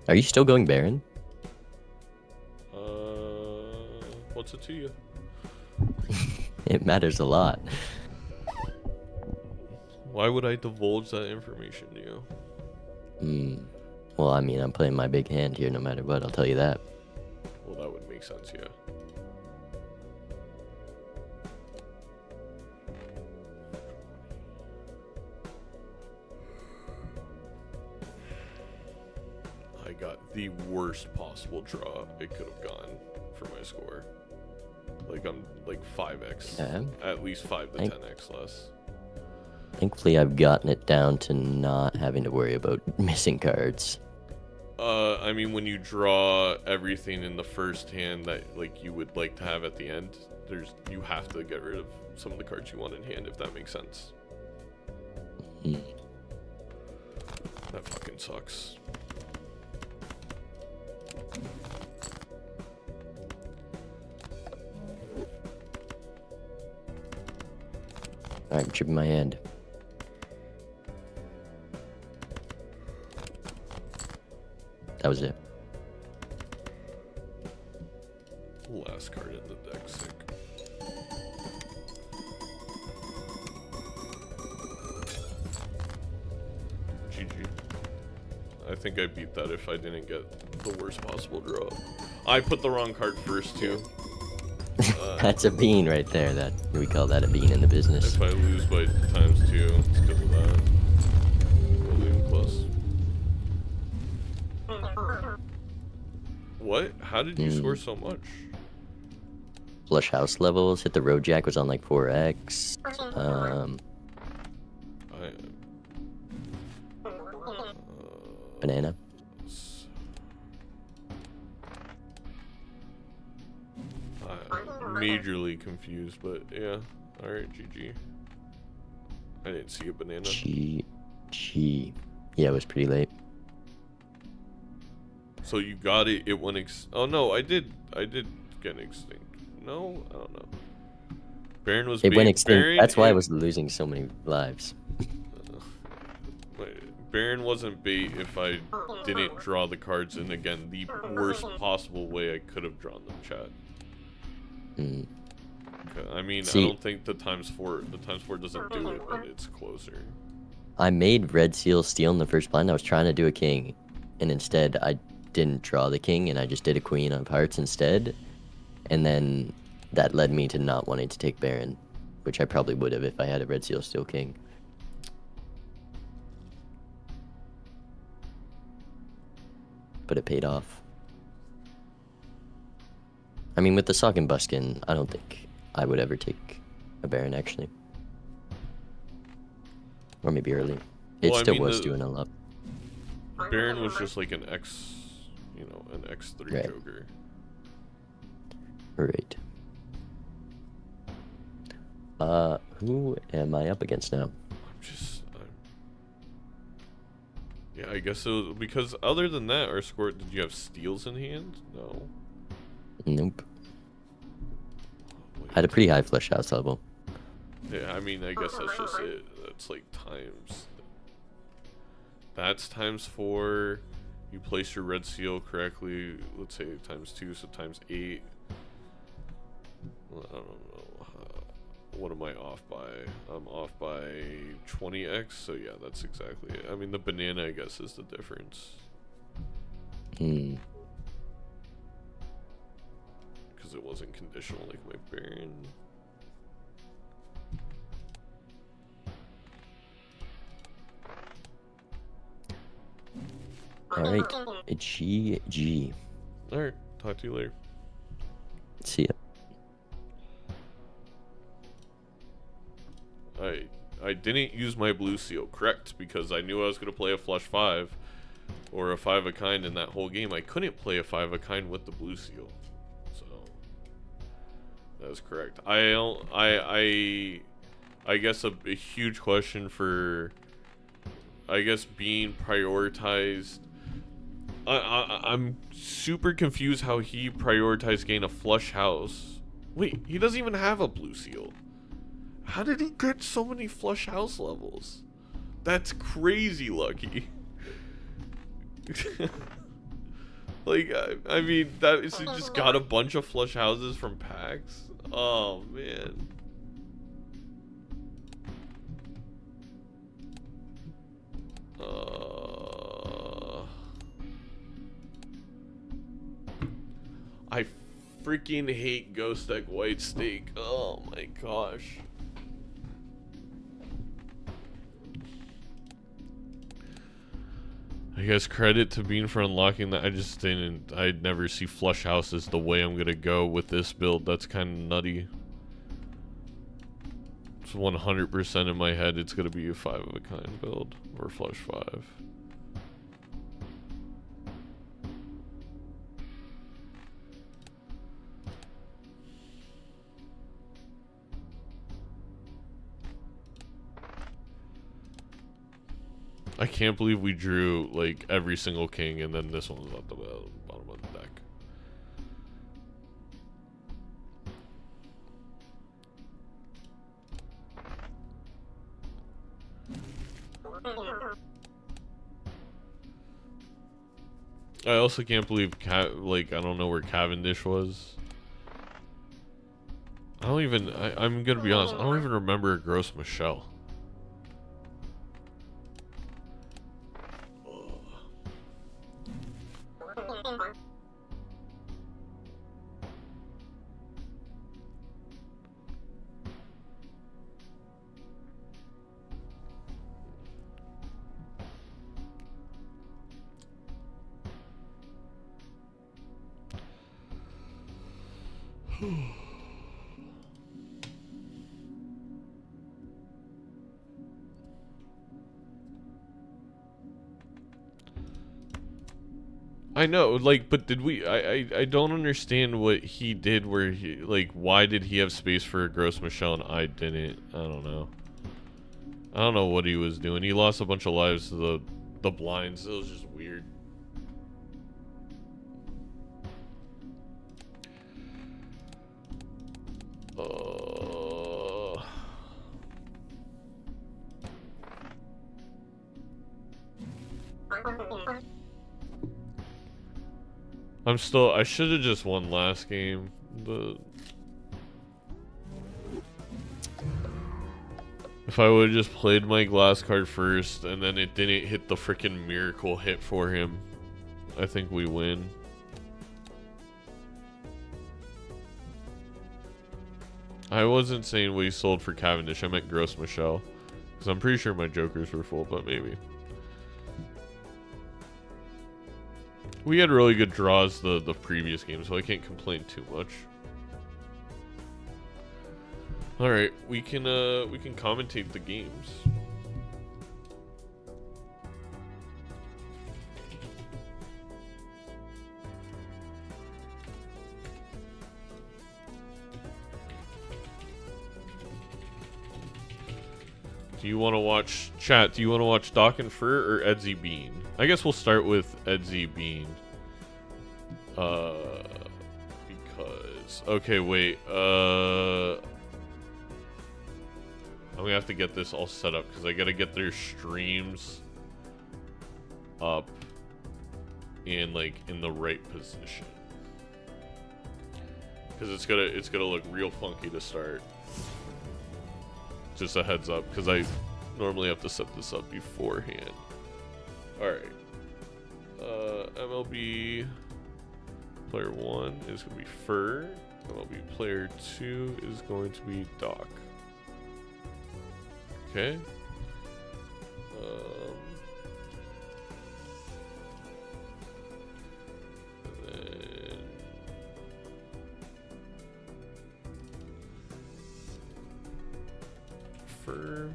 Are you still going Baron? What's it to you? It matters a lot. Why would I divulge that information to you? Well, I mean, I'm playing my big hand here no matter what, I'll tell you that. Well, that would make sense, yeah. I got the worst possible draw it could have gone for my score. Like, I'm like 5x. Okay. At least 5 to 10x less. Thankfully, I've gotten it down to not having to worry about missing cards. I mean, when you draw everything in the first hand that like you would like to have at the end, you have to get rid of some of the cards you want in hand, if that makes sense. That fucking sucks. Alright, I'm tripping my hand. That was it. Last card in the deck, sick. GG. I think I beat that if I didn't get the worst possible draw. I put the wrong card first too. That's a bean right there. That we call that a bean in the business. If I lose by ×2, it's because of that. Wasn't even close. What? How did you score so much? Flush house levels. Hit the road jack was on like 4x. Banana. I'm majorly confused, but yeah. Alright, GG. I didn't see a banana. G. Yeah, it was pretty late. So you got it, it went oh no, I did get extinct. No? I don't know. Baron was It went bait. extinct. Baron, That's why I was losing so many lives. Baron wasn't bait if I didn't draw the cards in, again, the worst possible way I could have drawn them, chat. Okay, I mean, See, I don't think the ×4 doesn't do it, but it's closer. I made red seal steal in the first blind. I was trying to do a king, and instead I didn't draw the king, and I just did a queen of hearts instead. And then that led me to not wanting to take Baron, which I probably would have if I had a red seal steal king. But it paid off. I mean, with the Sock and Buskin, I don't think I would ever take a Baron, actually. Or maybe early. It still was doing a lot. Baron was just like an X, you know, an X3 right. Joker. Right. Who am I up against now? Yeah, I guess it was, because other than that, our score, did you have steals in hand? No. Nope. Wait. I had a pretty high flush house level. Yeah, I mean, I guess that's just it. That's like times. That's ×4. You place your red seal correctly. Let's say ×2, so ×8. Well, I don't know. What am I off by? I'm off by 20x, so yeah, that's exactly it. I mean, the banana, I guess, is the difference. Because it wasn't conditional like my Baron. Alright, GG. Alright, talk to you later. See ya. I didn't use my blue seal, correct, because I knew I was going to play a flush 5 or a 5 of kind in that whole game. I couldn't play a 5 of kind with the blue seal, so that is correct. I guess a huge question for, I guess, being prioritized. I'm super confused how he prioritized getting a flush house. Wait, he doesn't even have a blue seal. How did he get so many flush house levels? That's crazy lucky. Like, I mean, that is, he just got a bunch of flush houses from packs. Oh, man. I freaking hate Ghost Egg White Steak. Oh my gosh. I guess credit to Bean for unlocking that. I'd never see flush houses the way I'm gonna go with this build. That's kind of nutty. It's 100% in my head it's gonna be a 5 of a kind build or flush 5. I can't believe we drew like every single king and then this one was at the bottom of the deck. I also can't believe, like, I don't know where Cavendish was. I don't even, I'm gonna be honest, I don't even remember Gross Michelle. I know, like, but did we? I don't understand what he did. Where he, like, why did he have space for Gross Michelle and I didn't? I don't know. I don't know what he was doing. He lost a bunch of lives to the blinds. It was just weird. I should have just won last game, but if I would have just played my glass card first and then it didn't hit the freaking miracle hit for him, I think we win. I wasn't saying what he sold for Cavendish, I meant Gross Michelle. Because I'm pretty sure my jokers were full, but maybe. We had really good draws the previous game, so I can't complain too much. Alright, we can commentate the games. Do you want to watch, chat, do you want to watch Doc and Fur or Edzy Bean? I guess we'll start with Edzy Bean. Because, okay, wait, I'm gonna have to get this all set up, because I gotta get their streams up and, like, in the right position. Because it's gonna look real funky to start. Just a heads up, because I normally have to set this up beforehand. Alright. MLB player 1 is going to be Fur. MLB player 2 is going to be Doc. Okay. And then Fur.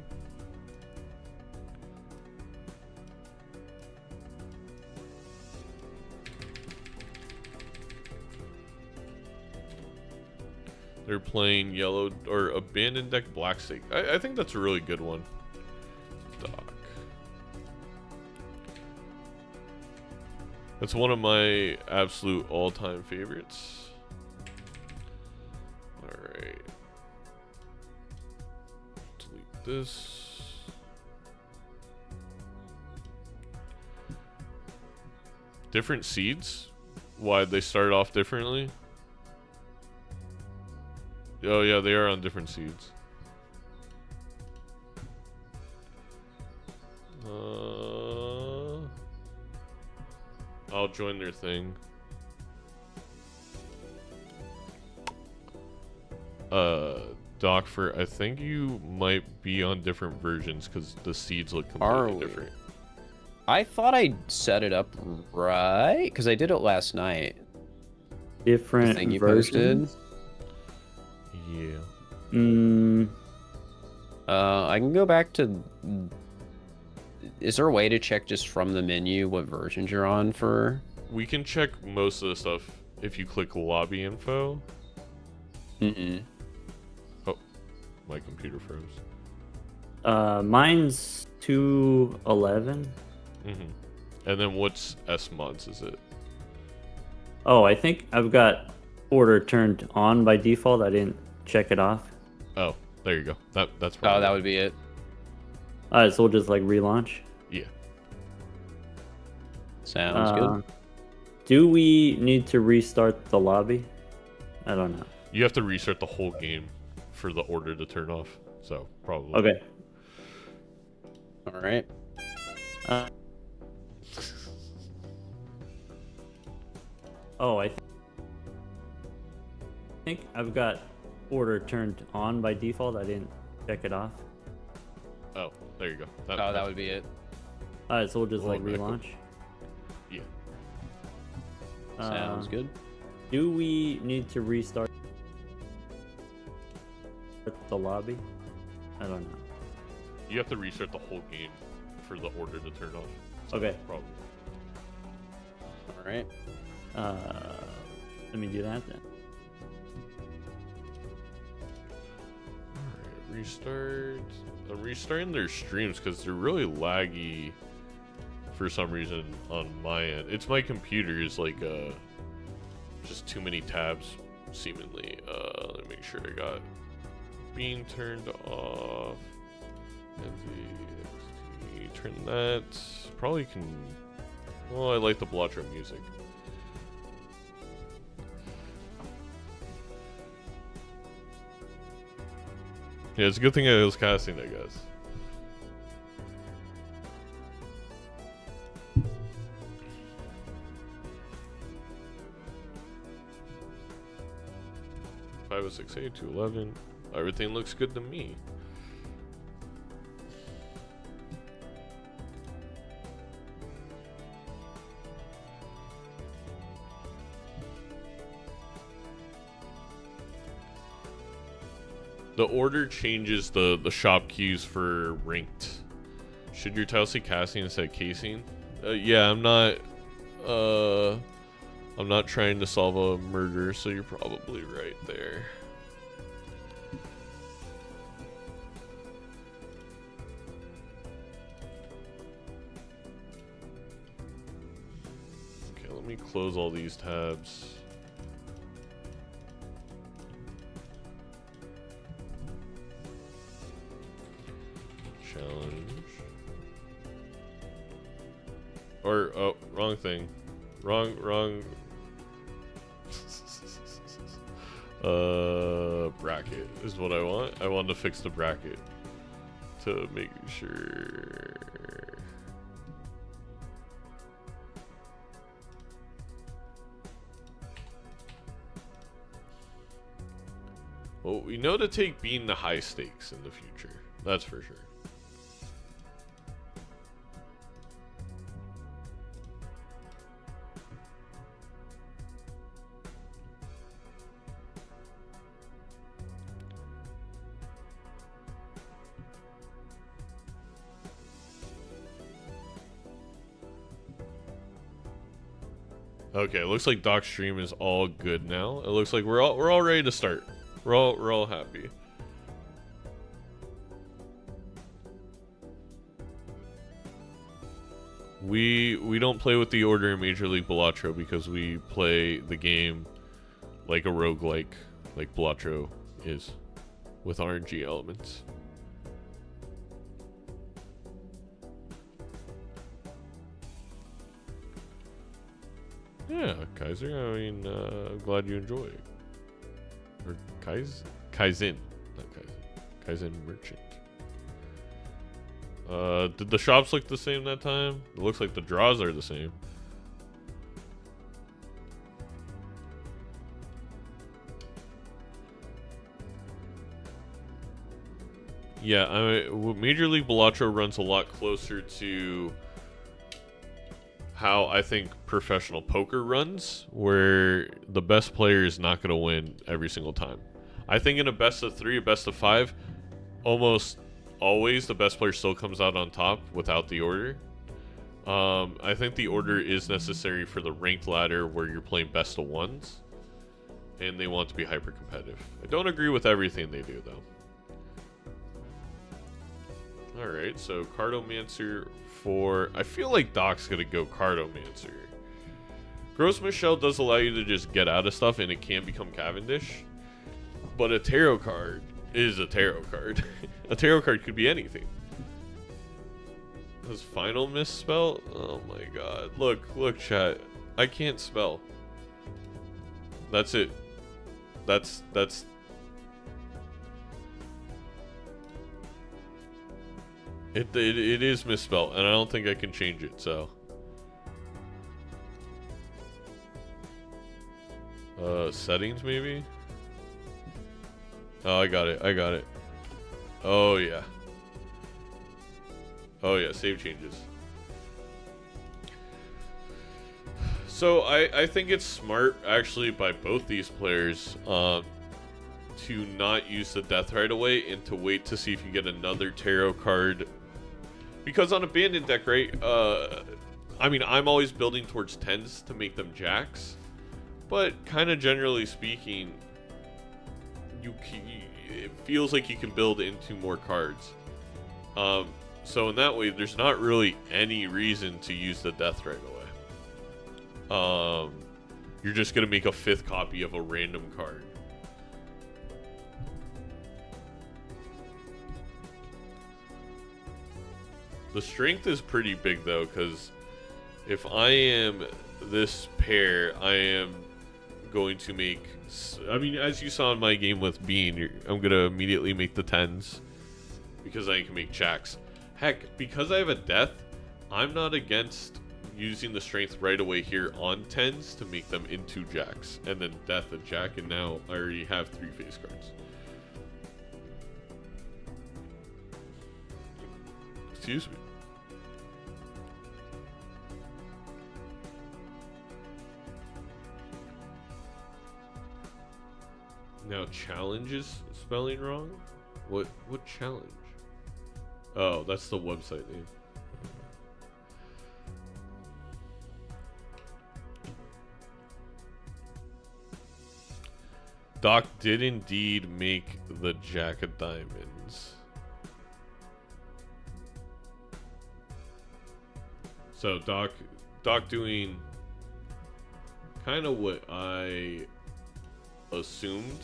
They're playing yellow or abandoned deck black stake. I think that's a really good one. Doc. That's one of my absolute all-time favorites. Alright. Delete this. Different seeds? Why'd they start off differently? Oh yeah, they are on different seeds. I'll join their thing. Doc, for I think you might be on different versions because the seeds look completely different. I thought I set it up right because I did it last night. Different thing you versions? posted. Yeah. I can go back to. Is there a way to check just from the menu what versions you're on for? We can check most of the stuff if you click lobby info. Oh, my computer froze. Mine's 211. And then what's S mods is it? Oh, I think I've got order turned on by default. I didn't check it off. Oh, there you go. That's probably Oh, that would be it. Alright, so we'll just like relaunch. Yeah. Sounds good. Do we need to restart the lobby? I don't know. You have to restart the whole game for the order to turn off. So probably. Okay. All right. Oh, I think I've got order turned on by default. I didn't check it off. Oh, there you go. That would be it. Alright, so we'll just like Well, echo. relaunch. Yeah. Sounds good. Do we need to restart the lobby? I don't know. You have to restart the whole game for the order to turn off. So Okay. probably. All right. Let me do that then. Alright, restart. I'm restarting their streams because they're really laggy for some reason on my end. It's my computer is like just too many tabs seemingly. Let me make sure I got being turned off. And turn that. Probably can. Well, I like the Balatro music. Yeah, it's a good thing I was casting, I guess. Five, 6, 8, 2, 11. Everything looks good to me. The order changes the shop keys for ranked. Should your tile say casting instead of casing? Yeah, I'm not trying to solve a murder, so you're probably right there. Okay, let me close all these tabs. Challenge. Or, oh, wrong thing. Wrong. Bracket is what I want. I want to fix the bracket to make sure. Well, we know to take being the high stakes in the future. That's for sure. Okay, it looks like Doc's stream is all good now. It looks like we're all ready to start. We're all happy. We don't play with the order in Major League Balatro because we play the game like a roguelike, like Balatro is, with RNG elements. Yeah, Kaiser, I mean, I'm glad you enjoy it. Or Kaizen, not Kaizen. Kaizen Merchant. Did the shops look the same that time? It looks like the draws are the same. Yeah, I mean, Major League Balatro runs a lot closer to how I think professional poker runs, where the best player is not going to win every single time. I think in a best of 3, a best of 5, almost always the best player still comes out on top without the order. I think the order is necessary for the ranked ladder where you're playing best of 1s, and they want to be hyper competitive. I don't agree with everything they do though. Alright, so Cardomancer for... I feel like Doc's gonna go Cardomancer. Gross Michelle does allow you to just get out of stuff and it can become Cavendish. But a tarot card is a tarot card. A tarot card could be anything. His final misspell? Oh my god. Look, chat. I can't spell. That's it. That's it is misspelled, and I don't think I can change it, so. Settings maybe? Oh, I got it. Oh yeah, save changes. So I think it's smart actually by both these players to not use the death right away and to wait to see if you get another tarot card. Because on abandoned deck, right, I mean, I'm always building towards 10s to make them jacks. But kind of generally speaking, it feels like you can build into more cards. So in that way, there's not really any reason to use the death right away. You're just going to make a 5th copy of a random card. The strength is pretty big though, because if I am this pair, I am going to make, I mean, as you saw in my game with Bean, I'm going to immediately make the 10s because I can make jacks. Heck, because I have a death, I'm not against using the strength right away here on 10s to make them into jacks, and then death a jack, and now I already have 3 face cards. Excuse me. Now challenge is spelling wrong? What challenge? Oh, that's the website name. Doc did indeed make the Jack of Diamonds. So Doc doing kind of what I assumed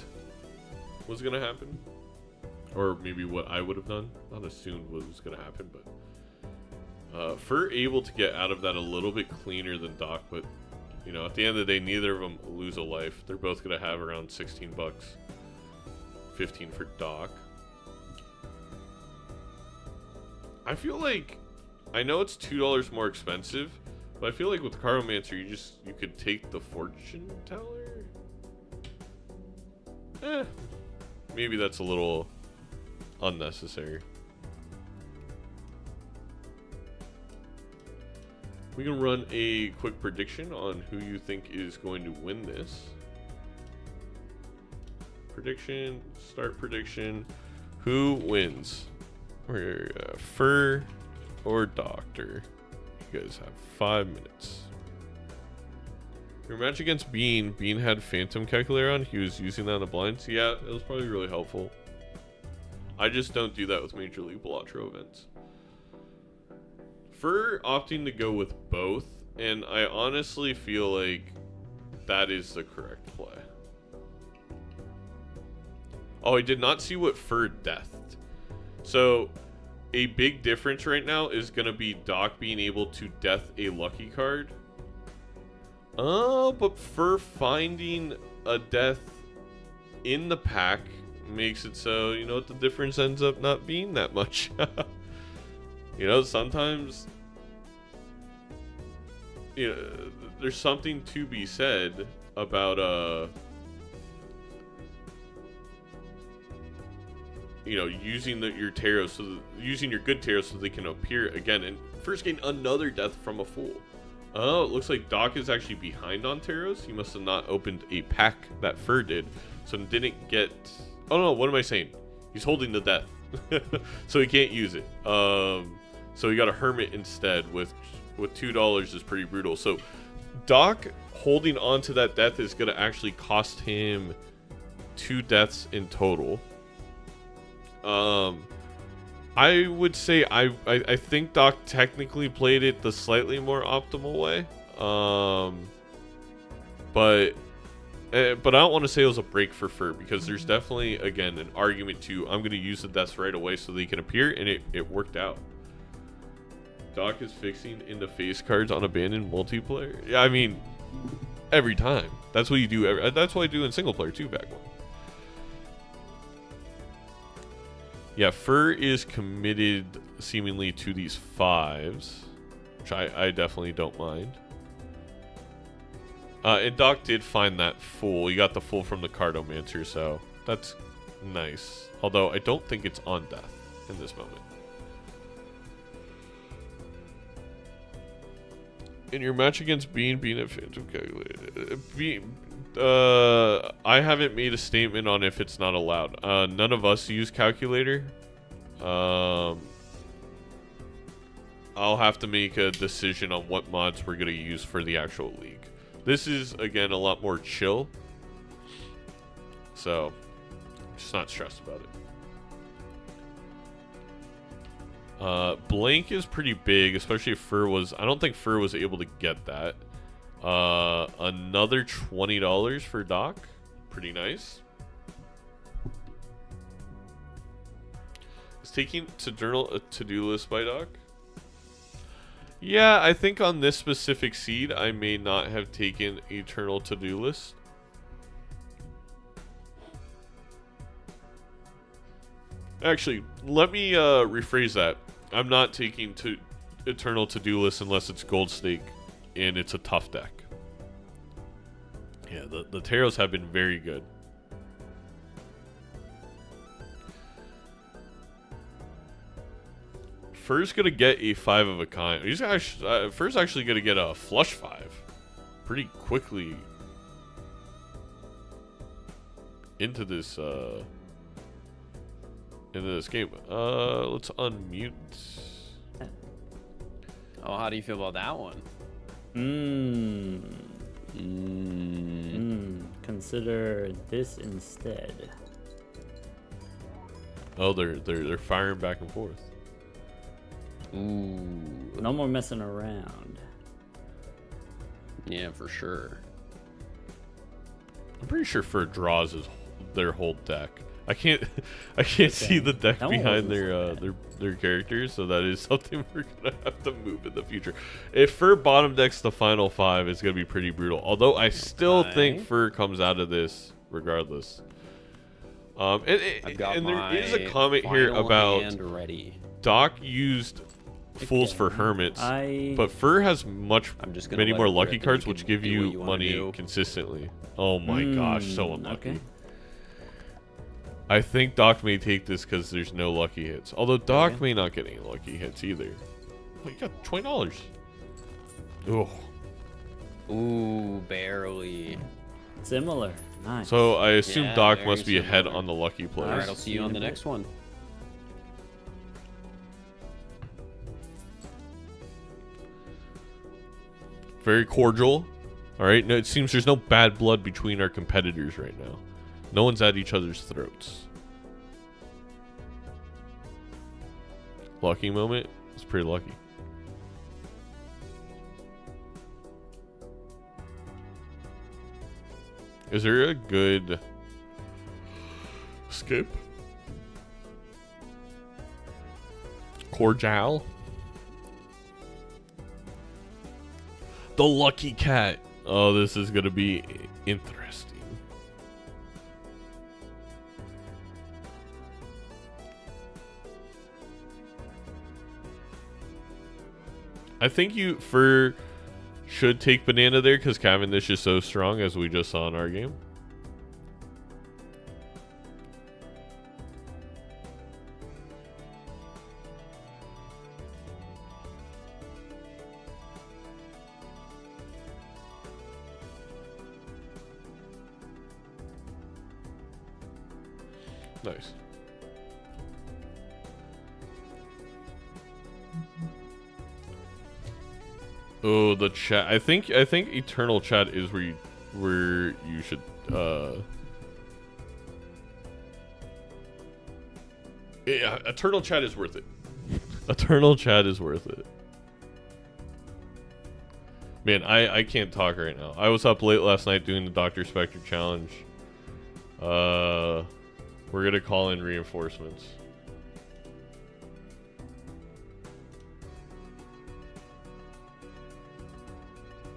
was gonna happen, or maybe what I would have done. Not assumed what was gonna happen, but Fur able to get out of that a little bit cleaner than Doc. But you know, at the end of the day, neither of them lose a life. They're both gonna have around 16 bucks, 15 for Doc. I feel like, I know it's $2 more expensive, but I feel like with Chiromancer, you could take the Fortune Teller. Maybe that's a little unnecessary. We can run a quick prediction on who you think is going to win this. Prediction, start prediction. Who wins? We're Fur or Doctor? You guys have 5 minutes. Your match against Bean. Bean had Phantom Calculator on. He was using that on the blinds. Yeah, it was probably really helpful. I just don't do that with Major League Balatro events. For opting to go with both, and I honestly feel like that is the correct play. Oh, I did not see what Fur deathed. So, a big difference right now is going to be Doc being able to death a lucky card. Oh, but Fur finding a death in the pack makes it so, you know what, the difference ends up not being that much. You know, sometimes, you know, there's something to be said about, you know, using your tarot, using your good tarot so they can appear again, and first getting another death from a fool. Oh, it looks like Doc is actually behind on tarots. He must have not opened a pack that Fur did, so didn't get. Oh no, what am I saying? He's holding the death, so he can't use it. So he got a Hermit instead, with $2 is pretty brutal. So Doc holding on to that death is going to actually cost him 2 deaths in total. I would say I think Doc technically played it the slightly more optimal way. But I don't want to say it was a break for Fur, because there's definitely, again, an argument to, I'm going to use the deaths right away so they can appear, and it worked out. Doc is fixing into face cards on abandoned multiplayer. Yeah, I mean, every time. That's what you do. That's what I do in single player too, back one. Yeah, Fur is committed seemingly to these 5s, which I definitely don't mind. And Doc did find that Fool. He got the Fool from the Cardomancer, so that's nice. Although I don't think it's on death in this moment. In your match against Bean at Phantom Calculator, I haven't made a statement on if it's not allowed. None of us use Calculator. I'll have to make a decision on what mods we're going to use for the actual league. This is, again, a lot more chill. So, just not stressed about it. Blank is pretty big, especially if Fur was... I don't think Fur was able to get that. Another $20 for Doc. Pretty nice. Is taking to journal a to-do list by Doc? Yeah, I think on this specific seed, I may not have taken Eternal to-do list. Actually, let me rephrase that. I'm not taking Eternal to-do list unless it's Gold Stake and it's a tough deck. Yeah, the Taros have been very good. Fur's gonna get a 5 of a kind. He's actually, Fur's actually gonna get a flush 5 pretty quickly into this game. Let's unmute. Oh, how do you feel about that one? Consider this instead. Oh, they're firing back and forth. Ooh. No more messing around. Yeah, for sure. I'm pretty sure Fur draws their whole deck. I can't see the deck That one behind wasn't their characters, so that is something we're gonna have to move in the future. If Fur bottom decks the final 5, it's gonna be pretty brutal. Although I still think Fur comes out of this regardless. And there is a comment here about ready. Doc used Fools for Hermits, but Fur has many more lucky cards, which give you money consistently. Oh my gosh, so unlucky. Okay. I think Doc may take this because there's no lucky hits. Although Doc may not get any lucky hits either. Oh, you got $20. Oh. Ooh, barely. Similar. Nice. So I assume Yeah, Doc very must be ahead similar. on the lucky players. All right, I'll see you on the next one. Very cordial. All right. No, it seems there's no bad blood between our competitors right now. No one's at each other's throats. Lucky moment. It's pretty lucky. Is there a good skip? Cordial? The lucky cat. Oh, this is gonna be interesting. I think you should take banana there because Cavendish is so strong, as we just saw in our game. Nice. Oh, the chat. I think Eternal chat is where you should yeah, Eternal chat is worth it. Eternal chat is worth it. Man, I can't talk right now. I was up late last night doing the Dr. Spectre challenge. We're gonna call in reinforcements.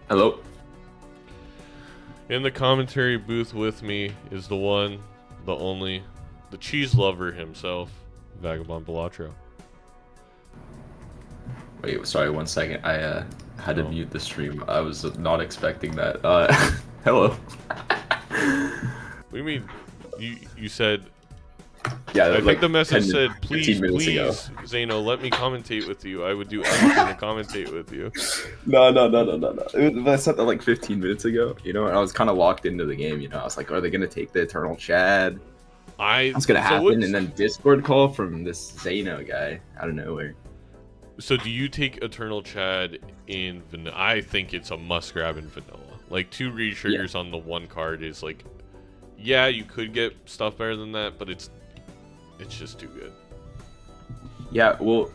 Hello. In the commentary booth with me is the one, the only, the cheese lover himself, Vagabond Balatro. Wait, sorry, 1 second. I had to mute the stream. I was not expecting that. Hello. What do you mean? You said... Yeah, I like think the message 10 said, please, 15 minutes ago. Zeno, let me commentate with you. I would do anything to commentate with you. No. I said that like 15 minutes ago, you know, and I was kind of locked into the game, you know. I was like, are they going to take the Eternal Chad? What's going to happen? And then Discord call from this Zeno guy out of nowhere. So do you take Eternal Chad in vanilla? I think it's a must grab in vanilla. Like 2 read triggers on the 1 card is like, yeah, you could get stuff better than that, but it's just too good. Yeah, well,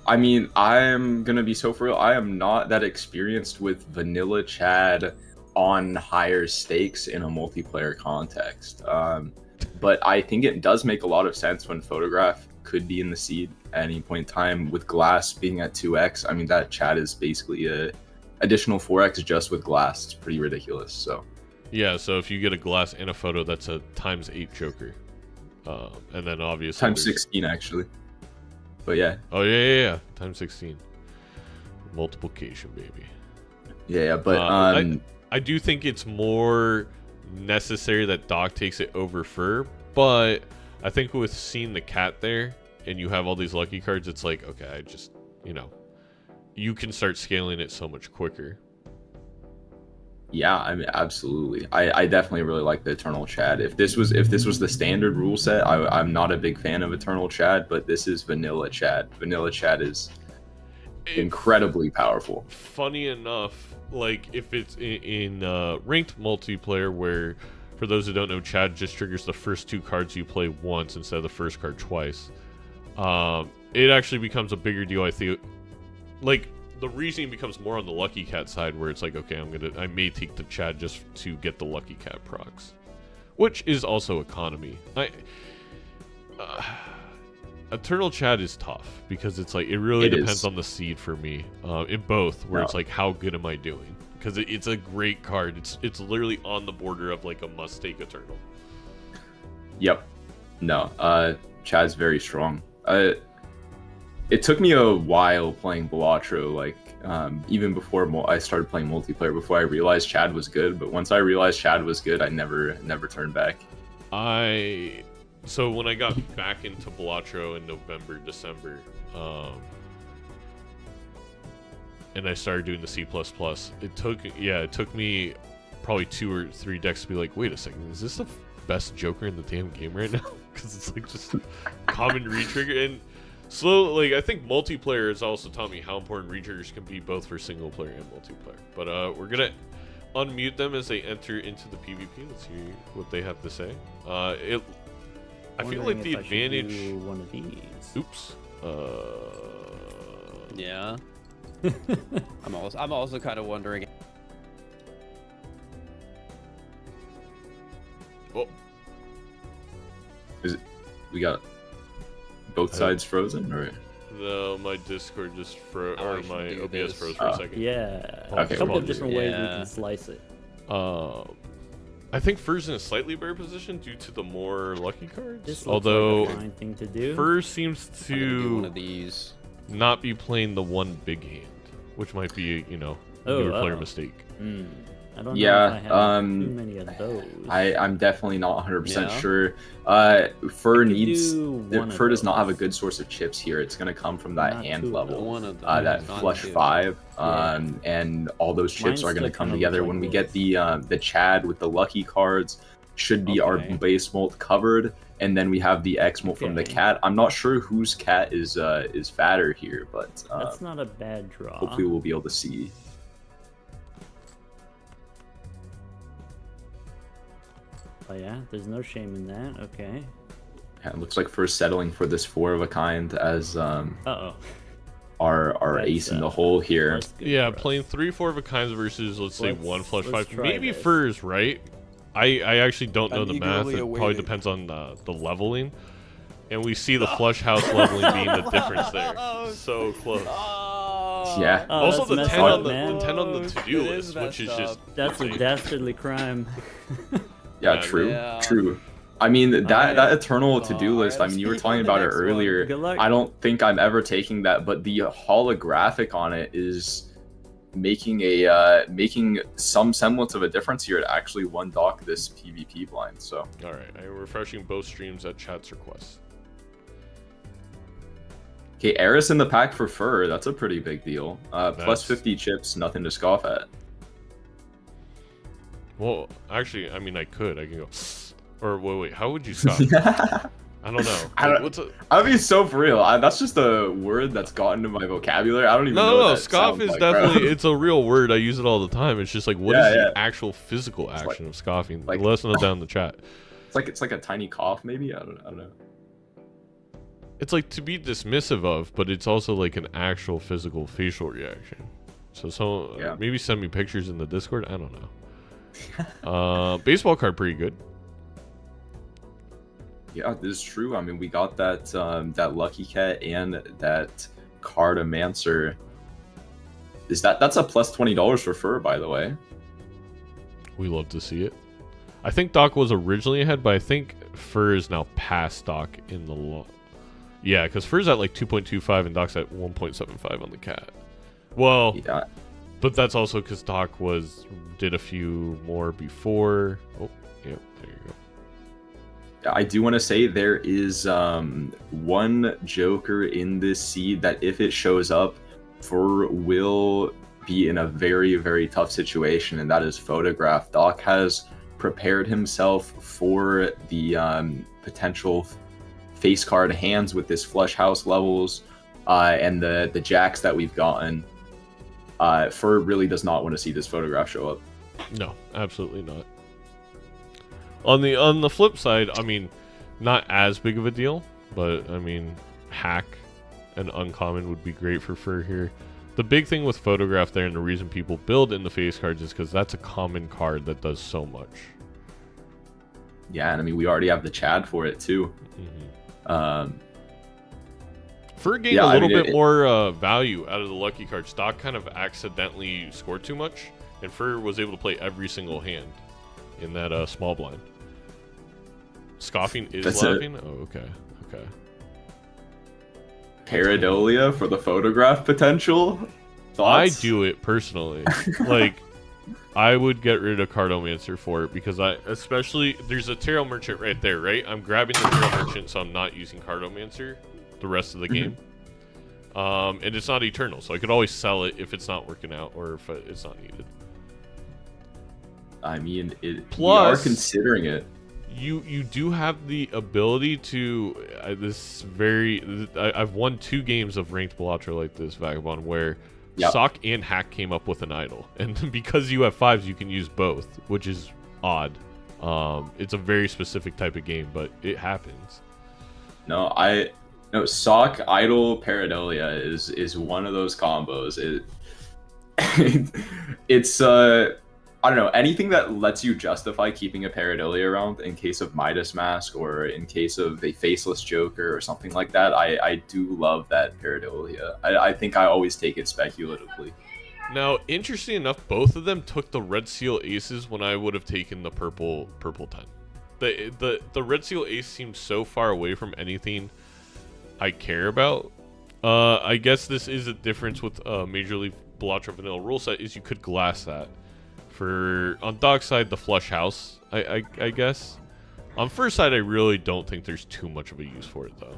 I mean, I'm gonna be so for real. I am not that experienced with vanilla Chad on higher stakes in a multiplayer context. But I think it does make a lot of sense when Photograph could be in the seed at any point in time with Glass being at 2x. I mean, that Chad is basically a additional 4x just with Glass. It's pretty ridiculous. So yeah, so if you get a Glass and a photo, that's a ×8 Joker. And then obviously ×16 actually. But yeah. Oh yeah. ×16. Multiplication, baby. Yeah, but I do think it's more necessary that Doc takes it over Fur, but I think with seeing the cat there and you have all these lucky cards, it's like, okay, I just, you know, you can start scaling it so much quicker. Yeah, I mean, absolutely. I definitely really like the Eternal Chad. If this was the standard rule set, I'm not a big fan of Eternal Chad, but this is Vanilla Chad. Vanilla Chad is incredibly powerful. Funny enough, like if it's in ranked multiplayer, where for those who don't know, Chad just triggers the first 2 cards you play once instead of the first card twice. It actually becomes a bigger deal, I think. Like, the reasoning becomes more on the Lucky Cat side, where it's like, okay, I may take the Chad just to get the Lucky Cat procs, which is also economy. Eternal Chad is tough because it's like it really depends on the seed for me in both, where it's like, how good am I doing? Because it's a great card. It's literally on the border of like a must take Eternal. Yep. No. Chad's very strong. It took me a while playing Balatro, like even before I started playing multiplayer, before I realized Chad was good. But once I realized Chad was good, I never turned back. So when I got back into Balatro in November, December, and I started doing the C++, it took me probably 2 or 3 decks to be like, wait a second, is this the best Joker in the damn game right now? Because it's like just common retrigger. And slow, like, I think multiplayer has also taught me how important retriggers can be both for single player and multiplayer. But we're gonna unmute them as they enter into the PvP. Let's hear what they have to say. I feel like the advantage. One of these. Oops. Yeah. I'm also kind of wondering. Oh. Is it? We got both sides frozen, or? No, my Discord just froze, or my OBS froze for a second. Yeah. Okay, a couple of different ways we can slice it. I think Fur's in a slightly better position due to the more lucky cards. This although like a fine thing to do. Fur seems to one of these. not be playing the one big hand, which might be, you know, a newer player mistake. I don't know if I have too many of those. I'm definitely not 100% sure. Fur does not have a good source of chips here. It's going to come from that hand level, that flush 5, and all those chips are going to come together when we get the Chad with the lucky cards. Should be our base molt covered, and then we have the X molt from the cat. I'm not sure whose cat is fatter here, but that's not a bad draw. Hopefully we'll be able to see. Oh yeah, there's no shame in that. Okay. Yeah, it looks like first settling for this 4 of a kind as our ace in the hole here. Yeah, playing 3 4 of a kinds versus let's say 1 flush 5. Maybe Fur's right. I actually don't know the math. It probably depends on the leveling. And we see the flush house leveling being the difference there. So close. Yeah. Oh, Also, that's the messed 10 up, on the man. 10 on the It to-do is list, which is messed just That's a insane. dastardly crime. Yeah, Yeah, true, yeah. true. I mean that eternal Oh, to-do list. I mean, you were RIP talking on the about it next one. earlier. Good luck. I don't think I'm ever taking that, but the holographic on it is making some semblance of a difference here. It actually one dock this PvP blind. So All right, I'm refreshing both streams at chat's request. okay, Eris in the pack for fur. That's a pretty big deal. Plus That's- 50 chips, nothing to scoff at. Well, actually, I mean, I can go. Or wait, how would you stop? I don't know. I don't- What's a... I'd be so for real. That's just a word that's gotten into my vocabulary. I don't even know. No, what no, that scoff sounds is like, bro. definitely, it's a real word. I use it all the time. It's just like, what is Yeah, the yeah. actual physical action of scoffing? like- Let us know down in the chat. It's like a tiny cough, maybe. I don't know. It's like to be dismissive of, but it's also like an actual physical facial reaction. So Yeah. maybe send me pictures in the Discord. I don't know. Baseball card pretty good. Yeah, this is true. I mean, we got that that Lucky Cat and that Cardomancer. That's a plus $20 for fur, by the way. We love to see it. I think Doc was originally ahead, but I think Fur is now past Doc in the law. Yeah, because Fur's at like 2.25 and Doc's at 1.75 on the cat. Well, Yeah. but that's also because Doc did a few more before. Oh, yeah, there you go. I do want to say there is one Joker in this seed that if it shows up, Fur will be in a very, very tough situation, and that is Photograph. Doc has prepared himself for the potential face card hands with this flush house levels and the jacks that we've gotten. Fur really does not want to see this Photograph show up. No, absolutely not. On the flip side, I mean, not as big of a deal, but I mean, hack and uncommon would be great for Fur here. The big thing with Photograph there, and the reason people build in the face cards, is because that's a common card that does so much. Yeah, and I mean, we already have the Chad for it too. Fur gained Yeah, a I little mean, bit more value out of the lucky card. Stock kind of accidentally scored too much, and Fur was able to play every single hand in that small blind. Scoffing is That's it. laughing? Oh, okay. Okay. Paradolia for the Photograph potential. Thoughts? I do it personally. Like, I would get rid of Cardomancer for it because especially, there's a Tarot Merchant right there, right? I'm grabbing the Tarot Merchant, so I'm not using Cardomancer the rest of the game. And it's not eternal, so I could always sell it if it's not working out or if it's not needed. I mean, we are Plus- considering it. You do have the ability to I've won 2 games of ranked Balatro like this, Vagabond, where Yep. Sock and Hack came up with an idol, and because you have 5s, you can use both, which is odd. It's a very specific type of game, but it happens. No, Sock Idol Paradolia is one of those combos. It's I don't know, anything that lets you justify keeping a Paradolia around in case of Midas Mask or in case of a faceless Joker or something like that. I do love that Paradolia. I think I always take it speculatively. Now, interesting enough, both of them took the Red Seal Aces when I would have taken the purple 10. The Red Seal Ace seems so far away from anything I care about. I guess this is a difference with Major League Balatro vanilla rule set, is you could glass that. On Dog side, the flush house, I guess. On first side, I really don't think there's too much of a use for it, though.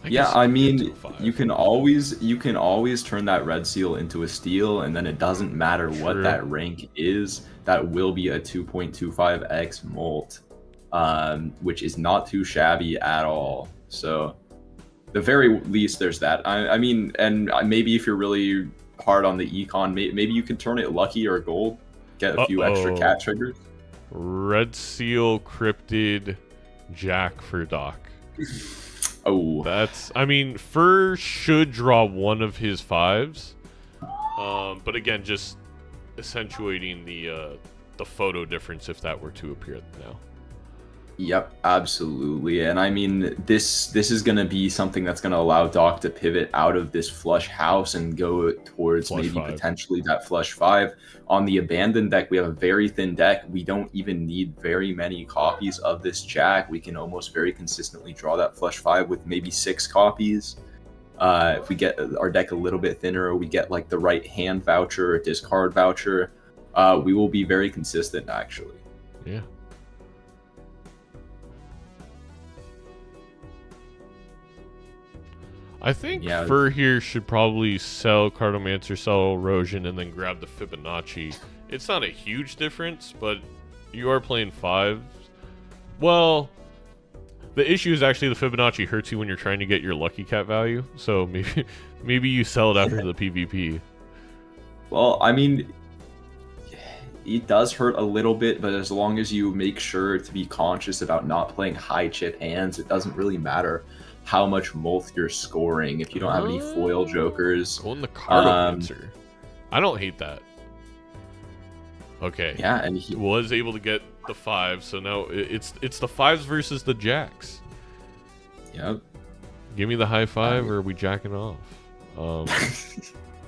Yeah, I mean, you can always turn that Red Seal into a Steel, and then it doesn't matter what True. that rank is. That will be a 2.25x molt, which is not too shabby at all. So, the very least, there's that. I mean, and maybe if you're really hard on the econ, maybe you can turn it lucky or gold, get a few extra cat triggers. Red Seal Cryptid Jack for Doc. Oh, I mean, Fur should draw one of his 5s. But again, just accentuating the photo difference if that were to appear now. Yep, absolutely. And I mean, this is going to be something that's going to allow Doc to pivot out of this flush house and go towards Flush maybe five. potentially that flush 5. On the abandoned deck, we have a very thin deck. We don't even need very many copies of this jack. We can almost very consistently draw that flush 5 with maybe 6 copies. If we get our deck a little bit thinner, or we get like the right hand voucher or discard voucher, we will be very consistent actually. Yeah. I think Fur here should probably sell Cartomancer, sell Erosion, and then grab the Fibonacci. It's not a huge difference, but you are playing 5s. Well, the issue is actually the Fibonacci hurts you when you're trying to get your Lucky Cat value. So maybe you sell it after the PvP. Well, I mean, it does hurt a little bit, but as long as you make sure to be conscious about not playing high chip hands, it doesn't really matter how much multi you're scoring if you don't have any foil jokers. Going the Cartomancer. I don't hate that. Okay. Yeah, and he was able to get the 5, so now it's the 5s versus the jacks. Yep. Give me the high 5, or are we jacking off?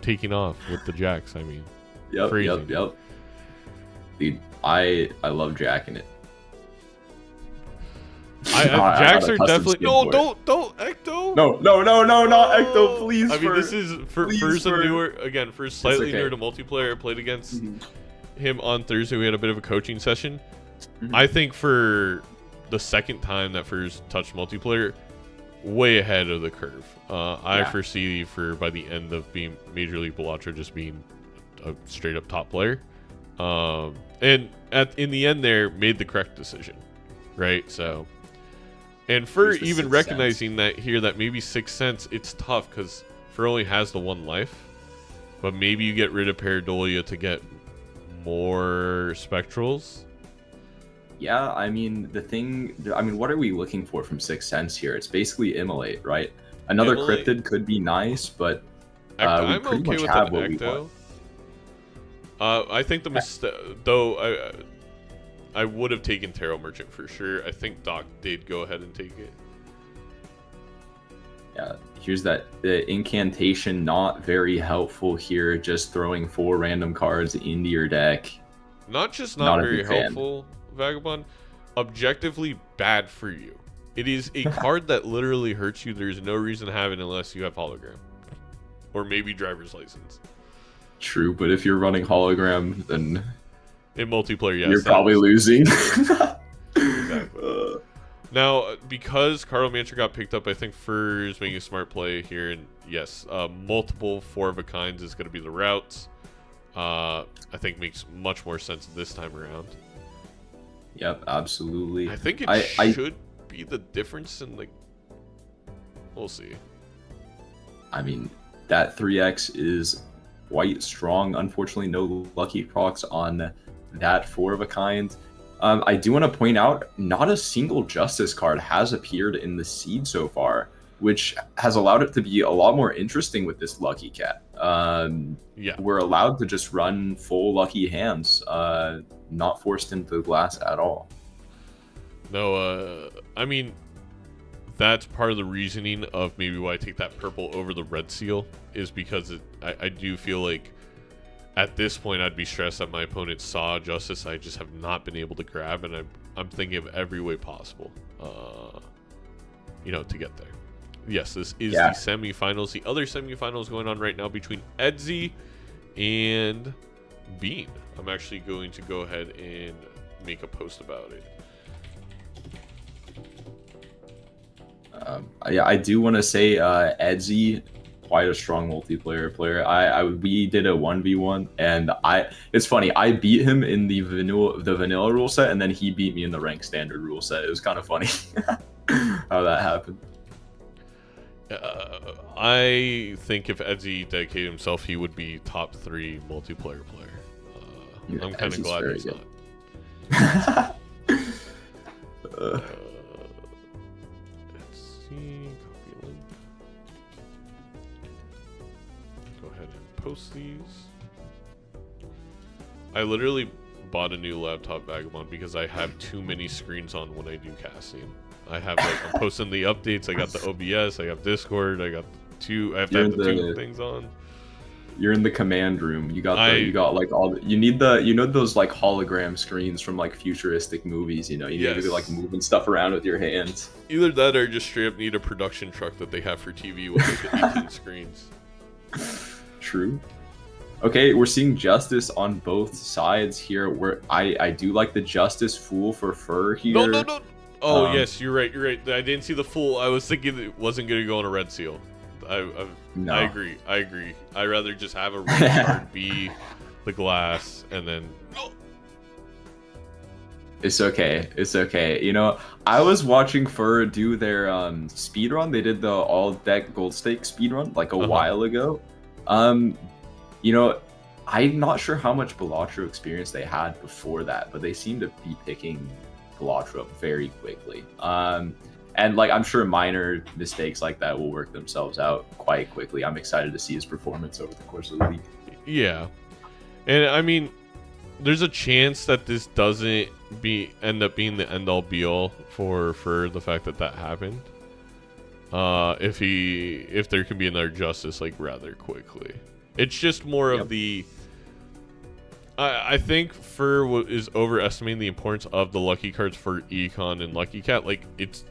Taking off with the jacks, I mean. Yep, Phrasing. yep. Dude, I love jacking it. Jacks are definitely don't Ecto. No, not Ecto, please. I mean, this is first a newer again, first slightly newer to multiplayer. I played against him on Thursday. We had a bit of a coaching session. I think for the second time that first touched multiplayer, way ahead of the curve. I foresee by the end of being Major League Balatro just being a straight up top player. And in the end there made the correct decision, right? So. And for even recognizing that here, that maybe 6 cents, it's tough because Fur only has the 1 life. But maybe you get rid of Pareidolia to get more Spectrals. Yeah, I mean, what are we looking for from 6 cents here? It's basically Immolate, right? Another Immolate. Cryptid could be nice, but we I'm pretty okay much with have an what we Ecto. want. I think the mistake, though, I would have taken Tarot Merchant for sure. I think Doc did go ahead and take it. Yeah, here's the incantation, not very helpful here. Just throwing 4 random cards into your deck. Not just Not not a very big fan. helpful, Vagabond. Objectively bad for you. It is a card that literally hurts you. There's no reason to have it unless you have Hologram. Or maybe Driver's License. True, but if you're running Hologram, then In multiplayer, yes. you're probably losing. Now, because Cartomancer got picked up, I think Fur's making a smart play here. And yes, multiple 4-of-a-kinds is going to be the routes. I think makes much more sense this time around. Yep, absolutely. I think it should be the difference in, like... We'll see. I mean, that 3x is quite strong. Unfortunately, no lucky procs on that 4-of-a-kind. I do want to point out, not a single Justice card has appeared in the seed so far, which has allowed it to be a lot more interesting with this Lucky Cat. We're allowed to just run full lucky hands, not forced into the glass at all. No, I mean, that's part of the reasoning of maybe why I take that purple over the red seal, is because I do feel like at this point I'd be stressed that my opponent saw Justice I just have not been able to grab, and I'm thinking of every way possible, to get there. Yes, this is the semifinals. The other semifinals going on right now between Edzy and Bean. I'm actually going to go ahead and make a post about it. I do want to say Edzy, quite a strong multiplayer player. We did a 1v1, and it's funny, I beat him in the vanilla rule set, and then he beat me in the rank standard rule set. It was kind of funny how that happened. I think if Edzy dedicated himself, he would be top 3 multiplayer player. I'm kind of glad he's not. Let's see. Copy link. Go ahead and post these. I literally bought a new laptop, Vagabond, because I have too many screens on when I do casting. I have like I'm posting the updates. I got the OBS. I got Discord. I got I have to have the two things on. You're in the command room. You got like all the, you need the those like hologram screens from like futuristic movies. You need to be like moving stuff around with your hands. Either that or just straight up need a production truck that they have for TV with like the 18 screens. True. Okay, we're seeing justice on both sides here. Where I do like the justice fool for fur here. No. Oh yes, you're right. I didn't see the fool. I was thinking it wasn't gonna go on a red seal. No. I agree. I'd rather just have a red card be the glass and then. No. It's okay. I was watching Fur do their speed run. They did the all deck gold stake speed run like a while ago. I'm not sure how much Balatro experience they had before that, but they seem to be picking Balatro up very quickly. And like I'm sure minor mistakes like that will work themselves out quite quickly. I'm excited to see his performance over the course of the week. Yeah, and I mean, there's a chance that this doesn't end up being the end all be all for the fact that happened. If there can be another justice like rather quickly, it's just more of the. I think Fur is overestimating the importance of the lucky cards for Econ and Lucky Cat. Like it's.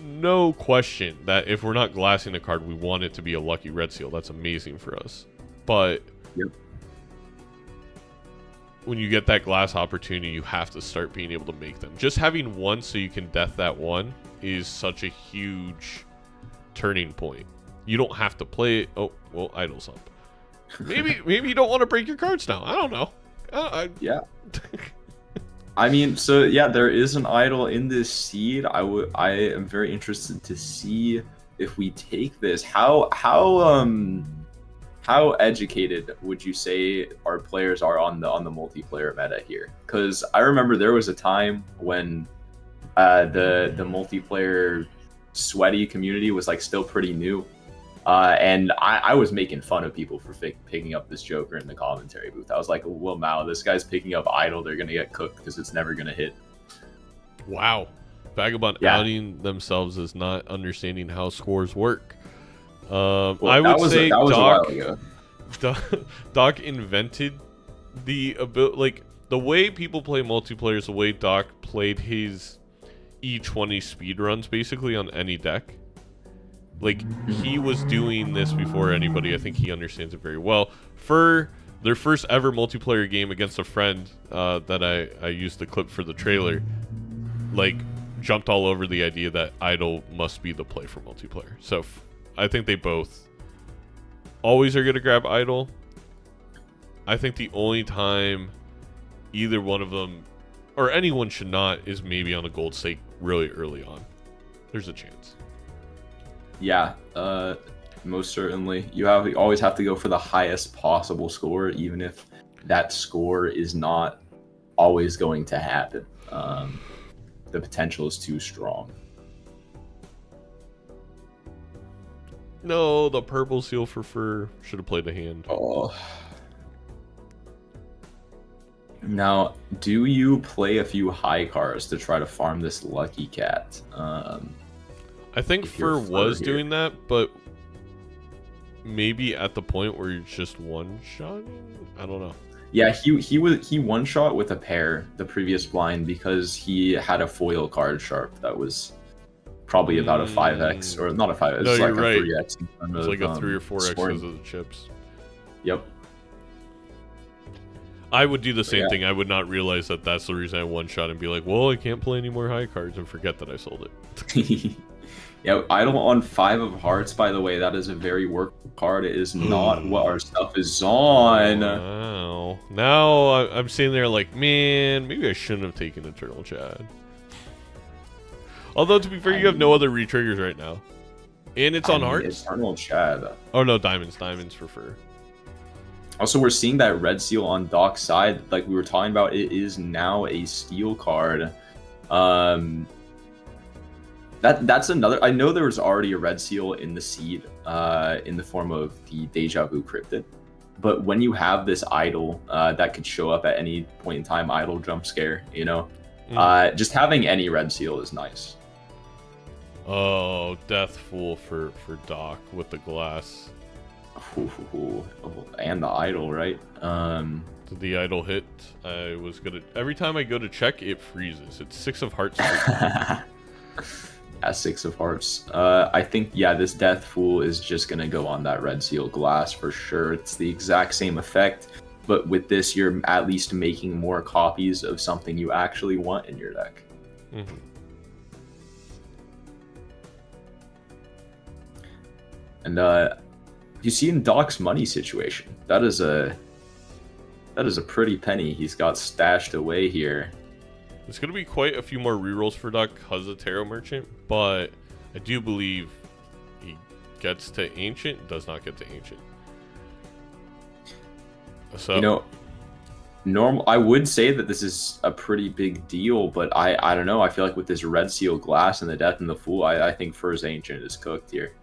No question that if we're not glassing a card, we want it to be a lucky red seal. That's amazing for us. But when you get that glass opportunity, you have to start being able to make them. Just having one so you can death that one is such a huge turning point. You don't have to play it. Oh, well, idle's up. Maybe you don't want to break your cards now. I don't know. Yeah. I mean, so yeah, there is an idol in this seed. I am very interested to see if we take this. How educated would you say our players are on the multiplayer meta here? Because I remember there was a time when the multiplayer sweaty community was like still pretty new. And I was making fun of people for picking up this Joker in the commentary booth. I was like, well, Mao, this guy's picking up Idol. They're going to get cooked because it's never going to hit. Wow. Vagabond outing themselves as not understanding how scores work. I would say that was a while ago. Doc invented the ability, like the way people play multiplayer is the way Doc played his E20 speedruns basically on any deck. Like, he was doing this before anybody. I think he understands it very well. For their first ever multiplayer game against a friend that I used the clip for the trailer, like, jumped all over the idea that Idol must be the play for multiplayer. So, I think they both always are going to grab Idol. I think the only time either one of them, or anyone should not, is maybe on a gold stake really early on. There's a chance. Yeah, most certainly. You always have to go for the highest possible score, even if that score is not always going to happen. The potential is too strong. No, the purple seal for Fur should have played a hand. Oh. Now, do you play a few high cards to try to farm this Lucky Cat? I think Fur was doing that, but maybe at the point where you're just one-shotting? I don't know. Yeah, he one-shot with a pair the previous blind because he had a foil card sharp that was probably about a 5x, or not a 5x, it's like a 3x. It's like a 3 or 4x because of the chips. Yep. I would do the same thing. I would not realize that that's the reason I one-shot and be like, well, I can't play any more high cards and forget that I sold it. Yeah, Idol on 5 of Hearts, by the way, that is a very work card. It is not what our stuff is on. Wow. Now I'm sitting there like, man, maybe I shouldn't have taken Eternal Chad. Although, to be fair, you have no other re-triggers right now. And it's on Hearts? Eternal Chad. Oh, no, Diamonds. Diamonds for Fur. Also, we're seeing that red seal on Doc's side. Like we were talking about, it is now a steel card. That's another. I know there was already a red seal in the seed, in the form of the Deja Vu Cryptid. But when you have this idol that could show up at any point in time, idol jump scare, you know, just having any red seal is nice. Oh, Death Fool for Doc with the glass. Ooh, and the idol, right? Did the idol hit? I was gonna. Every time I go to check, it freezes. It's 6 of hearts. Yeah, 6 of hearts. I think, yeah, this Death Fool is just gonna go on that red seal glass for sure. It's the exact same effect, but with this, you're at least making more copies of something you actually want in your deck. Mm-hmm. And you see in Doc's money situation, that is a pretty penny he's got stashed away here. There's going to be quite a few more rerolls for Doc because of Tarot Merchant, but I do believe he gets to Ancient, does not get to Ancient. So, you know, I would say that this is a pretty big deal, but I don't know. I feel like with this red seal glass and the Death and the Fool, I think first Ancient is cooked here.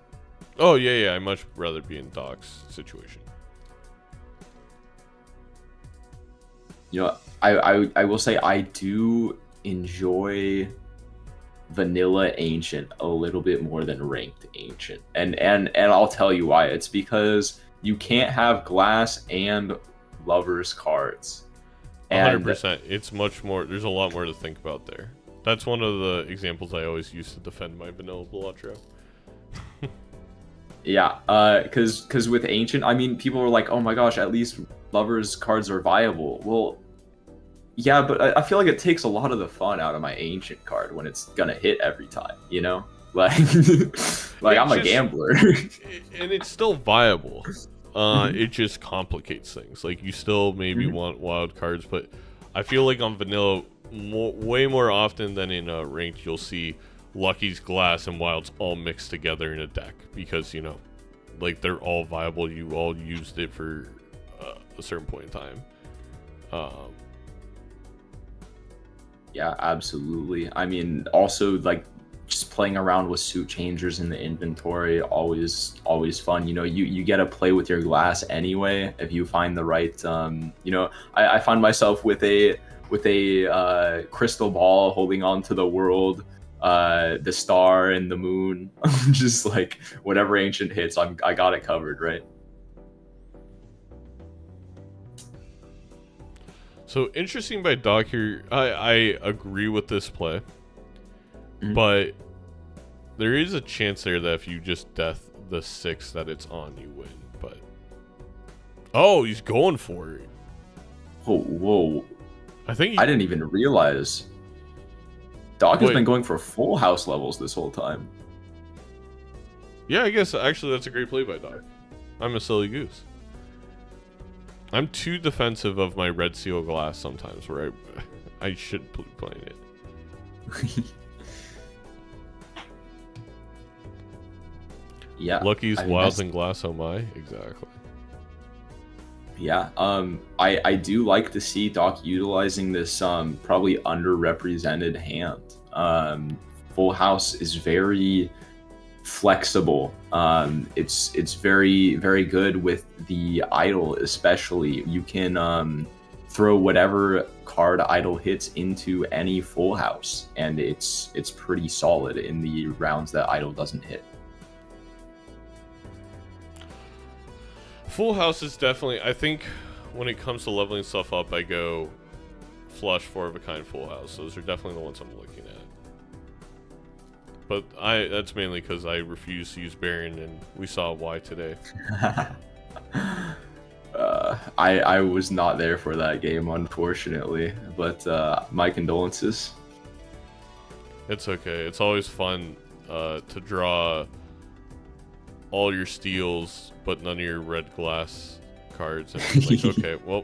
Oh, yeah, I'd much rather be in Doc's situation. You know, I will say I do enjoy vanilla Ancient a little bit more than ranked Ancient, and I'll tell you why. It's because you can't have glass and lovers cards. 100%. It's much more. There's a lot more to think about there. That's one of the examples I always use to defend my vanilla Balatro. Yeah, because with Ancient, I mean, people were like, oh my gosh, at least lovers cards are viable. Well, yeah, but I feel like it takes a lot of the fun out of my Ancient card when it's gonna hit every time, you know? Like, I'm a gambler. And it's still viable. It just complicates things. Like, you still maybe want wild cards, but I feel like on vanilla, way more often than in ranked, you'll see Lucky's glass and wilds all mixed together in a deck because, you know, like, they're all viable. You all used it for a certain point in time. Yeah, absolutely. I mean, also, like, just playing around with suit changers in the inventory, always fun. You know, you get to play with your glass anyway if you find the right. You know, I find myself with a crystal ball holding on to the world, the star and the moon. Just like whatever Ancient hits, I got it covered, right? So interesting by Doc here. I agree with this play, but there is a chance there that if you just death the 6 that it's on, you win. But oh, he's going for it. Whoa! I think I didn't even realize Doc has been going for full house levels this whole time. Yeah, I guess actually that's a great play by Doc. I'm a silly goose. I'm too defensive of my red seal glass sometimes, where I should be playing it. Yeah. Lucky's wilds and glass, oh my, exactly. Yeah, I do like to see Doc utilizing this probably underrepresented hand. Full house is very flexible. It's very, very good with the idol, especially. You can throw whatever card idol hits into any full house, and it's pretty solid in the rounds that idol doesn't hit. Full house is definitely, I think when it comes to leveling stuff up, I go flush, 4 of a kind, full house. Those are definitely the ones I'm looking at. But that's mainly because I refuse to use Baron, and we saw why today. I was not there for that game, unfortunately, but my condolences. It's okay. It's always fun to draw all your steals, but none of your red glass cards. And like, okay, well.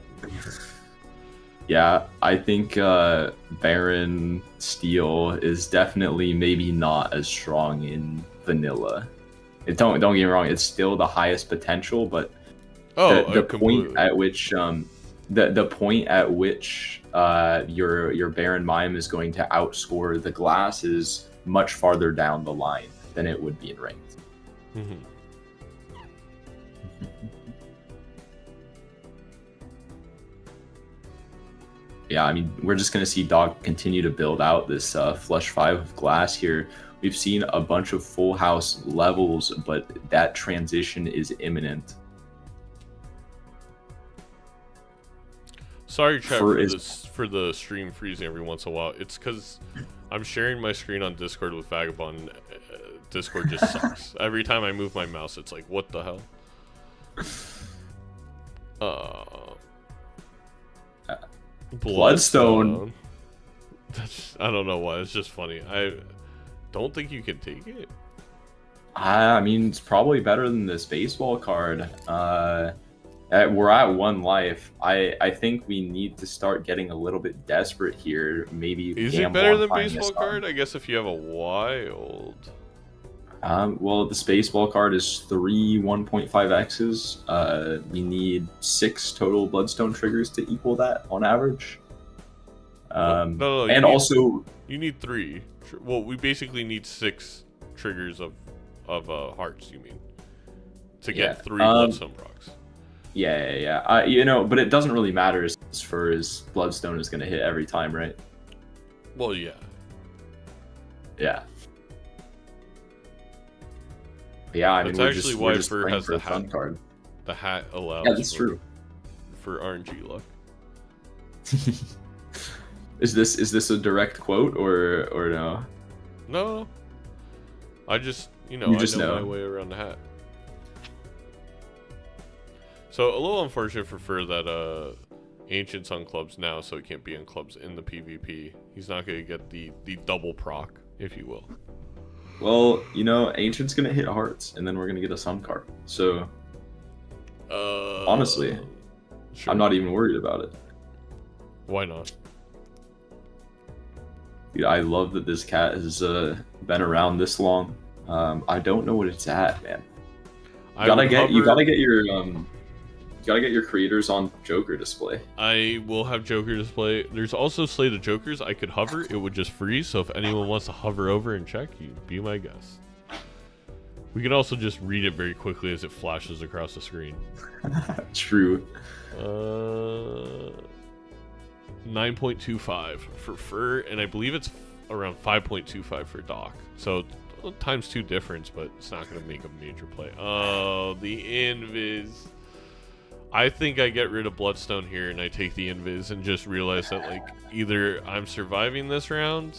Yeah, I think Baron Steel is definitely maybe not as strong in vanilla. Don't get me wrong, it's still the highest potential, but the point at which the point at which your Baron Mime is going to outscore the glass is much farther down the line than it would be in ranked. yeah, I mean, we're just gonna see Doc continue to build out this flush 5 of glass here. We've seen a bunch of full house levels, but that transition is imminent. Sorry, chat, for the stream freezing every once in a while. It's because I'm sharing my screen on Discord with Vagabond. And, Discord just sucks. Every time I move my mouse, it's like, what the hell? Bloodstone. I don't know why. It's just funny. I don't think you can take it. I mean, it's probably better than this baseball card. We're at 1 life. I think we need to start getting a little bit desperate here. Maybe is it better than baseball card? I guess if you have a wild. Well, the Spaceball card is 3 1.5x's. We need 6 total Bloodstone triggers to equal that on average. No, and also you need 3. Well, we basically need 6 triggers of hearts. You mean to get 3 Bloodstone procs? Yeah. You know, but it doesn't really matter as far as Bloodstone is going to hit every time, right? Well, yeah. Yeah. Yeah, I mean, that's we're actually just, why we're just Fur praying has for the a fun hat. card. The hat allows. Yeah, that's true. For RNG luck. Is this a direct quote or no? No. I just I know my way around the hat. So a little unfortunate for Fur that Ancient's on clubs now, so he can't be on clubs in the PvP. He's not gonna get the double proc, if you will. Well, Ancient's gonna hit hearts, and then we're gonna get a Sun card. So, honestly, sure. I'm not even worried about it. Why not? Dude, I love that this cat has been around this long. I don't know what it's at, man. You gotta get your creators on Joker display. I will have Joker display. There's also Slate of Jokers. I could hover, it would just freeze. So if anyone wants to hover over and check, you be my guest. We can also just read it very quickly as it flashes across the screen. True. 9.25 for Fur, and I believe it's around 5.25 for Doc. So times 2 difference, but it's not going to make a major play. Oh, the invis. I think I get rid of Bloodstone here and I take the invis and just realize that, like, either I'm surviving this round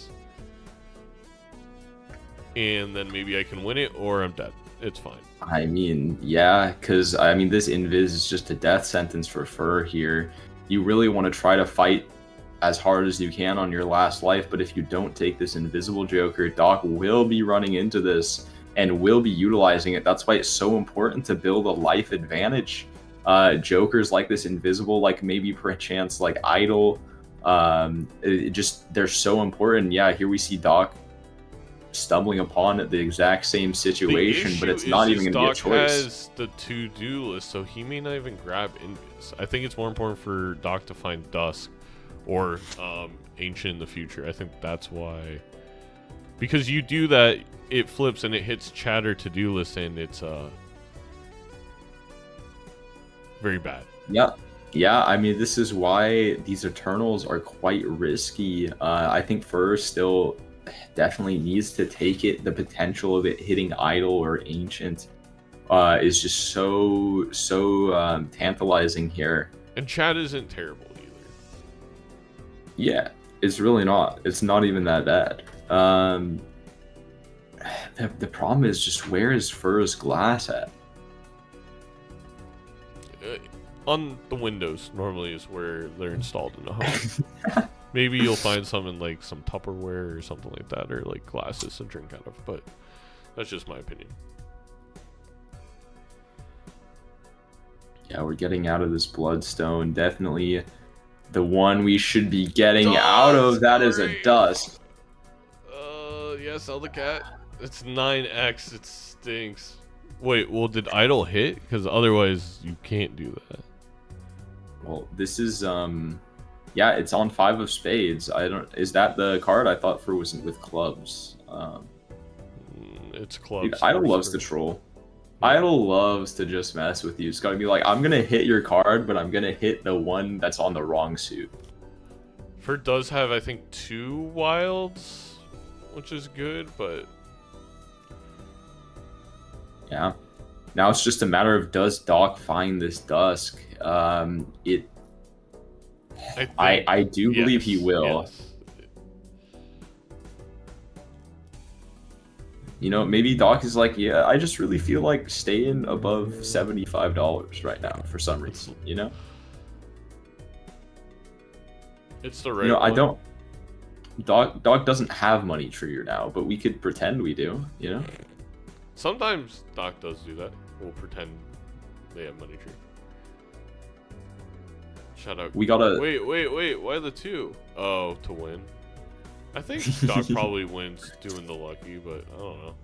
and then maybe I can win it, or I'm dead. It's fine. I mean, yeah, because this invis is just a death sentence for Fur here. You really want to try to fight as hard as you can on your last life, but if you don't take this invisible Joker, Doc will be running into this and will be utilizing it. That's why it's so important to build a life advantage. Jokers like this invisible, like maybe perchance like Idol, they're so important. Yeah, here we see Doc stumbling upon the exact same situation, but it's not even going to be a choice. Doc has the to-do list, so he may not even grab invis. I think it's more important for Doc to find Dusk or Ancient in the future. I think that's why. Because you do that, it flips and it hits Chatter to-do list, and it's very bad. Yeah, this is why these Eternals are quite risky. I think Fur still definitely needs to take it. The potential of it hitting Idol or Ancient is just so tantalizing here. And Chat isn't terrible either. Yeah, it's really not. It's not even that bad. The problem is just, where is Fur's glass at? On the windows normally is where they're installed in the home. Maybe you'll find some in like some Tupperware or something like that, or like glasses to drink out of, but that's just my opinion. Yeah, we're getting out of this Bloodstone. Definitely the one we should be getting out of. That is a Dusk. Yeah, sell the cat. It's 9x. It stinks. Wait, well, did Idol hit? Because otherwise you can't do that. Well, this is yeah, it's on 5 of spades. Is that the card? I thought Fur was with clubs. It's clubs. Dude, Idol loves to troll. Idol loves to just mess with you. It's gotta be like, I'm gonna hit your card, but I'm gonna hit the one that's on the wrong suit. Fur does have, I think, 2 wilds, which is good, but Yeah. Now it's just a matter of, does Doc find this Dusk? I do believe he will. Yes. You know, maybe Doc is like, yeah, I just really feel like staying above $75 right now for some reason, you know? It's the right You know, I one. don't... Doc doesn't have Money Tree now, but we could pretend we do, you know? Sometimes Doc does do that. We'll pretend they have Money Tree. Shout out. We gotta... Wait. Why the 2? Oh, to win. I think Doc probably wins doing the lucky, but I don't know.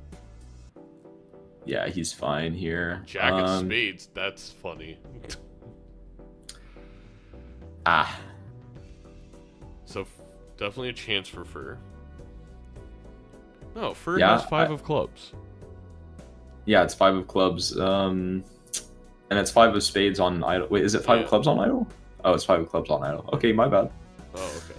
Yeah, he's fine here. Jack of spades. That's funny. So definitely a chance for Fur. No, Fur has 5 of clubs. Yeah, it's 5 of clubs. And it's 5 of spades on idle. Wait, is it 5 of clubs on idle? Oh, it's 5 of clubs on idle. Okay, my bad. Oh, okay.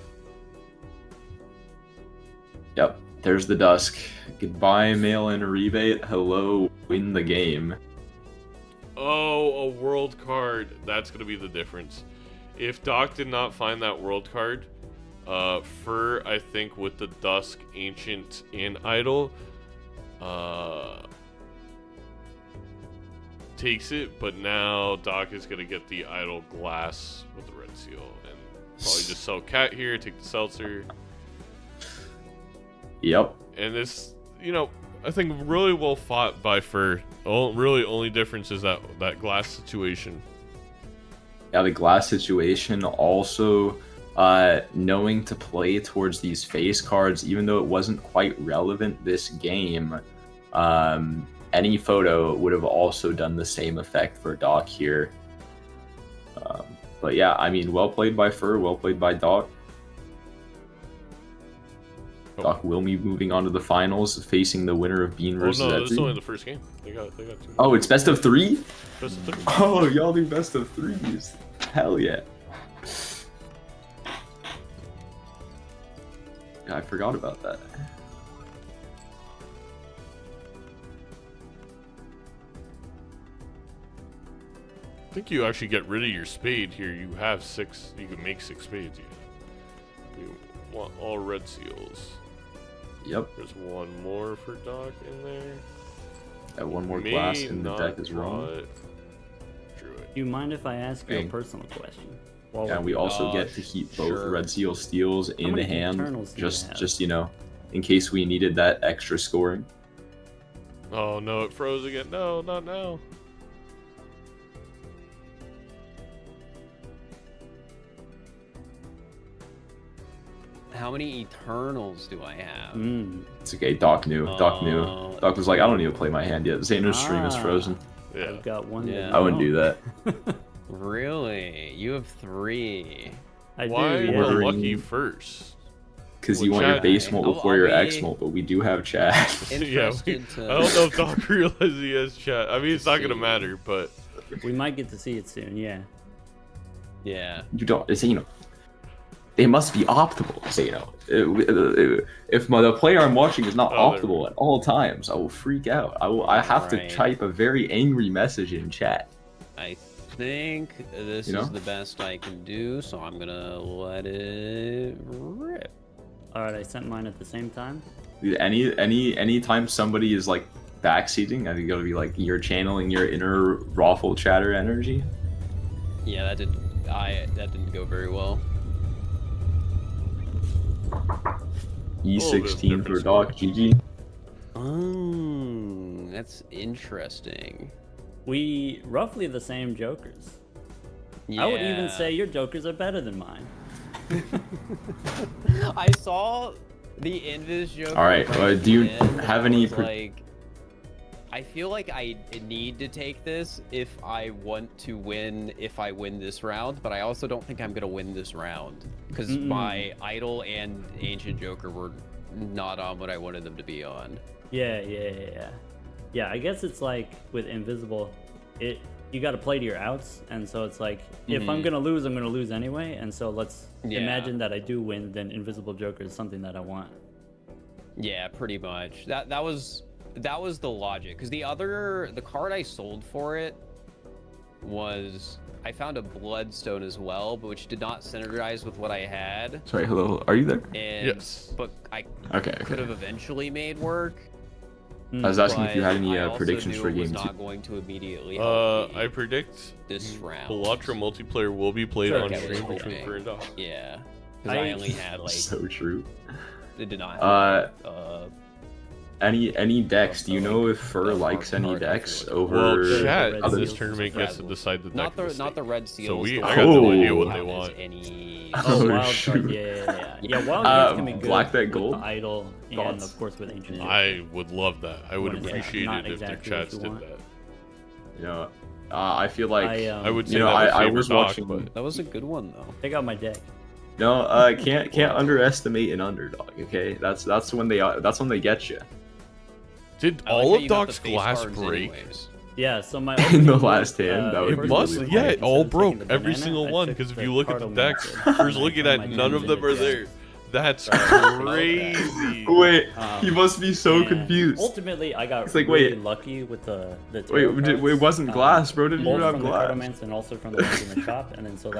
Yep, there's the Dusk. Goodbye, mail-in rebate. Hello, win the game. Oh, a world card. That's going to be the difference. If Doc did not find that world card, Fur, I think, with the Dusk, Ancient, and Idol, takes it, but now Doc is going to get the Idol Glass with the red seal, and probably just sell Cat here, take the Seltzer. Yep. And this, you know, I think really well fought by Fur. Really, only difference is that glass situation. Yeah, the glass situation. Also, knowing to play towards these face cards, even though it wasn't quite relevant this game. Any photo would have also done the same effect for Doc here. But yeah, I mean, well played by Fur, well played by Doc. Doc will be moving on to the finals, facing the winner of Bean versus Oh no, this is Edzy. only the first game. They got 2. Oh, it's best of 3? Best of 3. Oh, y'all do best of 3s. Hell yeah. Yeah, I forgot about that. I think you actually get rid of your spade here. You have 6. You can make 6 spades. You want all red seals. Yep. There's one more for Doc in there. Got one more glass in the deck is wrong. Drew it. Do you mind if I ask you a Okay. personal question? And we also get to keep both sure. red seal steals in many hand, Eternals do you have? just you know, in case we needed that extra scoring. Oh no, it froze again. No, not now. How many Eternals do I have? It's okay. Doc knew. Doc knew. Doc was like, I don't need to play my hand yet. Xander's stream is frozen. Yeah. I've got one. Yeah. that I wouldn't you do that. Really? You have 3. I Why do, yeah. were Ordering- lucky first? Because Well, you want your chat- base molt I'll- before I'll your be- X molt, but we do have chat. Yeah, Interested I to... don't know if Doc realizes he has chat. I mean, it's not gonna See. matter, but We might get to see it soon, yeah. Yeah. You don't. It's, you know, they must be optimal. So, you know, if the player I'm watching is not Oh, there optimal at all times, I will freak out. I have Right. to type a very angry message in chat. I think this You know? is the best I can do, so I'm gonna let it rip. Alright, I sent mine at the same time. Anytime somebody is like backseating, I think it'll be like you're channeling your inner Raffle chatter energy. Yeah, that didn't go very well. E16 for Doc, GG. Oh, that's interesting. We roughly the same jokers. I would even Yeah. say your jokers are better than mine. I saw the Invis joke. All right, do you have any Like, I feel like I need to take this if I want to win. If I win this round, but I also don't think I'm gonna win this round because my Idol and Ancient Joker were not on what I wanted them to be on. Yeah, I guess it's like with Invisible, you got to play to your outs, and so it's like if I'm gonna lose, I'm gonna lose anyway. And so let's imagine that I do win, then Invisible Joker is something that I want. Yeah, pretty much. That was the logic. Because the card I sold for it was, I found a Bloodstone as well, but which did not synergize with what I had. Sorry, hello, are you there? And, Yes. But I Okay. could have eventually made work. I was asking if you had any I also predictions knew for it was game 2. not going to immediately help me I predict this round. Balatro multiplayer will be played Sure, on okay, stream okay. between Fur and Dog. Yeah. Because I only had like, So true. it did not have Any decks? Do you know if Fur the likes hard any card, I decks feel over Well, the chat red in other? this seals tournament gets to Red. decide the deck. not the mistake. red seals. So we, the I got no Oh. idea what they count as want. any Oh, wild shoot. card, yeah. Wild cards can be good. Black deck with gold? the Idol, and Thoughts? of course with Ancient. I would love that. I would When it's appreciate not it if exactly their what chats you did want. that. You know, I feel like I would say you know, that I would was favor Doc, watching. but That was a good one though. Check out my deck. No, can't underestimate an underdog. Okay, that's when they get you. did I like all how of you got Doc's the face glass cards break? anyways. Yeah, so my In the opening last was, hand, that would It be must, really yeah, funny. it all Instead of broke. taking the Every banana, single I one, took because if the you look at the Cardo decks, Method, first and looking I at turned none my of them Jin are into there. Jack. That's Sorry. crazy. Wait, he must be so And confused. Ultimately, I got It's like, really wait. lucky with the Wait, tarot cards, it wasn't glass, bro. Didn't both you have from glass? the Cardomance and also from the ones in the shop, and then so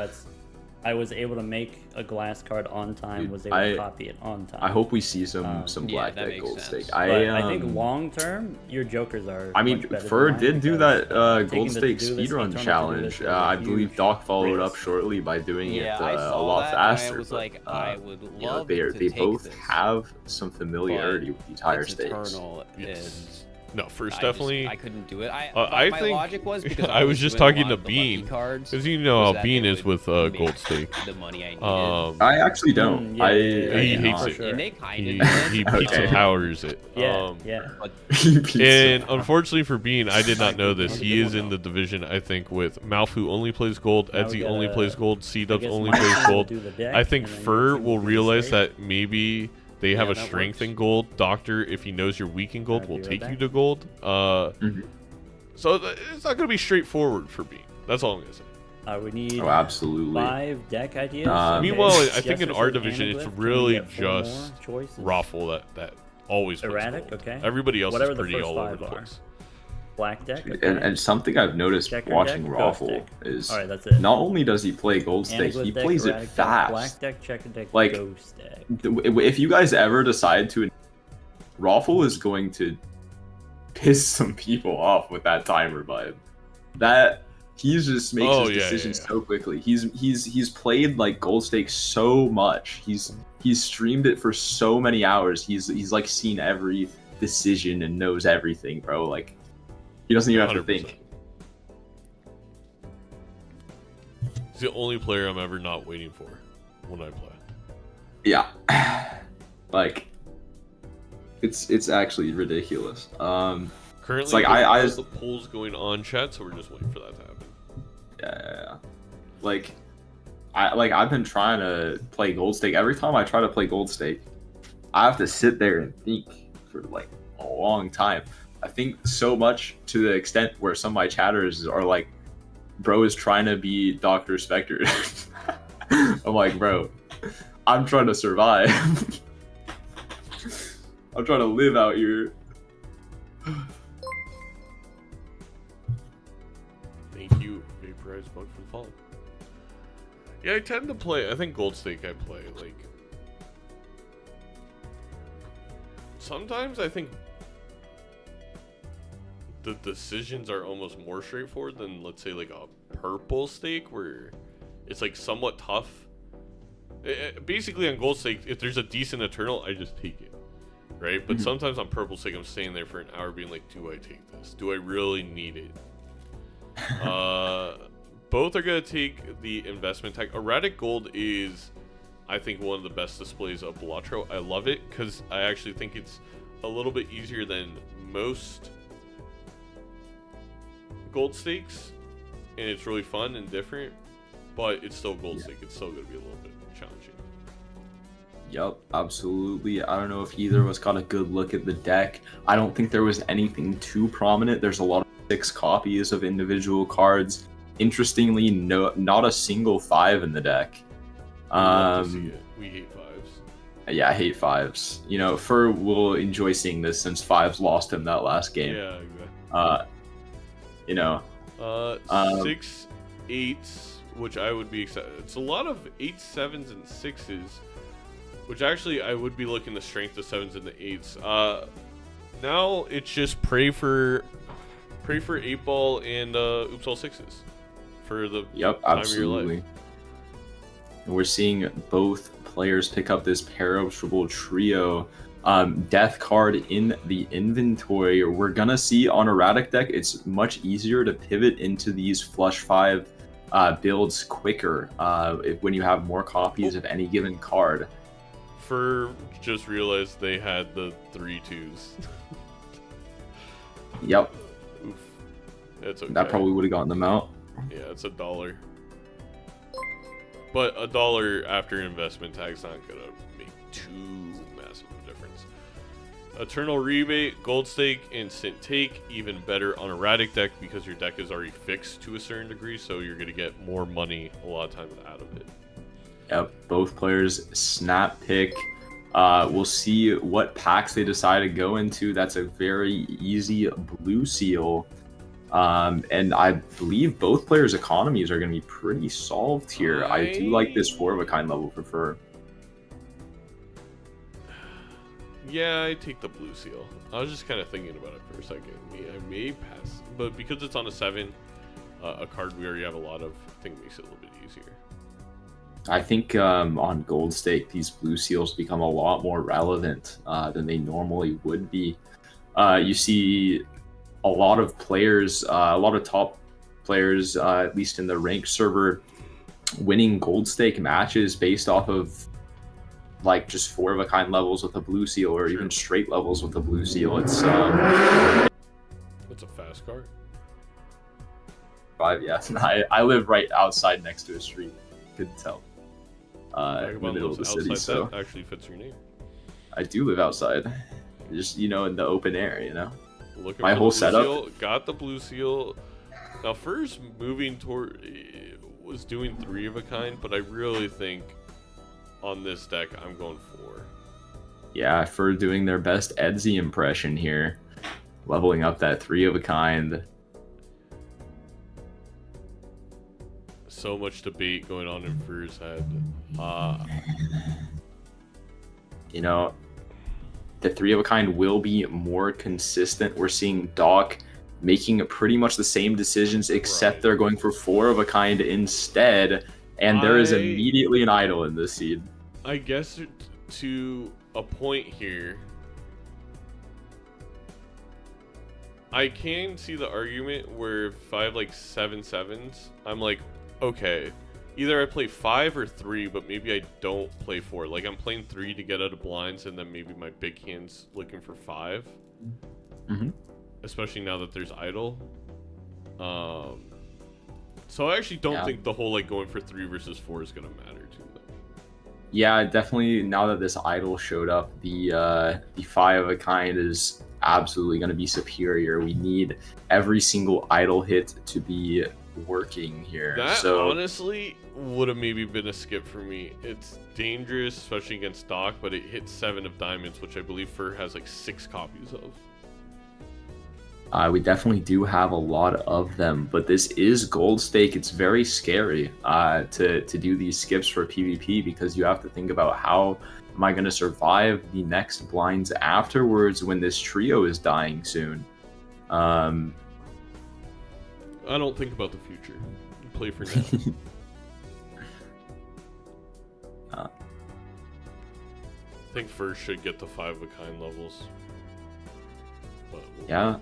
I was able to make a glass card on time. Dude, Was able to copy it on time. I hope we see some Yeah, black that deck makes gold sense. stake. But I think long term, your jokers are. I mean, much better Fur than mine did do because, that taking gold the stake to-do list, speedrun eternal challenge. to-do list I is a believe huge Doc followed up risk. shortly by doing Yeah, it I a saw lot that, and I faster. was but, like, I would you know, love they to they take both this, have some familiarity with these higher it's stakes. eternal, Yes. No, first and definitely. I couldn't do it. I my think logic was because I was just doing a talking lot to of the lucky Bean, cards, because you know was how that Bean it is would with make gold stake. the money I needed. I actually don't. yeah, I He do hates not. it. Sure. And they kind He of he did. pizza Okay. powers it. Yeah, yeah. And unfortunately for Bean, I did not know this. He is in the division, I think, with Malfu only plays gold, Now we Edzy gotta- only plays gold, I C-Dubs guess only my plays team will gold. do the deck, I think and then Fur your team will do the realize stake. that maybe they have Yeah, a that strength works. in gold. Doctor, if he knows you're weak in gold, I'll will be right take back. you to gold. Mhm. So it's not going to be straightforward for Bean. That's all I'm going to say. We need Oh, absolutely. 5 deck ideas. Meanwhile, I Yes, think in there's our an division, it's anaglyph. Can we really get 4 more just choices? Raffle that always plays Erratic, gold. okay. Everybody else Whatever is the pretty first all over 5 the are. place. Black deck. Okay. And something I've noticed Checker watching deck, Raffle ghost deck. is All right, that's it. not only does he play gold stake, he Anaglyph deck, plays it erratic deck, fast. Black deck, checker deck, Like, ghost deck. If you guys ever decide to, Raffle is going to piss some people off with that timer vibe. That he just makes his decisions so quickly. He's played like gold stake so much. He's streamed it for so many hours. He's like seen every decision and knows everything, bro. Like he doesn't even have to 100%. think. He's the only player I'm ever not waiting for when I play. Yeah, like it's actually ridiculous. Currently, like, there's the polls going on, chat, so we're just waiting for that to happen. Yeah. I've been trying to play gold stake. Every time I try to play gold stake, I have to sit there and think for like a long time. I think so much to the extent where some of my chatters are like, bro is trying to be Dr. Spectre. I'm like, bro, I'm trying to survive. I'm trying to live out here. Thank you, Vaporize Bug, for the follow. Yeah, I tend to play. I think Gold Stake I play like. Sometimes I think the decisions are almost more straightforward than, let's say, like a Purple Stake, where it's like somewhat tough. Basically, on Gold Stake, if there's a decent Eternal, I just take it, right? But sometimes on Purple Stake, I'm staying there for an hour, being like, do I take this? Do I really need it? Both are gonna take the investment tag. Erratic Gold is, I think, one of the best displays of Balatro. I love it because I actually think it's a little bit easier than most gold stakes, and it's really fun and different. But it's still gold stake. It's still gonna be a little bit challenging. Yep, absolutely. I don't know if either of us got a good look at the deck. I don't think there was anything too prominent. There's a lot of 6 copies of individual cards. Interestingly, not a single 5 in the deck. We love to see it. We hate 5s. Yeah, I hate 5s. You know, Fur will enjoy seeing this since 5s lost him that last game. Yeah, exactly. You know. 6 8s, which I would be excited. It's a lot of 8s, 7s, and 6s, which actually I would be looking to strength the 7s and the 8s. Now it's just pray for 8 ball and oops all 6s for the Yep, time absolutely. of your life. And we're seeing both players pick up this perishable trio death card in the inventory. We're gonna see on erratic deck, it's much easier to pivot into these flush 5 builds quicker when you have more copies of any given card. Fur just realized they had the 3 2s. Yep. Oof. That's okay. That probably would have gotten them out. Yeah, it's $1. But $1 after investment tag's not gonna make too massive a difference. Eternal Rebate, Gold Stake, Instant Take, even better on erratic deck because your deck is already fixed to a certain degree, so you're gonna get more money a lot of times out of it. Yep, both players snap pick. We'll see what packs they decide to go into. That's a very easy blue seal. And I believe both players' economies are going to be pretty solved here. I do like this 4 of a kind level for Fur. Yeah, I take the blue seal. I was just kind of thinking about it for a second. I may pass, but because it's on a 7, a card we already have a lot of, I think it makes it a little bit easier. I think on Gold Stake, these blue seals become a lot more relevant than they normally would be. You see a lot of players, a lot of top players, at least in the ranked server, winning Gold Stake matches based off of like just 4 of a kind levels with a blue seal, or even straight levels with a blue seal. It's a fast card. 5, yeah. I live right outside next to a street. Couldn't tell. In the middle of the city, so that actually fits your name. I do live outside, just in the open air. Looking my for whole the blue setup. Seal, got the blue seal. Now, first moving toward was doing 3 of a kind, but I really think on this deck I'm going 4. Yeah, for doing their best Edzy impression here, leveling up that 3 of a kind. So much debate going on in Fur's head. The 3 of a kind will be more consistent. We're seeing Doc making pretty much the same decisions, except they're going for 4 of a kind instead, and there is immediately an idol in this seed. I guess to a point here, I can see the argument where if I have like 7 7s, I'm like, okay, either I play 5 or 3, but maybe I don't play 4. Like I'm playing 3 to get out of blinds, and then maybe my big hand's looking for 5. Mm-hmm. Especially now that there's idle. So I actually don't think the whole like going for 3 versus 4 is gonna matter to them. Yeah, definitely. Now that this idol showed up, the 5 of a kind is absolutely going to be superior. We need every single idol hit to be working here. That honestly would have maybe been a skip for me. It's dangerous, especially against Doc, but it hits 7 of diamonds, which I believe Fur has like 6 copies of. We definitely do have a lot of them, but this is Gold Stake. It's very scary to do these skips for PvP, because you have to think about how am I going to survive the next blinds afterwards when this trio is dying soon. I don't think about the future. You play for now. I think Fur should get the 5 of a kind levels. But yeah.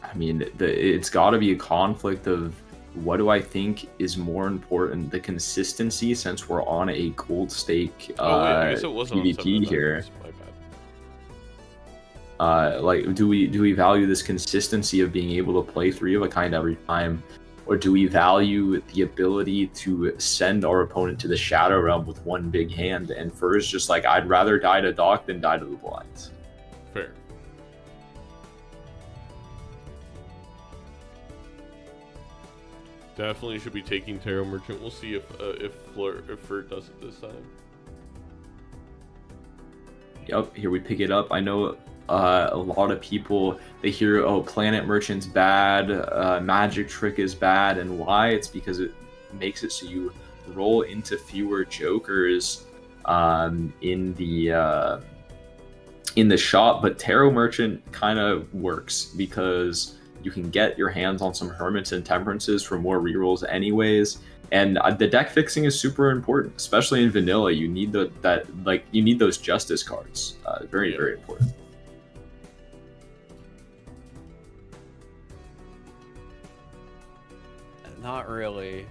I mean, it's got to be a conflict of what do I think is more important, the consistency, since we're on a Gold Stake I guess it wasn't PvP here. My bad. Like, do we value this consistency of being able to play 3 of a kind every time, or do we value the ability to send our opponent to the Shadow Realm with one big hand? And Fur's just like, I'd rather die to Doc than die to the blinds. Fair. Definitely should be taking Tarot Merchant. We'll see if Flirt does it this time. Yep, here we pick it up. I know a lot of people, they hear, oh, Planet Merchant's bad, Magic Trick is bad, and why? It's because it makes it so you roll into fewer jokers in the shop, but Tarot Merchant kind of works because you can get your hands on some Hermits and Temperances for more rerolls anyways, and the deck fixing is super important, especially in vanilla. You need you need those Justice cards. Very, very important. Not really.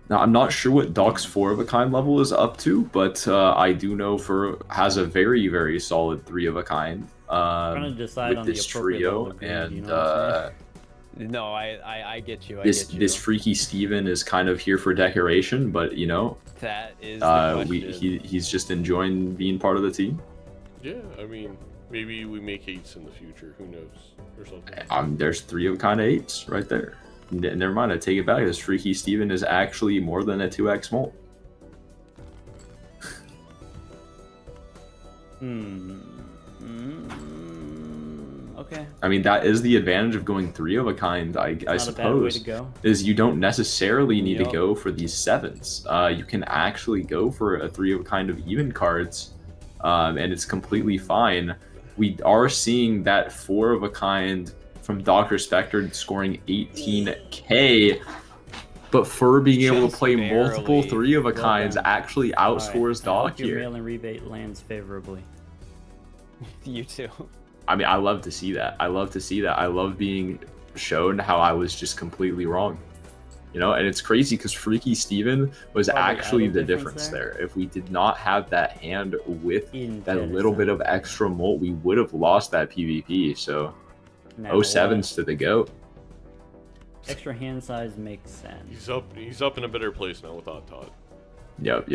Now, I'm not sure what Doc's 4 of a kind level is up to, but I do know has a very, very solid 3 of a kind trying to decide with on this the appropriate trio, level of green, and you know what I'm No, I get you. this freaky Steven is kind of here for decoration, but you know, that is the question. he's just enjoying being part of the team. Yeah, I mean, maybe we make 8s in the future. Who knows? Or something. There's 3 of a kind of 8s right there. Never mind, I take it back. This freaky Steven is actually more than a 2x molt. Okay. I mean, that is the advantage of going 3 of a kind, I suppose. A bad way to go. Is you don't necessarily need to go for these 7s. You can actually go for a 3 of a kind of even cards, and it's completely fine. We are seeing that 4 of a kind from Dr. Spectre scoring 18k, but Fur being able to play multiple 3 of a kinds actually outscores Doc here. Your here. mail-in rebate lands favorably. You too. I mean, I love to see that. I love to see that. I love being shown how I was just completely wrong. You know, and it's crazy because Freaky Steven was actually the difference there. If we did not have that hand with that little bit of extra molt, we would have lost that PvP. So, 07s to the goat. Extra hand size makes sense. He's up in a better place now with Todd. Yep.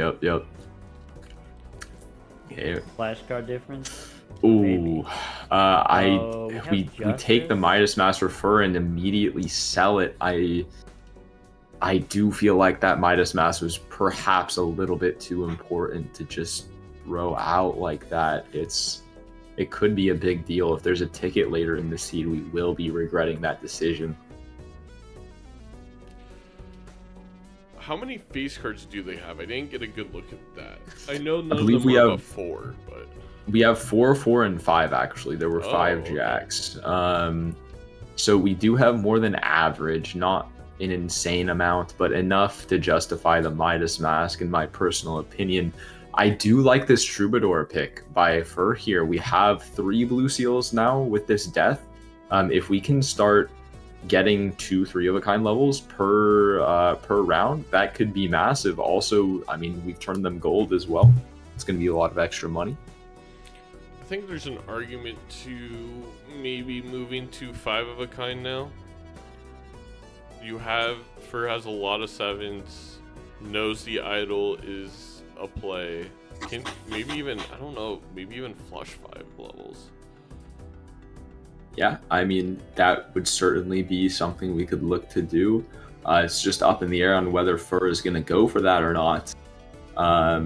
Okay. Flashcard difference. Ooh, we take the Midas Master Fur and immediately sell it. I do feel like that Midas Master is perhaps a little bit too important to just throw out like that. It could be a big deal. If there's a ticket later in the seed, we will be regretting that decision. How many face cards do they have? I didn't get a good look at that. I know none I believe of them we are have above 4, but we have 4, 4, and 5 actually. There were 5 okay. jacks. So we do have more than average, not an insane amount, but enough to justify the Midas Mask in my personal opinion. I do like this Troubadour pick by Fur here. We have 3 blue seals now with this death. If we can start getting 2 3 of a kind levels per round, that could be massive. Also, I mean, we've turned them gold as well. It's going to be a lot of extra money. I think there's an argument to maybe moving to 5 of a kind now. Fur has a lot of 7s, knows the idol is a play, can maybe even, I don't know, maybe even flush 5 levels. Yeah, I mean, that would certainly be something we could look to do. It's just up in the air on whether Fur is going to go for that or not. I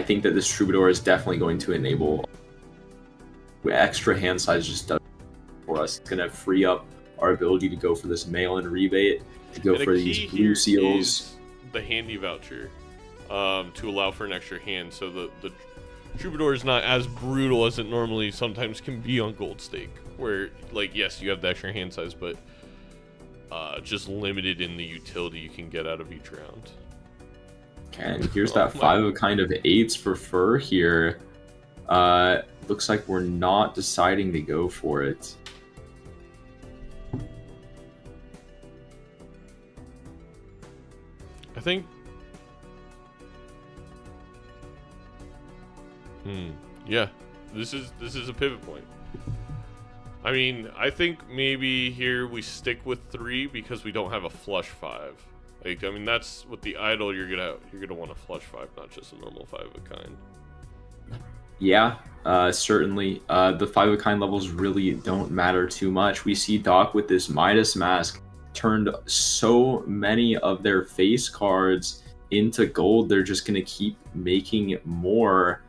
think that this Troubadour is definitely going to enable extra hand size just does for us. It's going to free up our ability to go for this mail-in rebate, to go for these blue seals. The handy voucher to allow for an extra hand, so the Troubadour is not as brutal as it normally sometimes can be on Gold Stake, where, like, yes, you have the extra hand size, but just limited in the utility you can get out of each round. Okay, and here's that 5 of kind of 8s for Fur here. Looks like we're not deciding to go for it. I think. Yeah, this is a pivot point. I mean, I think maybe here we stick with 3 because we don't have a flush 5. Like, I mean, that's with the idol. You're gonna want a flush 5, not just a normal 5 of a kind. Yeah, certainly. The 5 of a kind levels really don't matter too much. We see Doc with this Midas mask turned so many of their face cards into gold. They're just gonna keep making more.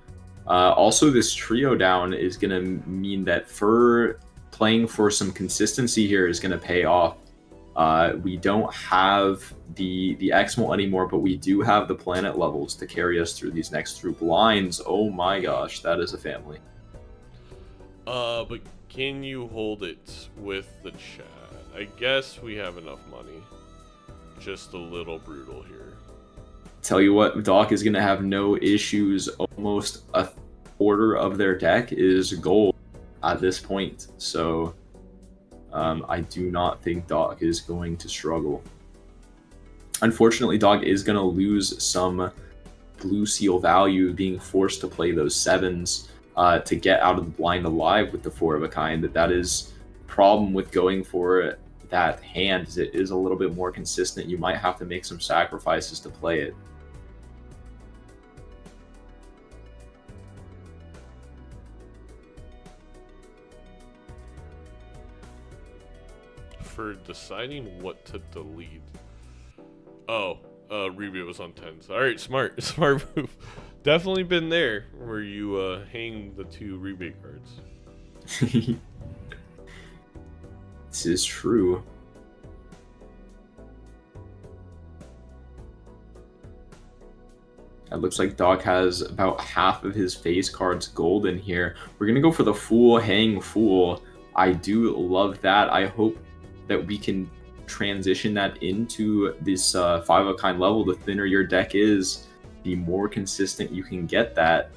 Also, this trio down is gonna mean that Fur playing for some consistency here is gonna pay off. We don't have the Exmal anymore, but we do have the planet levels to carry us through these next 3 blinds. Oh my gosh, that is a family. But can you hold it with the chat? I guess we have enough money. Just a little brutal here. Tell you what, Doc is gonna have no issues. Almost a quarter of their deck is gold at this point, so I do not think Doc is going to struggle. Unfortunately, Doc is going to lose some blue seal value, being forced to play those 7s to get out of the blind alive with the 4 of a kind. That is a problem with going for that hand, is it is a little bit more consistent. You might have to make some sacrifices to play it. For deciding what to delete. Oh, rebate was on 10s. Alright, smart move. Definitely been there where you hang the 2 rebate cards. This is true. It looks like Doc has about half of his face cards gold in here. We're gonna go for the Fool, Hang Fool. I do love that. I hope that we can transition that into this 5 of a kind level. The thinner your deck is, the more consistent you can get that.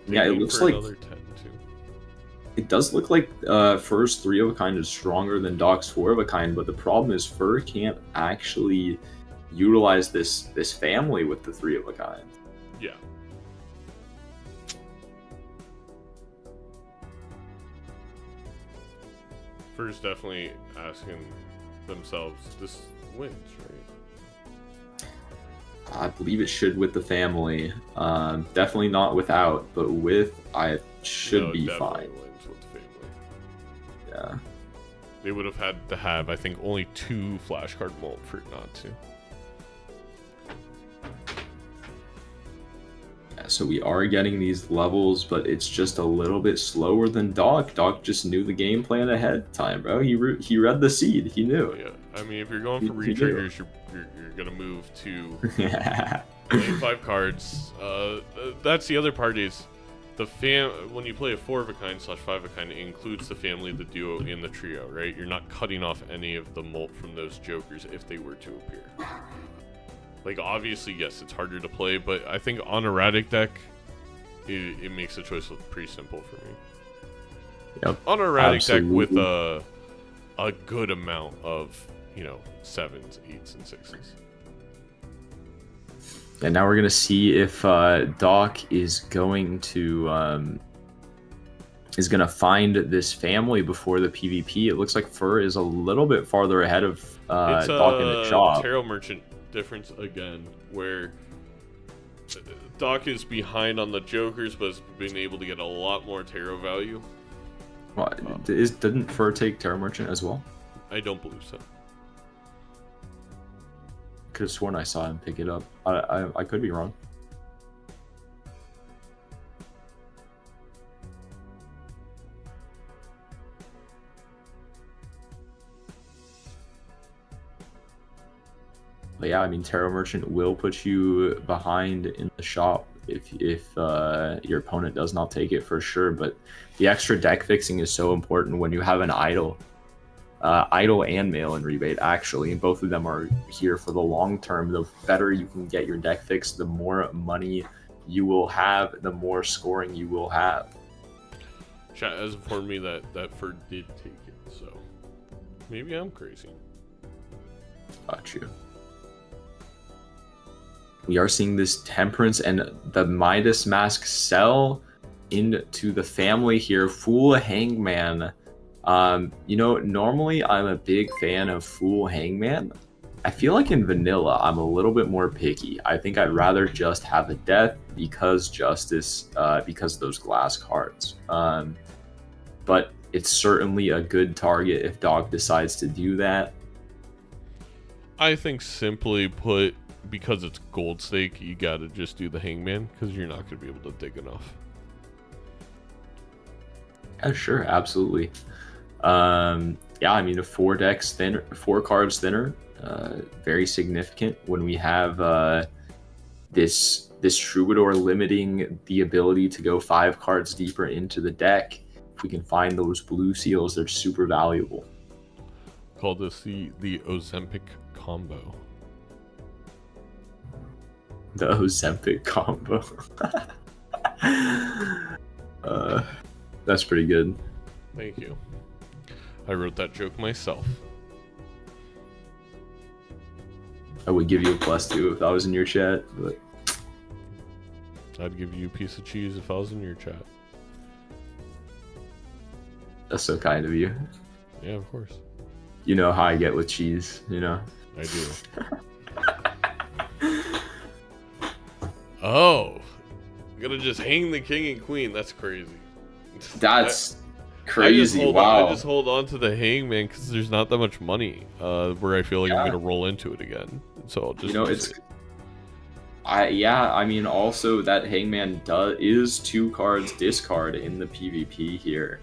Yeah, it looks like it does look like Fur's 3 of a kind is stronger than Doc's 4 of a kind, but the problem is Fur can't actually utilize this family with the 3 of a kind. Yeah. Fur's definitely asking themselves, this wins, right? I believe it should with the family. Definitely not without, but with, I should be fine. Wins with the family. Yeah. They would have had to have, I think, only 2 flashcard molt for it not to. Yeah, so we are getting these levels, but it's just a little bit slower than Doc. Doc just knew the game plan ahead of time, bro. He read the seed. He knew. Yeah, I mean, if you're going for retriggers, you're gonna move to Yeah. 5 cards. That's the other part is the when you play a 4 of a kind / 5 of a kind, it includes the family, the duo, and the trio, right? You're not cutting off any of the molt from those jokers if they were to appear. Like, obviously, yes, it's harder to play, but I think on a Radic deck, it makes the choice look pretty simple for me. Yep. On a Radic deck with a good amount of, 7s, 8s, and 6s. And now we're gonna see if Doc is going to find this family before the PvP. It looks like Fur is a little bit farther ahead of Doc in the shop. Tarot Merchant difference again, where Doc is behind on the jokers, but has been able to get a lot more tarot value. Well, didn't Fur take Tarot Merchant as well? I don't believe so. Could have sworn I saw him pick it up. I could be wrong. But yeah, I mean, Tarot Merchant will put you behind in the shop if your opponent does not take it for sure. But the extra deck fixing is so important when you have an idol. Idol and mail-in rebate, actually, and both of them are here for the long term. The better you can get your deck fixed, the more money you will have, the more scoring you will have. Chat has informed me that Fur did take it, so maybe I'm crazy. Got you. We are seeing this Temperance and the Midas Mask sell into the family here. Fool Hangman. Normally I'm a big fan of Fool Hangman. I feel like in vanilla I'm a little bit more picky. I think I'd rather just have a death because justice, because of those glass cards. But it's certainly a good target if Dog decides to do that. I think simply put, because it's gold stake, you gotta just do the Hangman because you're not gonna be able to dig enough. Yeah, sure, absolutely. Yeah, I mean, 4 cards thinner, very significant when we have this Troubadour limiting the ability to go 5 cards deeper into the deck. If we can find those blue seals, they're super valuable. Call this the Ozempic combo. The Ozempic combo. That's pretty good. Thank you. I wrote that joke myself. I would give you a +2 if I was in your chat, but I'd give you a piece of cheese if I was in your chat. that's so kind of you. Yeah, of course. You know how I get with cheese, you know? I do. Oh, I'm gonna just hang the king and queen. That's crazy. That's crazy. Wow. I just hold on to the hangman because there's not that much money where I feel like I'm gonna roll into it again. So I'll just I mean, also that hangman is 2 cards discard in the PvP here.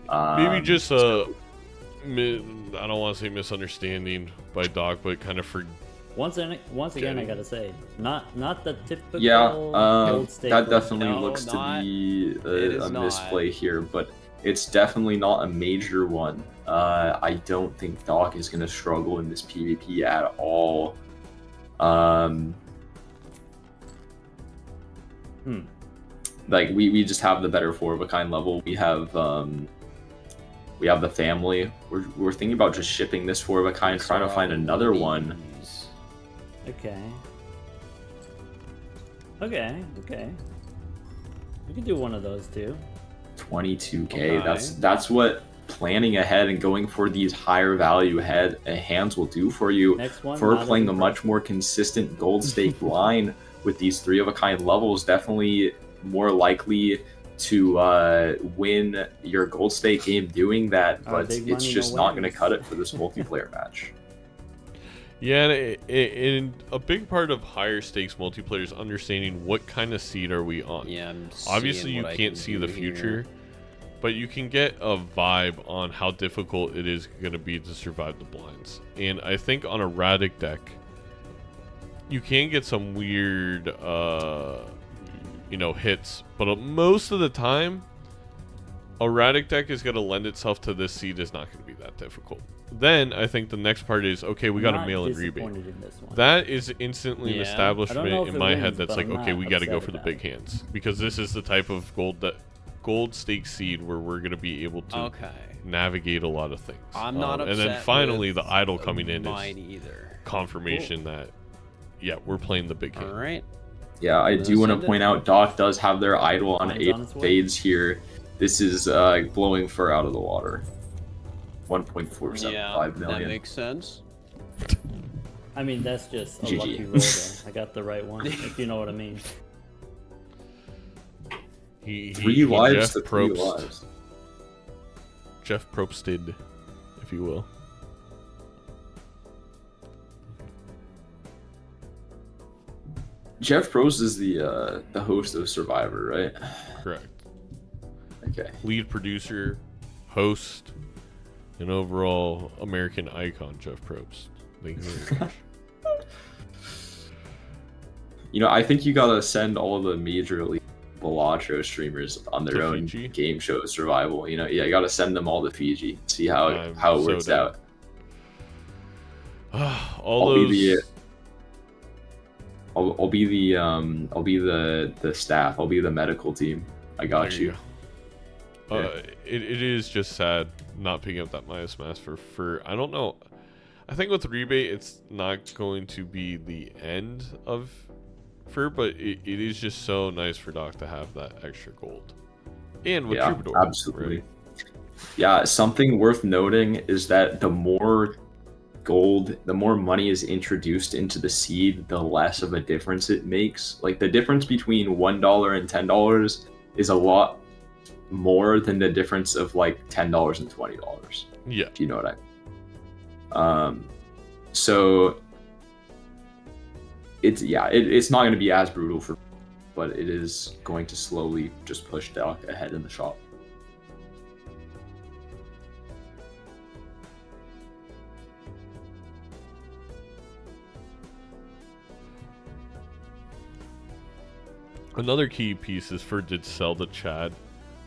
Maybe just I don't want to say misunderstanding by Doc, but kind of Once again, I gotta say, not the typical gold stake. That definitely looks to be a misplay here, but it's definitely not a major one. I don't think Doc is going to struggle in this PvP at all. Like we just have the better 4 of a kind level. We have the family. We're thinking about just shipping this 4 of a kind, trying to find another one. Okay. We could do one of those too. 22k. Okay. That's what planning ahead and going for these higher value hands will do for you. Next one, for playing a much more consistent gold stake line with these 3 of a kind levels, definitely more likely to win your gold stake game doing that, but it's just not going to cut it for this multiplayer match. Yeah, and a big part of higher stakes multiplayer is understanding what kind of seed are we on. Yeah, obviously you can't see the future, but you can get a vibe on how difficult it is going to be to survive the blinds. And I think on a Radic deck, you can get some weird, hits, but most of the time, a Radic deck is going to lend itself to this seed is not going to be that difficult. Then I think the next part is, okay, we got a mail-in rebate. That is instantly an establishment in my head that's like, okay, we got to go for the big hands, because this is the type of gold stake seed where we're going to be able to navigate a lot of things. I'm not upset. And then finally the idol coming in is either. confirmation that we're playing the big hand. All right. Yeah, I do want to point out Doc does have their idol on 8 fades here. This is blowing fur out of the water. 1.475 million. That makes sense. I mean, that's just a lucky roll there. I got the right one, if you know what I mean. Three lives to 3 lives. Jeff Probsted, if you will. Jeff Probst is the host of Survivor, right? Correct. Okay. Lead producer, host, and overall American icon, Jeff Probst. Thank you very much. I think you gotta send all the Major League Balatro streamers on their own Fiji? game show Survival. You gotta send them all to Fiji. See how it works out. I'll be the staff. I'll be the medical team. I got you. It is just sad not picking up that Midas Mask for I don't know. I think with rebate it's not going to be the end of prefer, but it is just so nice for Doc to have that extra gold. And with Yeah, Troubadour, absolutely. right? Yeah, something worth noting is that the more gold, the more money is introduced into the seed, the less of a difference it makes. Like the difference between $1 and $10 is a lot more than the difference of like $10 and $20. Yeah. Do you know what I mean? So it's not going to be as brutal for, but it is going to slowly just push Doc ahead in the shop. Another key piece is for did sell the Chad,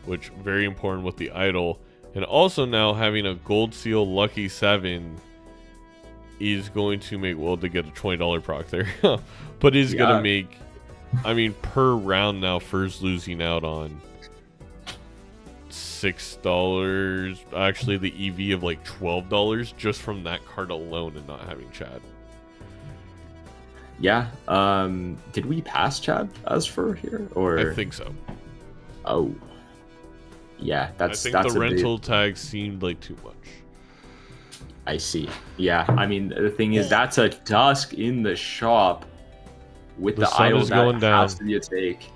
which very important with the idol, and also now having a gold seal lucky 7 is going to make, well, to get a $20 proc there, but is gonna make, I mean, per round now, Fur's losing out on $6, actually the EV of like $12 just from that card alone and not having Chad. Yeah. Did we pass Chad as for here, or I think so. Oh, yeah. I think the rental tag seemed like too much. I see. Yeah. I mean, the thing is, that's a Dusk in the shop with the sun idol is that going down. has to be a take.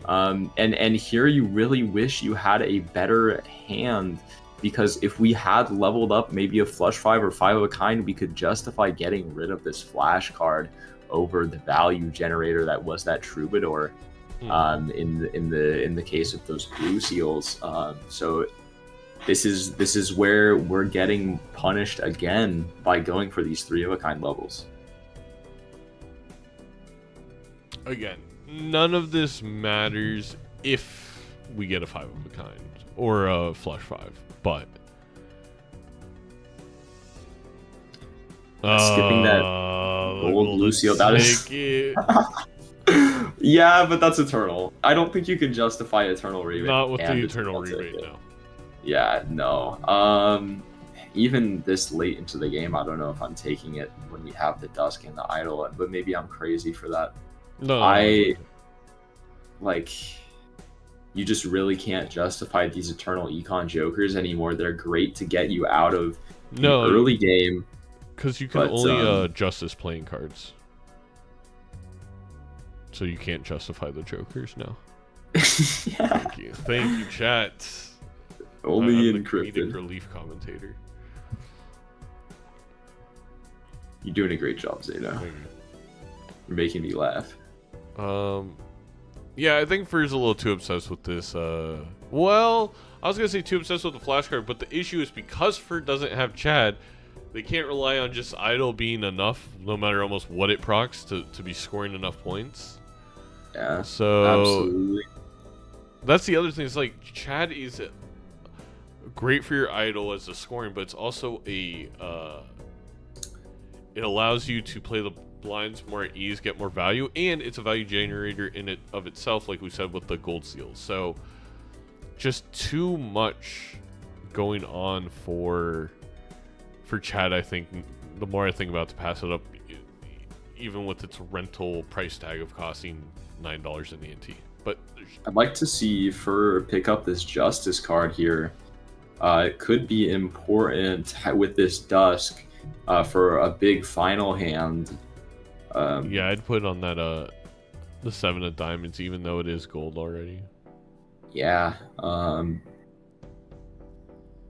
And here you really wish you had a better hand, because if we had leveled up maybe a flush 5 or 5 of a kind, we could justify getting rid of this flash card over the value generator that was that Troubadour. In the case of those blue seals. So this is where we're getting punished again by going for these 3 of a kind levels. Again, none of this matters if we get a 5 of a kind or a flush 5, but skipping that gold blue seal, that is yeah, but that's Eternal. I don't think you can justify Eternal rebate. Not with the Eternal rebate, no. Yeah, no. Even this late into the game, I don't know if I'm taking it when we have the Dusk and the Idol, but maybe I'm crazy for that. No. Like, you just really can't justify these Eternal Econ Jokers anymore. They're great to get you out of the early game. Because you can only Justice playing cards. So you can't justify the Jokers now. Yeah. Thank you, chat. Only I'm encrypted. The comedic relief commentator. You're doing a great job, Zeta. You're making me laugh. Yeah, I think Fur's a little too obsessed with this. Well, I was gonna say too obsessed with the flash card, but the issue is because Fur doesn't have Chad, they can't rely on just idle being enough, no matter almost what it procs, to be scoring enough points. Yeah. So absolutely. That's the other thing. Is like Chad is great for your idol as a scoring, but it's also a it allows you to play the blinds more at ease, get more value, and it's a value generator in it of itself, like we said with the gold seals. So just too much going on for Chad. I think the more I think about to pass it up, even with its rental price tag of costing $9 in the NT. But I'd like to see Fur pick up this Justice card here. It could be important with this Dusk for a big final hand. Yeah, I'd put on that the 7 of diamonds, even though it is gold already. Yeah.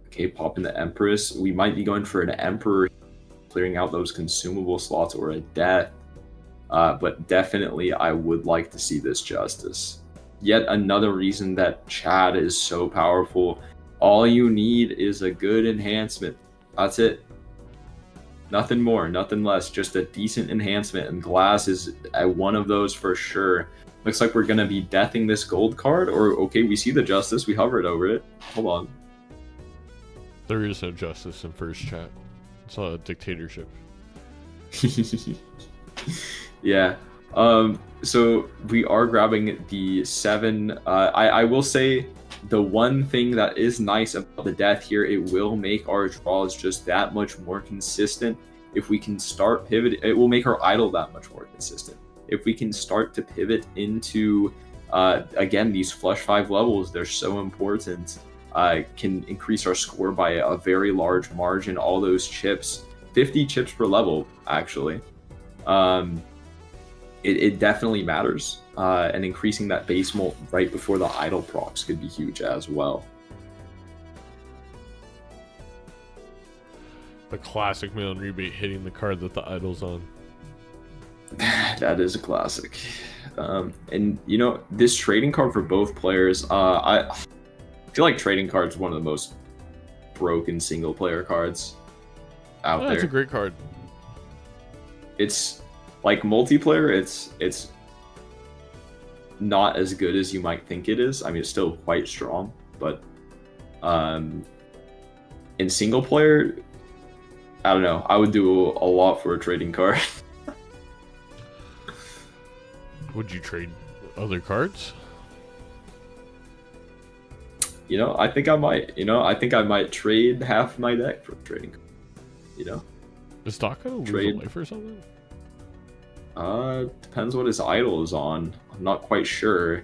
Okay, pop in the Empress. We might be going for an Emperor, clearing out those consumable slots, or a Death. But definitely, I would like to see this Justice. Yet another reason that Chad is so powerful. All you need is a good enhancement. That's it. Nothing more, nothing less. Just a decent enhancement, and Glass is one of those for sure. Looks like we're gonna be deathing this gold card, or okay, we see the Justice, we hovered over it. Hold on. There is no justice in first chat. It's a dictatorship. Yeah. So we are grabbing the 7. I will say the one thing that is nice about the Death here, it will make our draws just that much more consistent. If we can start pivoting, it will make our idol that much more consistent. if we can start to pivot into, again, these flush 5 levels, they're so important. Can increase our score by a very large margin. All those chips, 50 chips per level, actually. It definitely matters. And increasing that base molt right before the idle procs could be huge as well. The classic mail and rebate hitting the card that the idle's on. That is a classic. And you know, this trading card for both players, I feel like trading cards is one of the most broken single player cards out there. It's a great card. It's like multiplayer, it's not as good as you might think it is. I mean, it's still quite strong, but in single player, I don't know. I would do a lot for a trading card. Would you trade other cards? You know, I think I might. You know, I think I might trade half my deck for a trading card. You know? Is Doc gonna lose Trade. a life or something? Depends what his idol is on. I'm not quite sure.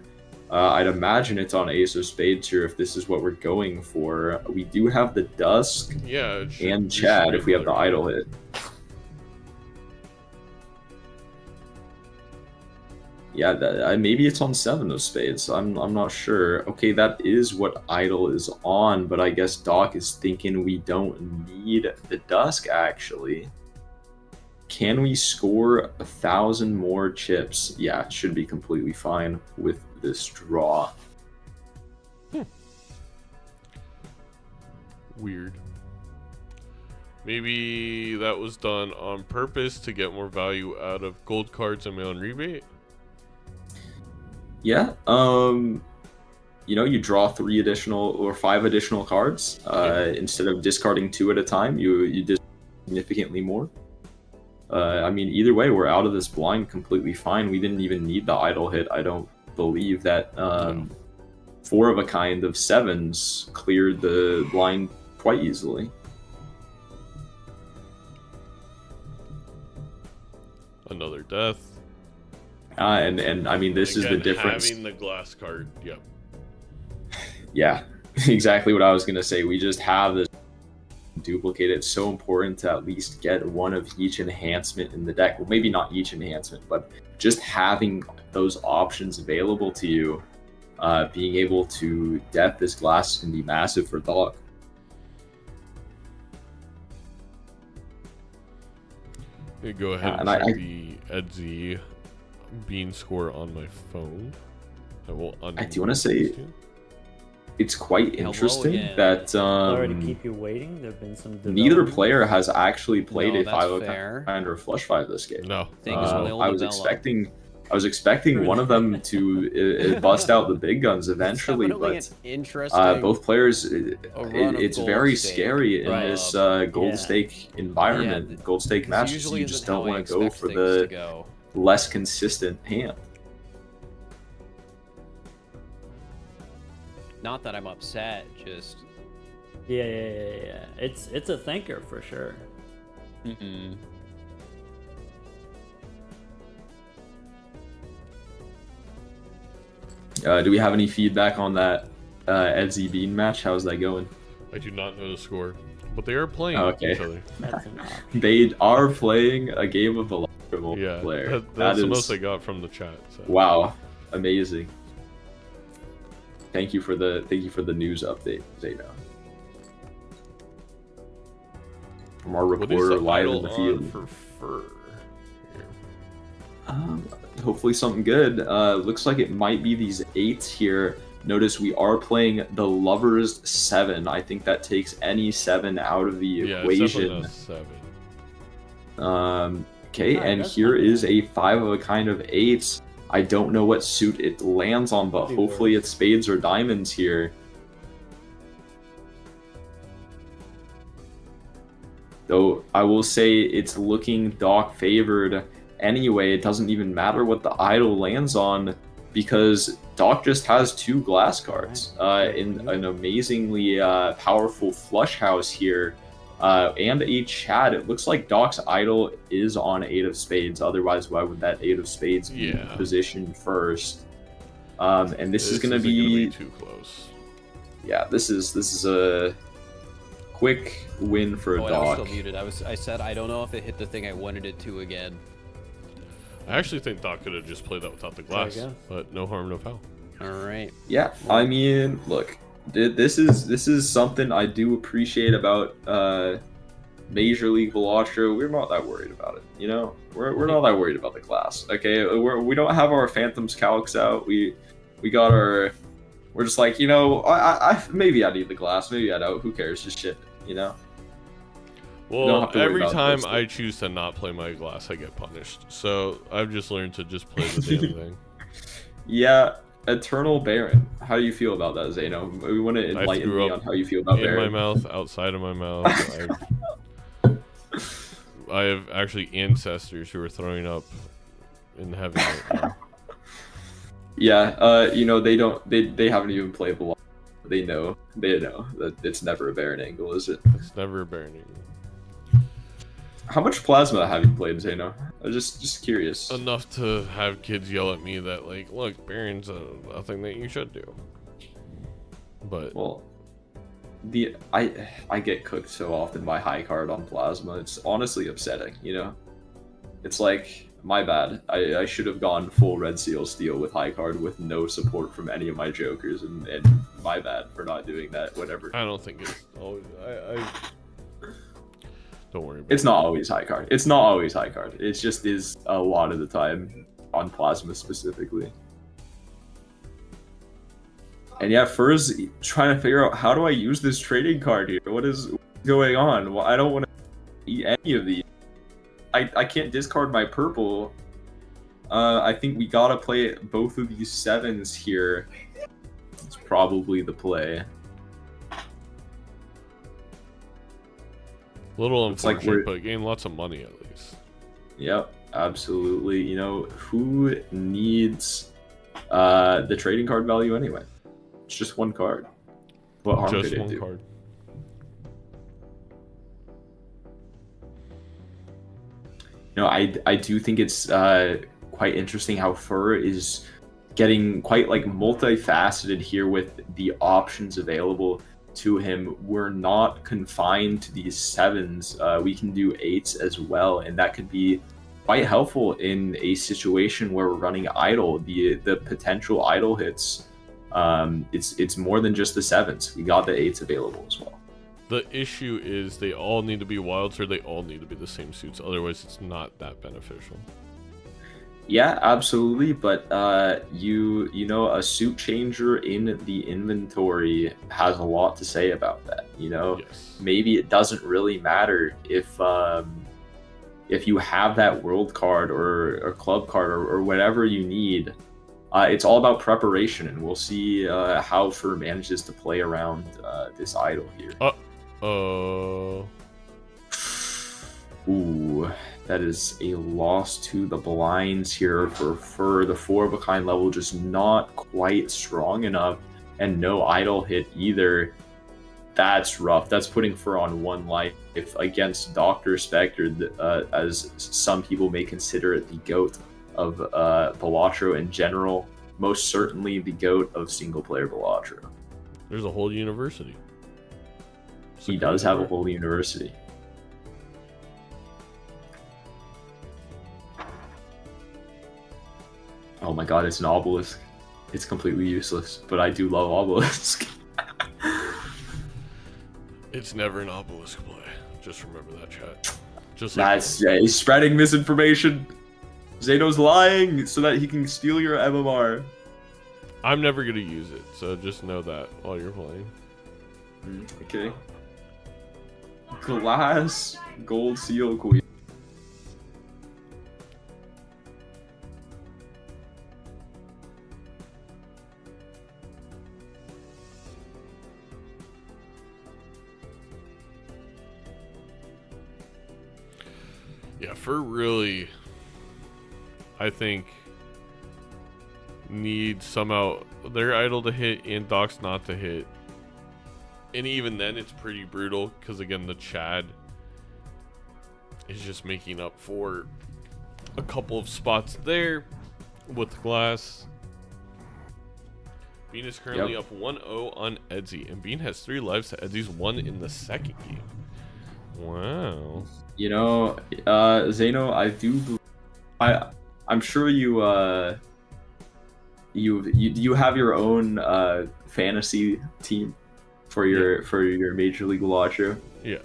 I'd imagine it's on Ace of Spades here if this is what we're going for. We do have the Dusk Yeah. and Chad if we have the idol hit. Yeah, maybe it's on 7 of Spades. I'm not sure. Okay, that is what idol is on, but I guess Doc is thinking we don't need the Dusk, actually. Can we score 1,000 more chips? Yeah, it should be completely fine with this draw. Weird. Maybe that was done on purpose to get more value out of gold cards and mail and rebate. Yeah, you know, you draw 3 additional or 5 additional cards. Instead of discarding 2 at a time, you discard significantly more. I mean, either way, we're out of this blind completely fine. We didn't even need the idle hit. I don't believe that 4 of a kind of 7s cleared the blind quite easily. Another death. And I mean, this Again, is the difference. Having the glass card, yep. Yeah, exactly what I was gonna say. We just have this duplicate. It's so important to at least get one of each enhancement in the deck. Well, maybe not each enhancement, but just having those options available to you, being able to death this glass can be massive for Doc. Let me go ahead and check the Edzy bean score on my phone. I will I do want to say it's quite interesting that Sorry to keep you waiting. There've been some neither player has actually played a 5 kind or flush 5 this game. No. I was expecting one of them to bust out the big guns eventually, but both players, it's very scary in this gold stake environment, gold stake matches. You just don't want to go for the less consistent hand. Not that I'm upset, just yeah. It's a thinker for sure. Do we have any feedback on that Edzy Bean match? How's that going? I do not know the score, but they are playing each other. They are playing a game of Balatro multiplayer. Yeah, that's the most I got from the chat. So. Wow, amazing. Thank you for the news update, Zayno. From our reporter live in the field. For fur? Hopefully something good. Looks like it might be these 8s here. Notice we are playing the Lover's 7. I think that takes any 7 out of the equation. It's definitely a 7. Okay, and here is a 5 of a kind of 8. I don't know what suit it lands on, but hopefully it's spades or diamonds here. Though I will say it's looking Doc favored anyway. It doesn't even matter what the idol lands on because Doc just has 2 glass cards in an amazingly powerful flush house here. and a Chad. It looks like Doc's idol is on 8 of spades. Otherwise, why would that 8 of spades be positioned first? And this is going to be too close. Yeah, this is a quick win for I was Doc. still muted. I said I don't know if it hit the thing I wanted it to again. I actually think Doc could have just played that without the glass, but no harm, no foul. All right. Yeah, I mean, look, this is something I do appreciate about Major League Balatro. We're not that worried about it, you know. We're not that worried about the glass. Okay, we don't have our Phantoms calcs out. We got our. We're just like, you know, I maybe I need the glass, maybe I don't. Who cares? Just ship it, you know. Well, every time I choose to not play my glass, I get punished. So I've just learned to just play the damn thing. Yeah, Eternal Baron. How do you feel about that, Zeno? We want to enlighten me on how you feel about Baron. In my mouth, outside of my mouth. I have actually ancestors who are throwing up in heaven right now. Yeah, you know, they haven't even played Balatro. They know that it's never a Baron angle, is it? It's never a Baron angle. How much Plasma have you played, Zeno? I'm just curious. Enough to have kids yell at me that, like, look, Baron's a thing that you should do. But well, I get cooked so often by high card on Plasma. It's honestly upsetting, you know. It's like, my bad. I should have gone full Red Seal Steel with high card with no support from any of my jokers, and my bad for not doing that. Whatever. I don't think it's always. Don't worry about It's not always high card. It's not always high card. It just is a lot of the time on Plasma specifically. And yeah, Fur's trying to figure out, how do I use this trading card here? What is going on? Well, I don't want to eat any of these. I can't discard my purple. I think we gotta play both of these 7s here. It's probably the play. Little unfortunate, but gain lots of money at least. Yep, absolutely. You know, who needs the trading card value anyway? It's just one card. What harm could it do? Card. You know, I do think it's quite interesting how Fur is getting quite like multifaceted here with the options available to him. We're not confined to these 7s. We can do 8s as well, and that could be quite helpful in a situation where we're running idle. The potential idle hits, it's more than just the 7s. We got the 8s available as well. The issue is they all need to be wilds, or they all need to be the same suits. Otherwise, it's not that beneficial. Yeah, absolutely. But you know, a suit changer in the inventory has a lot to say about that. You know, yes. Maybe it doesn't really matter if you have that world card or club card or whatever you need. It's all about preparation, and we'll see how Fur manages to play around this idol here. Ooh, that is a loss to the blinds here for Fur. The 4 of a kind level just not quite strong enough, and no idle hit either. That's rough. That's putting Fur on 1 life against Dr. Spectre, as some people may consider it the GOAT of Balatro in general. Most certainly the GOAT of single-player Balatro. There's a whole university. He does have a whole university. Oh my god, it's an obelisk. It's completely useless, but I do love obelisk. It's never an obelisk play. Just remember that, chat. Just like he's spreading misinformation. Zeno's lying so that he can steal your MMR. I'm never gonna use it, so just know that while you're playing. Okay. Glass Gold Seal Queen. Yeah, Fur really, I think, needs somehow their idol to hit and Doc's not to hit And even then, it's pretty brutal because again, the Chad is just making up for a couple of spots there with Glass. Bean is currently up 1-0 on Edzy, and Bean has 3 lives to Edzy's 1 in the second game. Wow. You know, Zeno, I'm sure you have your own fantasy team for your Major League Balatro. Yeah.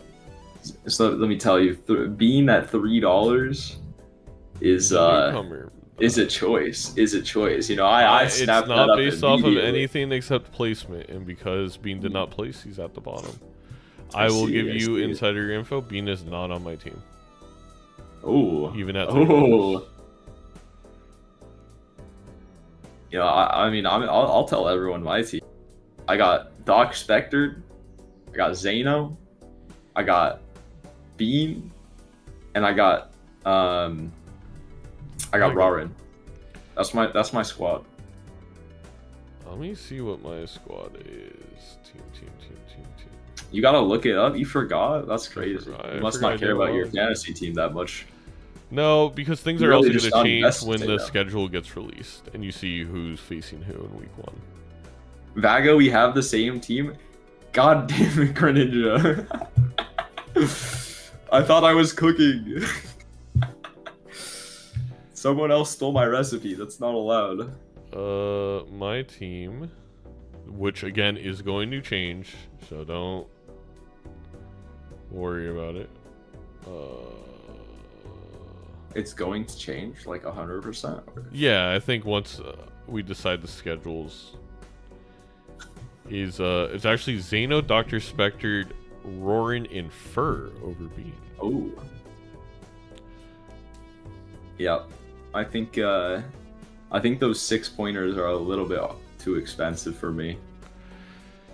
So let me tell you, being at $3 is a choice. Is a choice. You know, I snapped that up. It's not based off of anything except placement, and because Bean did not place, he's at the bottom. I will give you insider info. Bean is not on my team. Oh. Even at $3. You know, I mean, I'll tell everyone my team. I got Doc Spectre, I got Zeno, I got Bean, and I got Rarin. That's my squad. Let me see what my squad is. Team. You gotta look it up. You forgot? That's crazy. You must not care about your fantasy team that much. No, because things are also going to change when the schedule gets released, and you see who's facing who in week 1. Vago, we have the same team. God damn it, Greninja. I thought I was cooking. Someone else stole my recipe. That's not allowed. My team, which again is going to change, so don't worry about it. It's going to change like 100%. Yeah, I think once we decide the schedules, it's actually Zeno, Dr. Spectre, Roarin, and Fur over Bean. Oh. Yeah, I think those 6-pointers are a little bit too expensive for me.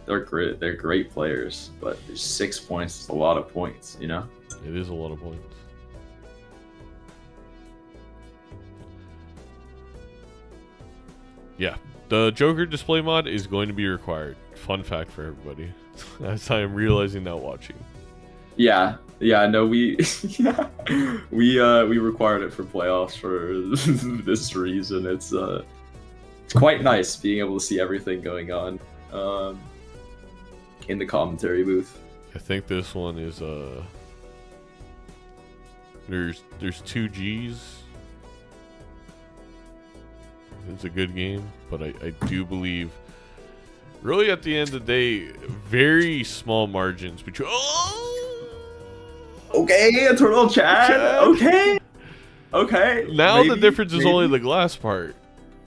They're great. They're great players, but 6 points is a lot of points. You know. It is a lot of points. Yeah, the Joker display mod is going to be required. Fun fact for everybody, as I am realizing now watching. Yeah, no, we required it for playoffs for this reason. It's quite nice being able to see everything going on in the commentary booth. I think this one is there's 2 G's. It's a good game, but I do believe, really at the end of the day, very small margins between. Okay, Eternal Chad. Okay. Now the difference is only the glass part.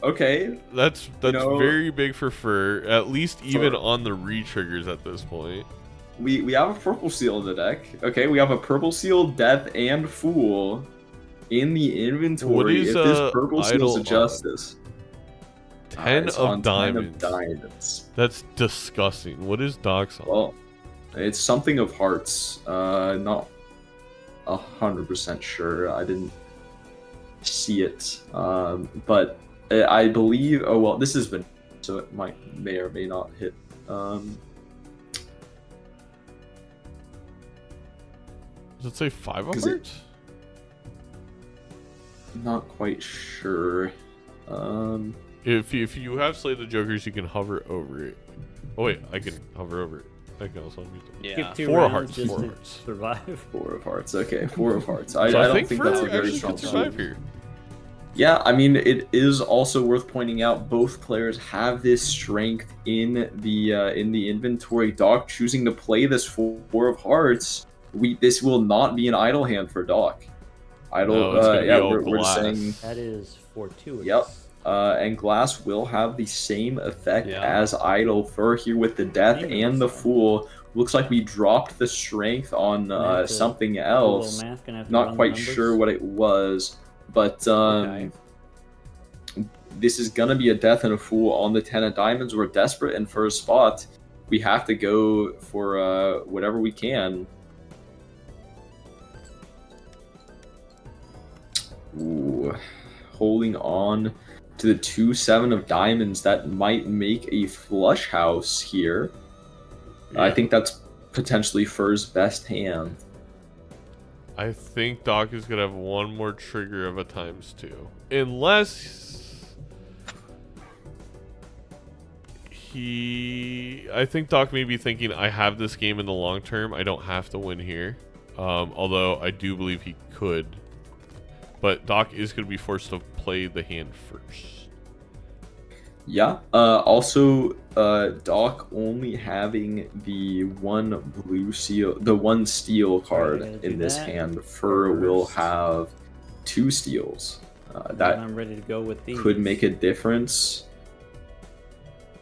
Okay. That's very big for Fur, at least even on the re-triggers at this point. We have a purple seal in the deck. Okay, we have a purple seal, Death, and Fool in the inventory. What is, if this purple seal's a Justice. 10 of diamonds. 10 of diamonds. That's disgusting. What is Doc's on? Well, it's something of hearts. Not 100% sure. I didn't see it. But I believe. Oh well, this has been, so it may or may not hit. Does it say 5 of hearts? Not quite sure. If you have Slay the Jokers, you can hover over it. Oh wait, I can hover over it. I can also unmute them. Yeah. 4 of hearts. Just 4 to hearts. Survive. 4 of hearts. Okay, 4 of hearts. I So don't think that's a very strong survive here. Yeah, I mean, it is also worth pointing out both players have this strength in the inventory. Doc choosing to play this 4 of hearts. This will not be an idle hand for Doc. Idle. We're saying That is fortuitous. Yep. And Glass will have the same effect as Idle. Fur here with the Death and the Fool. Looks like we dropped the strength on something else. Not quite sure what it was, but this is gonna be a Death and a Fool on the 10 of diamonds. We're desperate, and for a spot, we have to go for whatever we can. Ooh, holding on to the 2-7 of diamonds. That might make a flush house here. I think that's potentially Fur's best hand. I think Doc is gonna have one more trigger of a ×2, unless I think Doc may be thinking, I have this game in the long term. I don't have to win here. Although I do believe he could. But Doc is going to be forced to play the hand first. Yeah. Also, Doc only having the one steel card in this hand. Fur will have 2 steals. That I'm ready to go with these. could make a difference.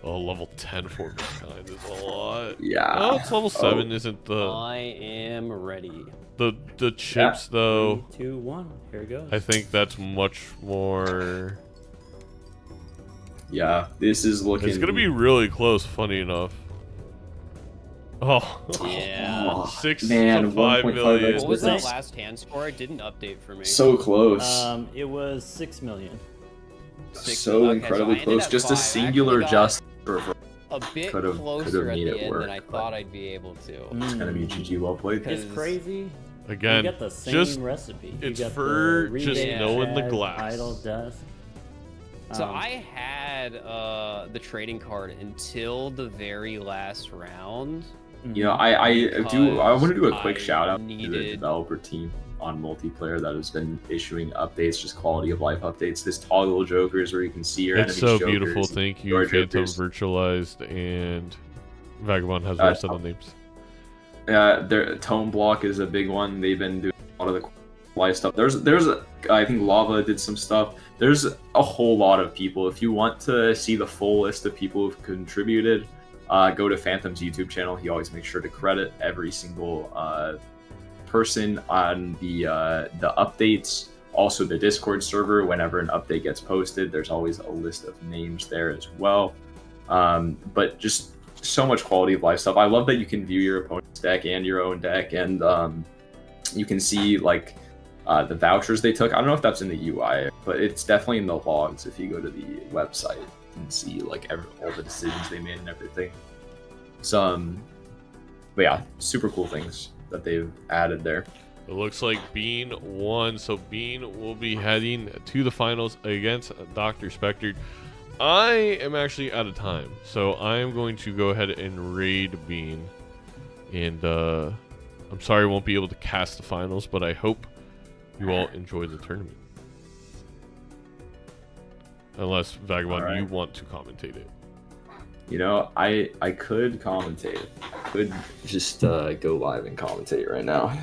Oh, level 10 for Miskind is a lot. Yeah. Oh, it's level 7, isn't the... I am ready. The chips, though... 3, 2, 1. Here it goes. I think that's much more... Yeah, this is looking... It's going to be really close, funny enough. Oh. Yeah. 6 man, to 5 million. What was that last hand score? It didn't update for me. So close. It was 6 million. So okay, incredibly so close. Just a singular just a bit could've closer at made the it end work, than I thought I'd be able to. It's gonna be GG well played. It's crazy. Again, you got the same just recipe. it's you got for the just rebate knowing the pad, glass. idle desk. So I had the trading card until the very last round. You know, I want to do a quick I shout out to the needed- developer team on multiplayer that has been issuing updates, just quality of life updates. This toggle jokers where you can see your It's enemies' so beautiful. jokers, Thank you, your Phantom jokers. Virtualized and Vagabond has the rest of the names. Their tone block is a big one. They've been doing a lot of the live stuff. I think Lava did some stuff. There's a whole lot of people. If you want to see the full list of people who've contributed, go to Phantom's YouTube channel. He always makes sure to credit every single person on the updates. Also, the Discord server. Whenever an update gets posted, there's always a list of names there as well. But just so much quality of life stuff. I love that you can view your opponent's deck and your own deck, and you can see like the vouchers they took. I don't know if that's in the UI, but it's definitely in the logs if you go to the website and see like all the decisions they made and everything. But yeah, super cool things that they've added there. It looks like Bean won, so Bean will be heading to the finals against Dr. Spectre. I am actually out of time, so I am going to go ahead and raid Bean. And I'm sorry I won't be able to cast the finals, but I hope you all enjoy the tournament. Unless, Vagabond, you want to commentate it. You know, I could commentate. I could just go live and commentate right now.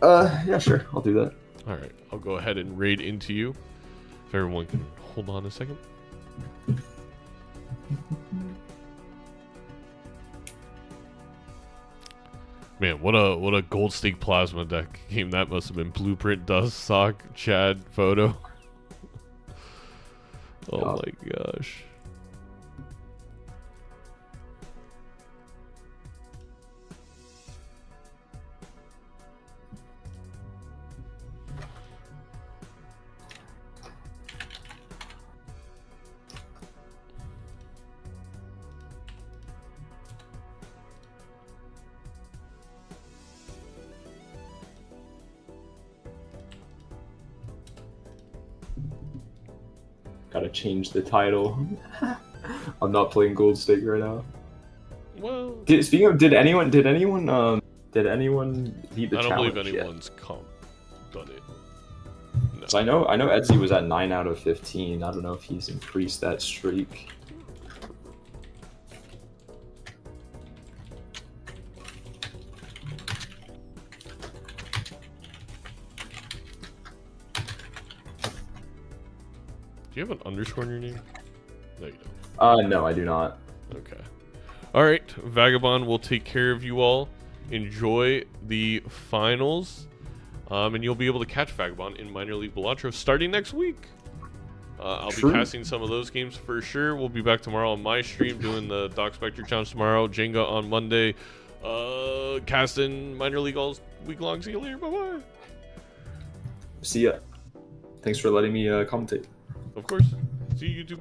Yeah, sure, I'll do that. Alright, I'll go ahead and raid into you. If everyone can hold on a second. Man, what a Gold Stake Plasma deck game that must have been. Blueprint, Dust, Sock, Chad, Photo. Oh my gosh. Gotta change the title. I'm not playing Gold Stake right now. Well, Speaking of, did anyone beat the I don't challenge believe yet? anyone's done it. No. So I know Edzy was at 9 out of 15. I don't know if he's increased that streak. Do you have an underscore in your name? No, you don't. No, I do not. Okay. Alright, Vagabond will take care of you all. Enjoy the finals. And you'll be able to catch Vagabond in Minor League Balatro starting next week. I'll be casting some of those games for sure. We'll be back tomorrow on my stream doing the Doc Spectre Challenge tomorrow. Jenga on Monday. Casting Minor League all week long. See you later. Bye-bye. See ya. Thanks for letting me commentate. Of course. See you, YouTube.